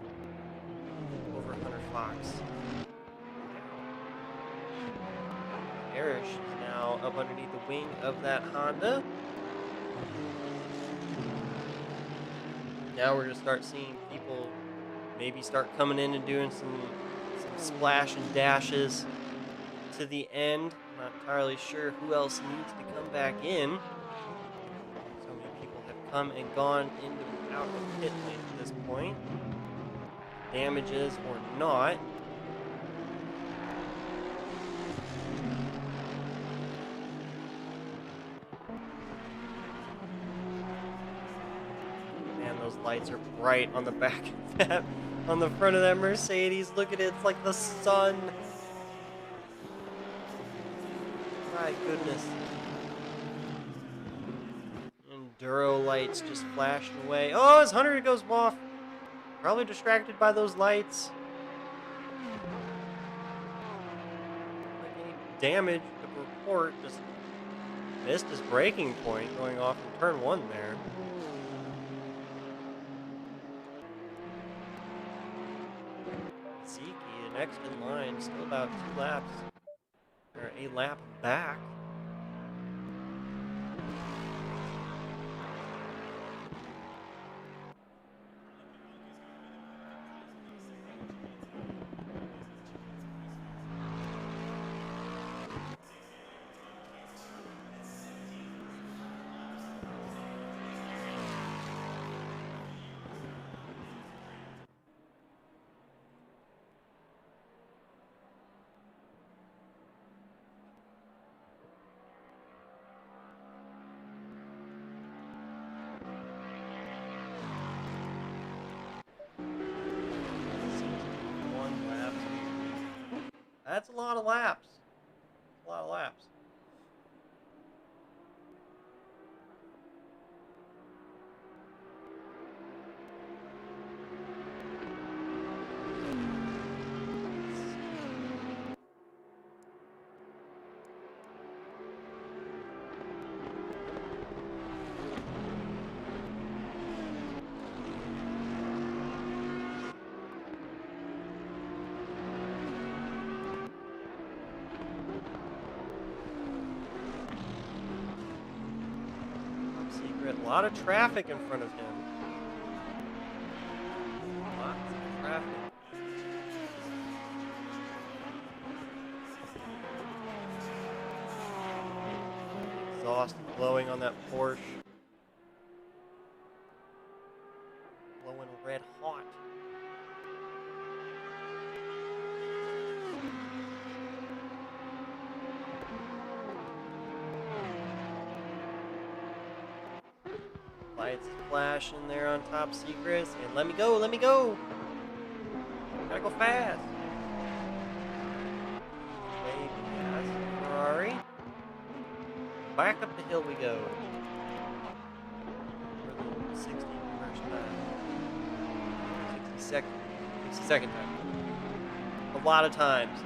over Hunter Fox. Parrish is now up underneath the wing of that Honda. Now we're going to start seeing people maybe start coming in and doing some splash and dashes to the end. I'm not entirely sure who else needs to come back in. So many people have come and gone into and out of pit lane at this point. Damages or not. Man, those lights are bright on the back of that, on the front of that Mercedes. Look at it, it's like the sun. My goodness. Enduro lights just flashing away. Oh, his Hunter goes off. Probably distracted by those lights. Like any damage to report. Just missed his braking point going off in turn 1 there. Ziki, the next in line, still about 2 laps. Or a lap back. That's a lot of laps. A lot of laps. A lot of traffic in front of him. Lots of traffic. Exhaust blowing on that Porsche. Blowing red hot. Lights flashing there on top secrets, and let me go, let me go. Gotta go fast. Way past Ferrari. Back up the hill we go. For the 61st time. 62nd time. A lot of times.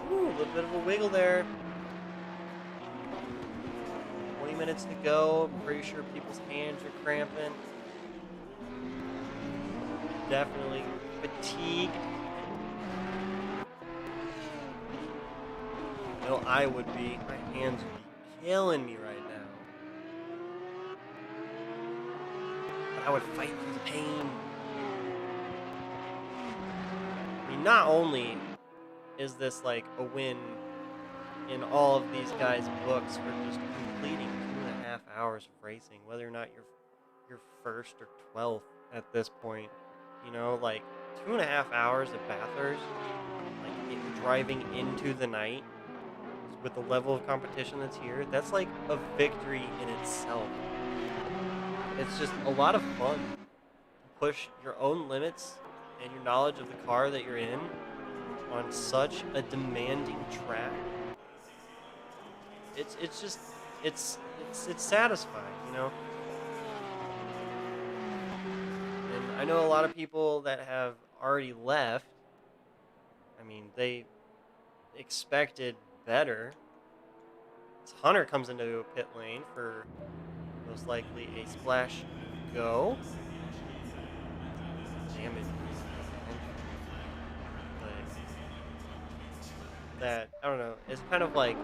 A little bit of a wiggle there. 20 minutes to go. I'm pretty sure people's hands are cramping. Definitely fatigued. I know I would be. My hands would be killing me right now. But I would fight through the pain. I mean, not only is this like a win in all of these guys' books for just completing 2.5 hours of racing, whether or not you're first or 12th at this point, you know, like 2.5 hours at Bathurst, like driving into the night with the level of competition that's here, that's like a victory in itself. It's just a lot of fun to push your own limits and your knowledge of the car that you're in on such a demanding track. It's satisfying, you know. know a lot of people that have already left. I mean, they expected better. As Hunter comes into a pit lane for most likely a splash go. Damage. That, I don't know, it's kind of like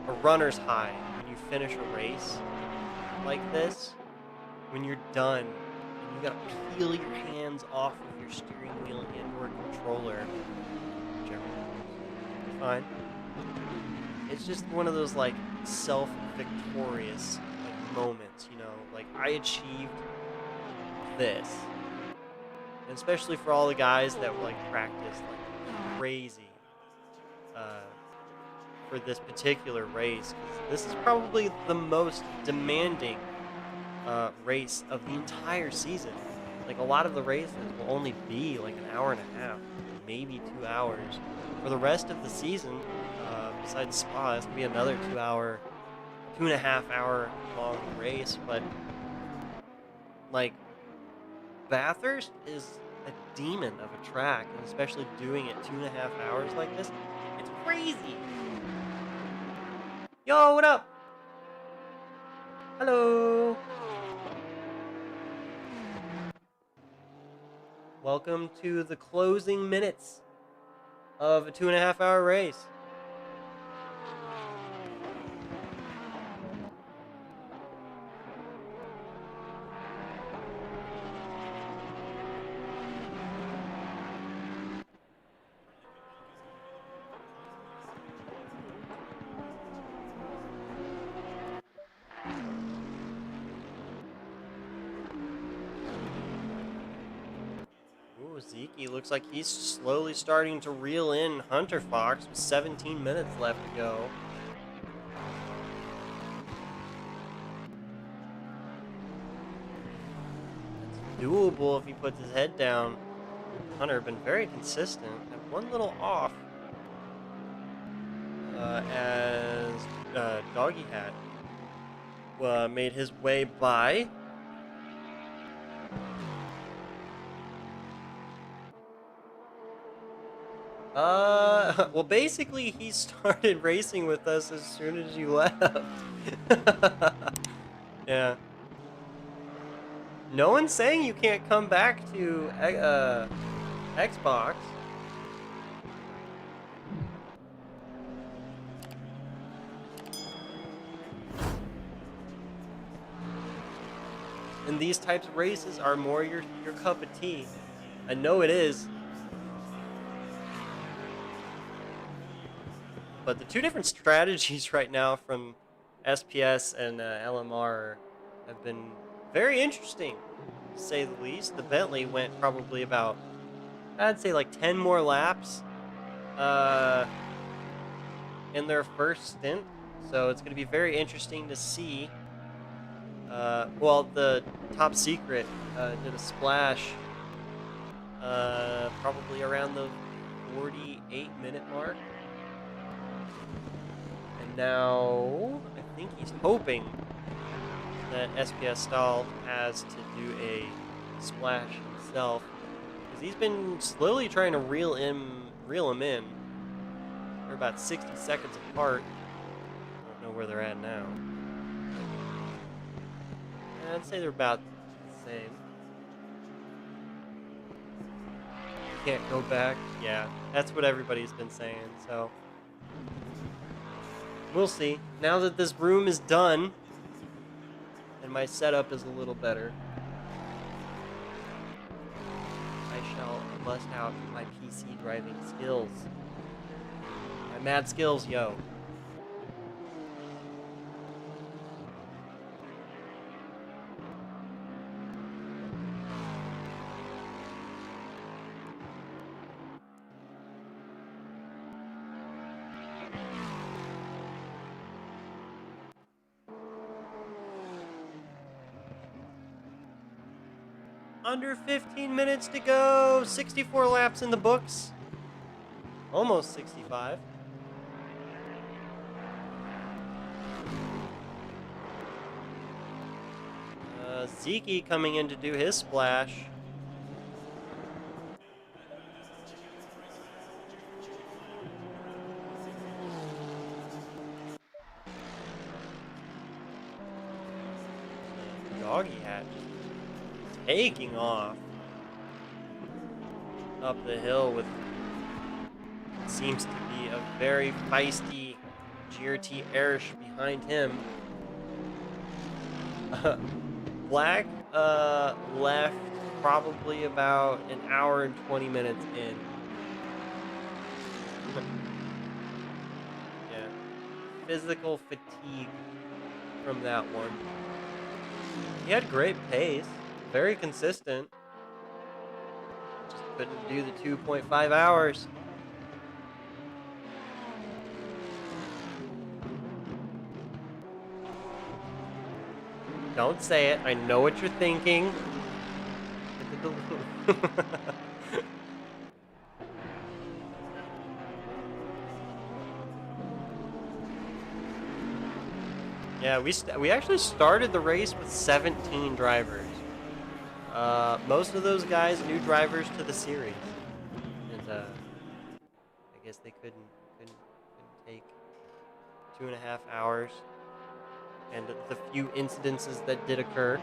a runner's high when you finish a race like this. When you're done, and you gotta peel your hands off of your steering wheel and or controller. Whichever. Fine. It's just one of those like self-victorious like moments, you know, like I achieved this. And especially for all the guys that were like practiced like crazy for this particular race. 'Cause this is probably the most demanding race of the entire season. Like a lot of the races will only be like an hour and a half, maybe 2 hours. For the rest of the season, besides Spa, it's gonna be another 2 hour, 2.5 hour long race. But like Bathurst is a demon of a track, and especially doing it 2.5 hours like this, it's crazy. Yo, what up? Hello. Welcome to the closing minutes of a 2.5 hour race. Ooh, Zeke looks like he's slowly starting to reel in Hunter Fox with 17 minutes left to go. It's doable if he puts his head down. Hunter been very consistent. Had one little off as Doggy Hat made his way by. Well, basically, he started racing with us as soon as you left. Yeah. No one's saying you can't come back to Xbox. And these types of races are more your cup of tea. I know it is. But the two different strategies right now from SPS and LMR have been very interesting, to say the least. The Bentley went probably about, I'd say like 10 more laps in their first stint. So it's going to be very interesting to see. Well, the Top Secret did a splash probably around the 48-minute mark. And now I think he's hoping that SPS Stahl has to do a splash himself, because he's been slowly trying to reel him in. They're about 60 seconds apart. I don't know where they're at now. I'd say they're about the same. Can't go back. Yeah, that's what everybody's been saying, so we'll see. Now that this room is done and my setup is a little better, I shall bust out my PC driving skills. My mad skills, yo. Under 15 minutes to go. 64 laps in the books. Almost 65. Ziki coming in to do his splash. Doggy hat taking off up the hill with what seems to be a very feisty GRT Erish behind him. Black left probably about an hour and 20 minutes in. Yeah, physical fatigue from that one. He had great pace, very consistent. Just couldn't do the 2.5 hours. Don't say it. I know what you're thinking. Yeah, we actually started the race with 17 drivers. Most of those guys new drivers to the series, and I guess they couldn't take 2.5 hours, and the few incidences that did occur.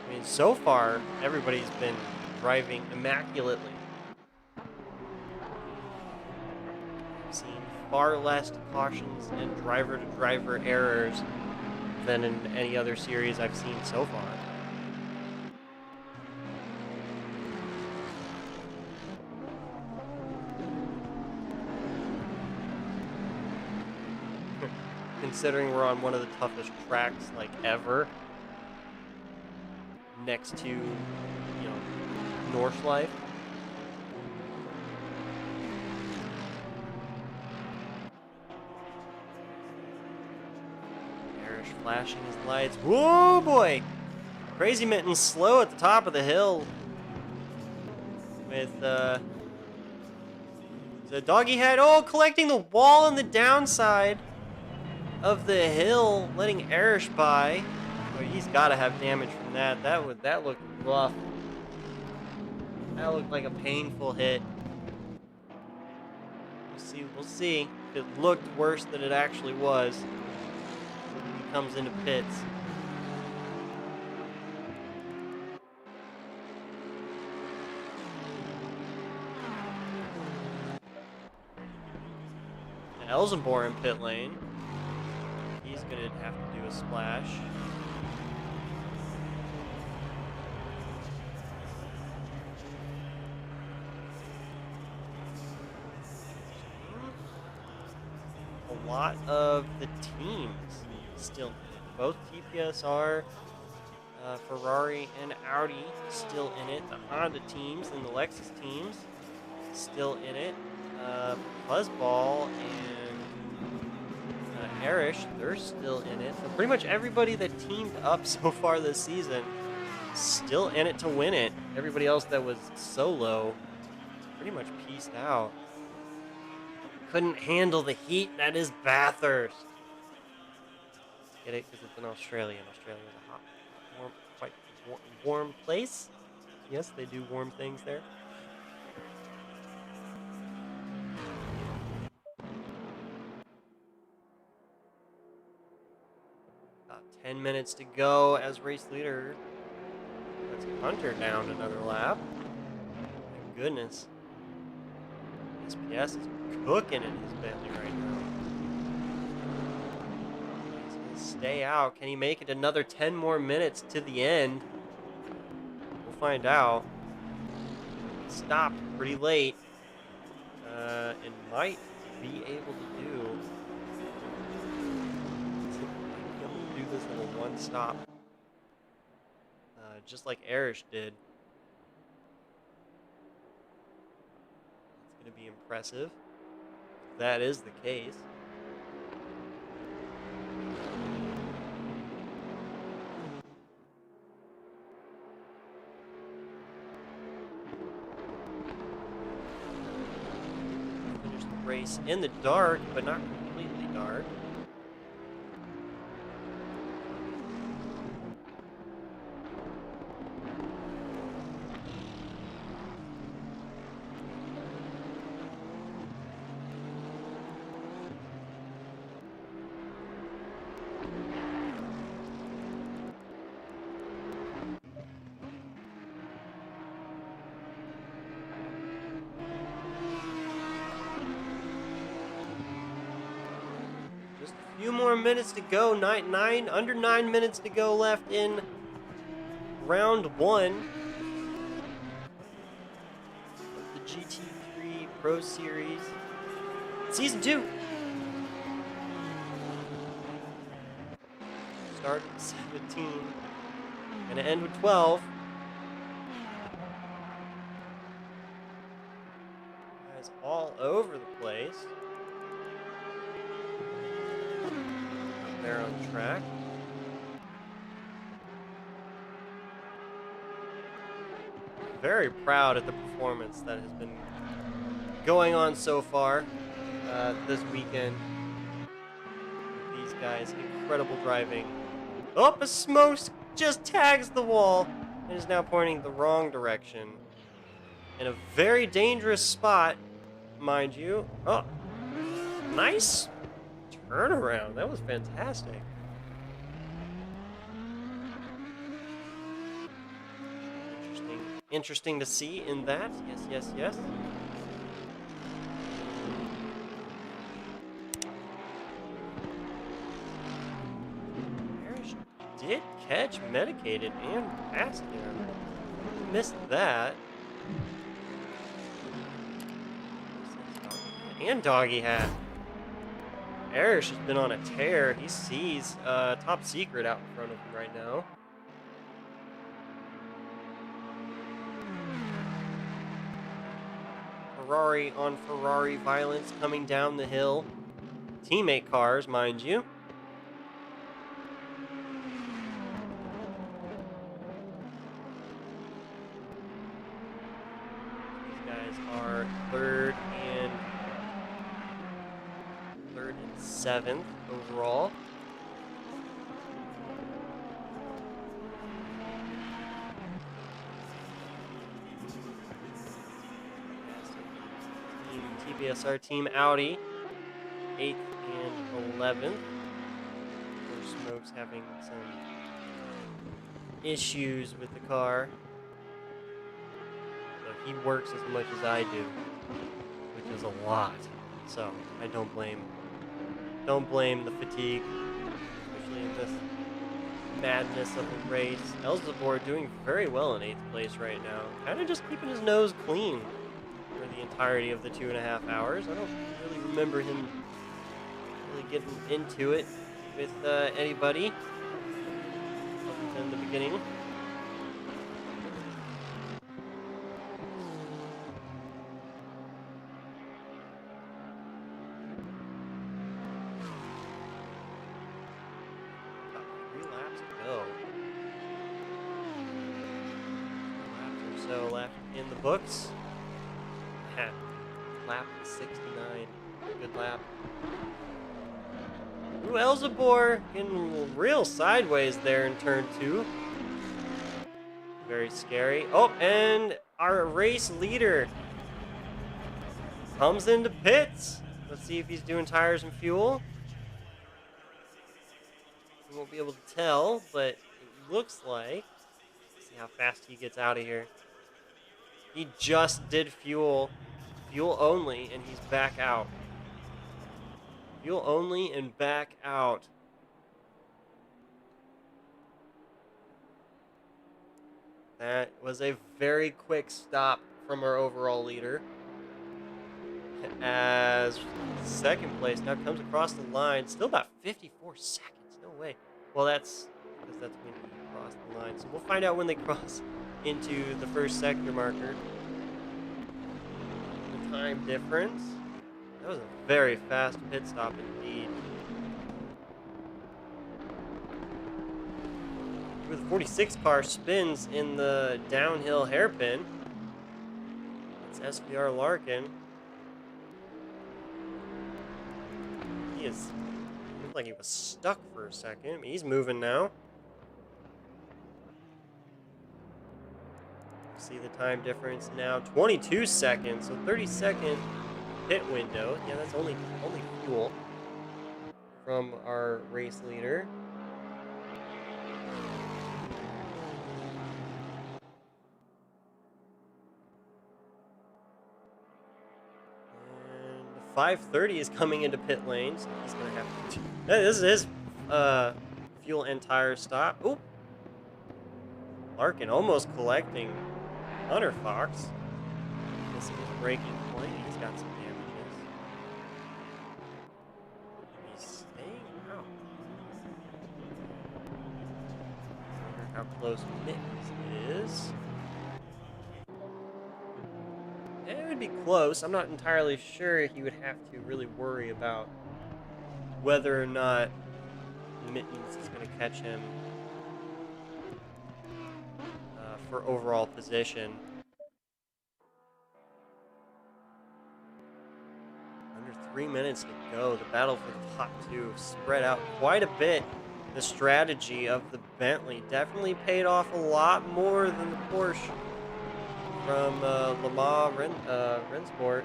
I mean, so far everybody's been driving immaculately. I've seen far less cautions and driver-to-driver errors than in any other series I've seen so far. Considering we're on one of the toughest tracks like ever, next to, Northlife. Flashing his lights. Whoa, boy! Crazy Mitten's slow at the top of the hill. With, the doggy head. Oh, collecting the wall on the downside of the hill, letting Erish by. Oh, he's got to have damage from that. That looked rough. That looked like a painful hit. We'll see. It looked worse than it actually was. Comes into pits. And Elzenborn in pit lane. He's gonna have to do a splash. A lot of the teams still in it. Both TPSR, Ferrari, and Audi still in it. The Honda teams and the Lexus teams still in it. Fuzzball and Erish, they're still in it. So pretty much everybody that teamed up so far this season still in it to win it. Everybody else that was solo pretty much pieced out. Couldn't handle the heat that is Bathurst. Get it? Because it's in Australia, and Australia is a hot, warm, quite warm place. Yes, they do warm things there. About 10 minutes to go as race leader. That's Hunter down another lap. My goodness. SPS is cooking in his belly right now. Stay out. Can he make it another 10 more minutes to the end? We'll find out. Stopped pretty late. And might be able to do this little one stop. Just like Erish did. It's going to be impressive. That is the case. Race in the dark, but not completely dark. few more minutes to go. Under 9 minutes to go left in round 1 of the GT3 Pro Series Season 2. Start with 17. Gonna end with 12. Guys all over the place. They're on track. Very proud of the performance that has been going on so far this weekend. These guys, incredible driving. Oh, a smoke just tags the wall and is now pointing the wrong direction. In a very dangerous spot, mind you. Oh, nice turnaround. That was fantastic. Interesting to see in that. Yes. Parrish did catch medicated and passed him. Missed that. And doggy hat. Parrish has been on a tear. He sees Top Secret out in front of him right now. Ferrari on Ferrari violence coming down the hill. Teammate cars, mind you. These guys are third and 7th overall. TPSR Team Audi, 8th and 11th. Of course, Smoke's having some issues with the car. So he works as much as I do, which is a lot. So I don't blame the fatigue, especially in this madness of a race. Elzebor doing very well in 8th place right now, kind of just keeping his nose clean for the entirety of the 2.5 hours. I don't really remember him really getting into it with anybody other than the beginning. About 3 laps to go. 3 laps or so left in the books. Lap 69. Good lap. Ooh, Elzebor getting real sideways there in turn 2. Very scary. Oh, and our race leader comes into pits. Let's see if he's doing tires and fuel. We won't be able to tell, but it looks like. Let's see how fast he gets out of here. He just did fuel only, and he's back out. Fuel only and back out. That was a very quick stop from our overall leader. As second place now comes across the line. Still about 54 seconds. No way. Well, that's because that's when he crossed the line. So we'll find out when they cross into the first sector marker. Time difference. That was a very fast pit stop indeed. The 46 car spins in the downhill hairpin. It's SVR Larkin. He looked like he was stuck for a second. He's moving now. See the time difference now, 22 seconds, so 30-second pit window. Yeah, that's only fuel from our race leader. And the 530 is coming into pit lane, so he's gonna have to. Hey, this is his fuel and tire stop. Oop. Larkin almost collecting Hunter Fox. Missing his braking point. He's got some damages. He's staying out. Wonder how close Mittens is. It would be close. I'm not entirely sure he would have to really worry about whether or not Mittens is going to catch him for overall position. Under 3 minutes to go. The battle for the top two spread out quite a bit. The strategy of the Bentley definitely paid off a lot more than the Porsche from Le Mans Rennsport.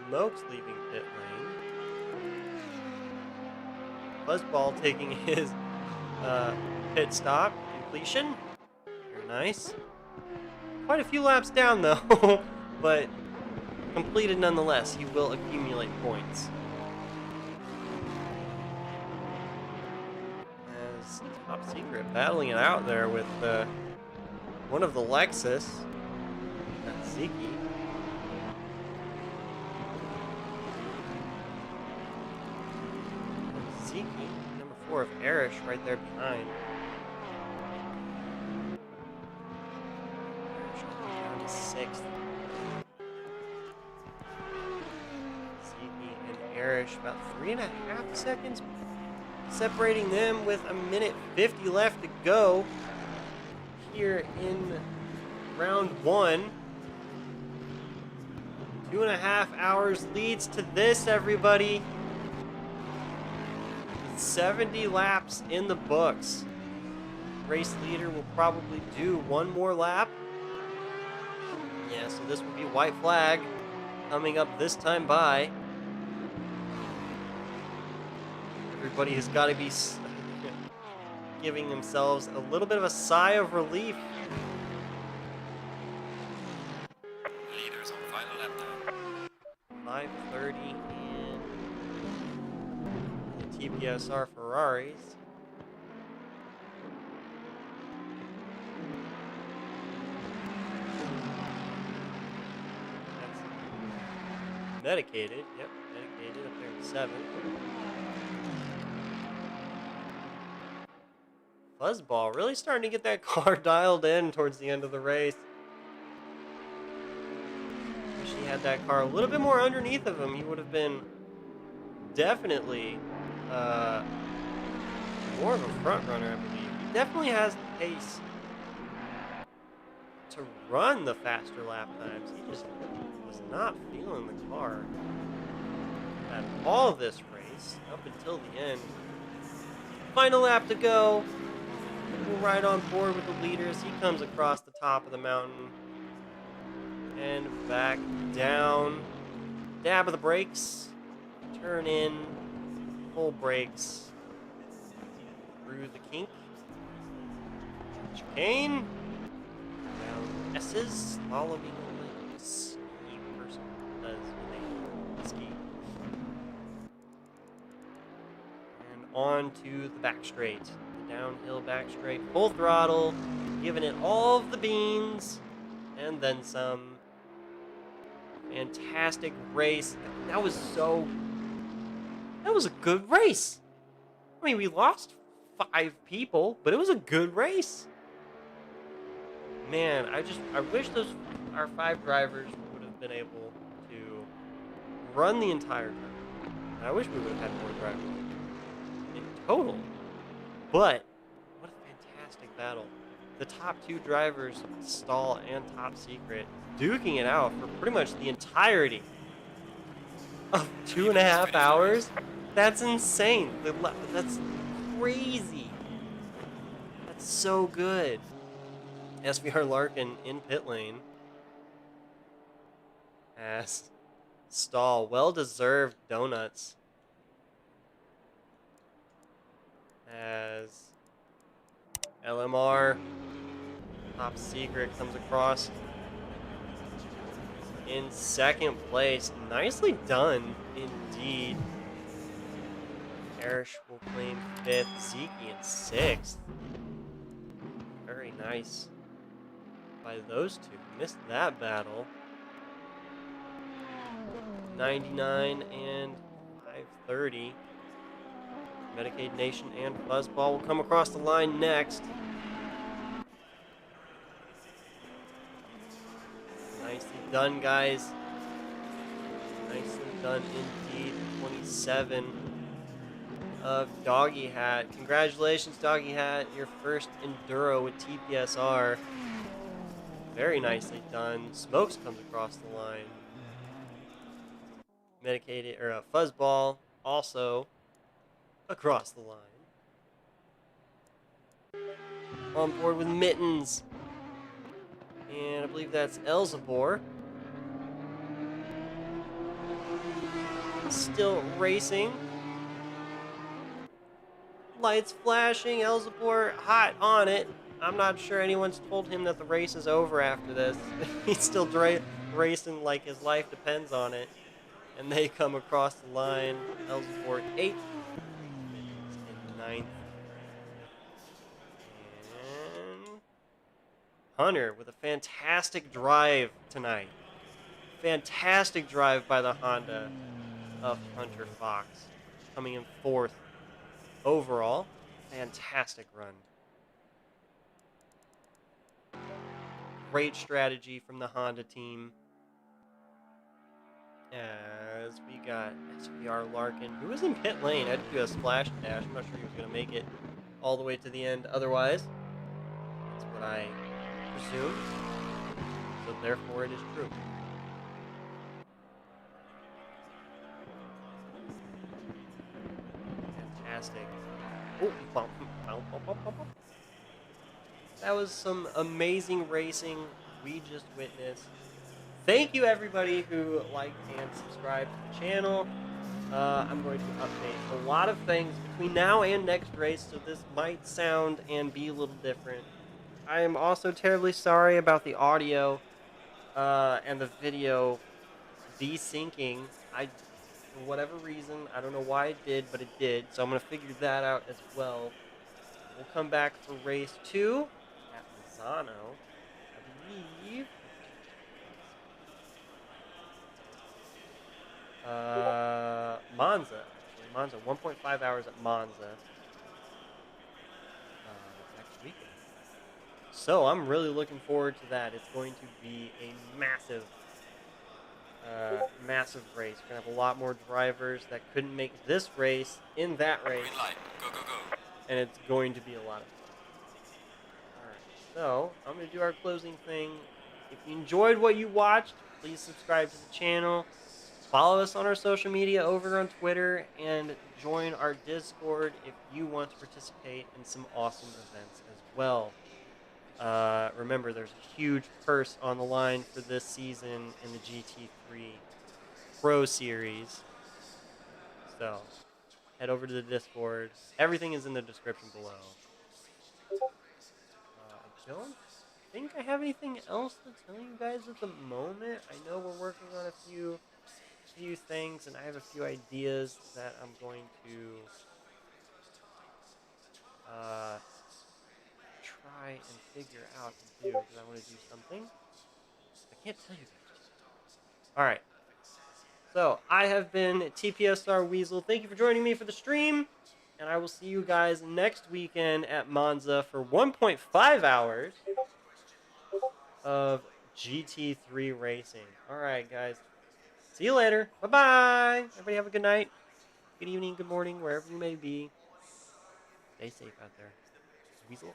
Smokes leaving pit lane. Buzzball taking his pit stop completion. Very nice. Quite a few laps down though, but completed nonetheless. He will accumulate points. As Top Secret battling it out there with one of the Lexus. That's Ziki. Number 4 of Arish right there behind. Down to 6th. Ziki and Arish about 3.5 seconds separating them with 1:50 left to go here in round 1. 2.5 hours leads to this, everybody. 70 laps in the books. Race leader will probably do one more lap. Yeah, so this will be white flag coming up this time by. Everybody has got to be giving themselves a little bit of a sigh of relief. Leaders on final lap now. 5:30 and the TPSR Ferraris. That's medicated. Yep, medicated up there in 7th. Fuzzball really starting to get that car dialed in towards the end of the race. If she had that car a little bit more underneath of him, he would have been definitely more of a front runner, I believe. He definitely has the pace to run the faster lap times. He just was not feeling the car at all this race up until the end. Final lap to go. We're right on board with the leaders. He comes across the top of the mountain and back down. Dab of the brakes. Turn in. Full brakes. Through the kink. Chicane. Down S's. Following the ski person does with a ski. And on to the back straight. Downhill back straight, full throttle, giving it all of the beans, and then some. Fantastic race. That was a good race. I mean, we lost 5 people, but it was a good race. Man, I wish our 5 drivers would have been able to run the entire time. I wish we would have had more drivers in total. But, what a fantastic battle. The top 2 drivers, Stall and Top Secret, duking it out for pretty much the entirety of 2.5 hours. That's insane. That's crazy. That's so good. SVR Larkin in pit lane. As stall. Well-deserved donuts. As LMR Top Secret comes across in second place. Nicely done indeed. Erish will claim fifth. Zeki in sixth. Very nice by those two. Missed that battle. 99 and 530. Medicaid Nation and Fuzzball will come across the line next. Nicely done, guys. Nicely done indeed. 27 of Doggy Hat. Congratulations, Doggy Hat. Your first Enduro with TPSR. Very nicely done. Smokes comes across the line. Medicated, or Fuzzball also across the line. On board with Mittens. And I believe that's Elzebor. Still racing. Lights flashing. Elzebor hot on it. I'm not sure anyone's told him that the race is over after this. He's still racing like his life depends on it. And they come across the line. Elzebor 8th and 9th. And Hunter with a fantastic drive tonight. Fantastic drive by the Honda of Hunter Fox. Coming in 4th overall. Fantastic run. Great strategy from the Honda team. As we got SVR Larkin, who was in pit lane. Had to do a splash dash. I'm not sure he was going to make it all the way to the end otherwise. That's what I presume. So therefore it is true. Fantastic. Oh, bump, bump, bump, bump, bump. That was some amazing racing we just witnessed. Thank you everybody who liked and subscribed to the channel. I'm going to update a lot of things between now and next race, so this might sound and be a little different. I am also terribly sorry about the audio and the video desyncing. For whatever reason, I don't know why it did, but it did, so I'm going to figure that out as well. We'll come back for race 2 at Misano, I believe. Monza. Actually, Monza. 1.5 hours at Monza next weekend. So I'm really looking forward to that. It's going to be a massive, massive race. We're going to have a lot more drivers that couldn't make this race in that race. Green light. Go, go, go. And it's going to be a lot of fun. Alright, so I'm going to do our closing thing. If you enjoyed what you watched, please subscribe to the channel. Follow us on our social media over on Twitter, and join our Discord if you want to participate in some awesome events as well. Remember, there's a huge purse on the line for this season in the GT3 Pro Series. So, head over to the Discord. Everything is in the description below. I don't think I have anything else to tell you guys at the moment. I know we're working on a few things, and I have a few ideas that I'm going to try and figure out to do, because I want to do something. I can't tell you guys. Alright. So, I have been TPSR Weasel. Thank you for joining me for the stream, and I will see you guys next weekend at Monza for 1.5 hours of GT3 racing. Alright, guys. See you later. Bye-bye. Everybody have a good night, good evening, good morning, wherever you may be. Stay safe out there. Weasel.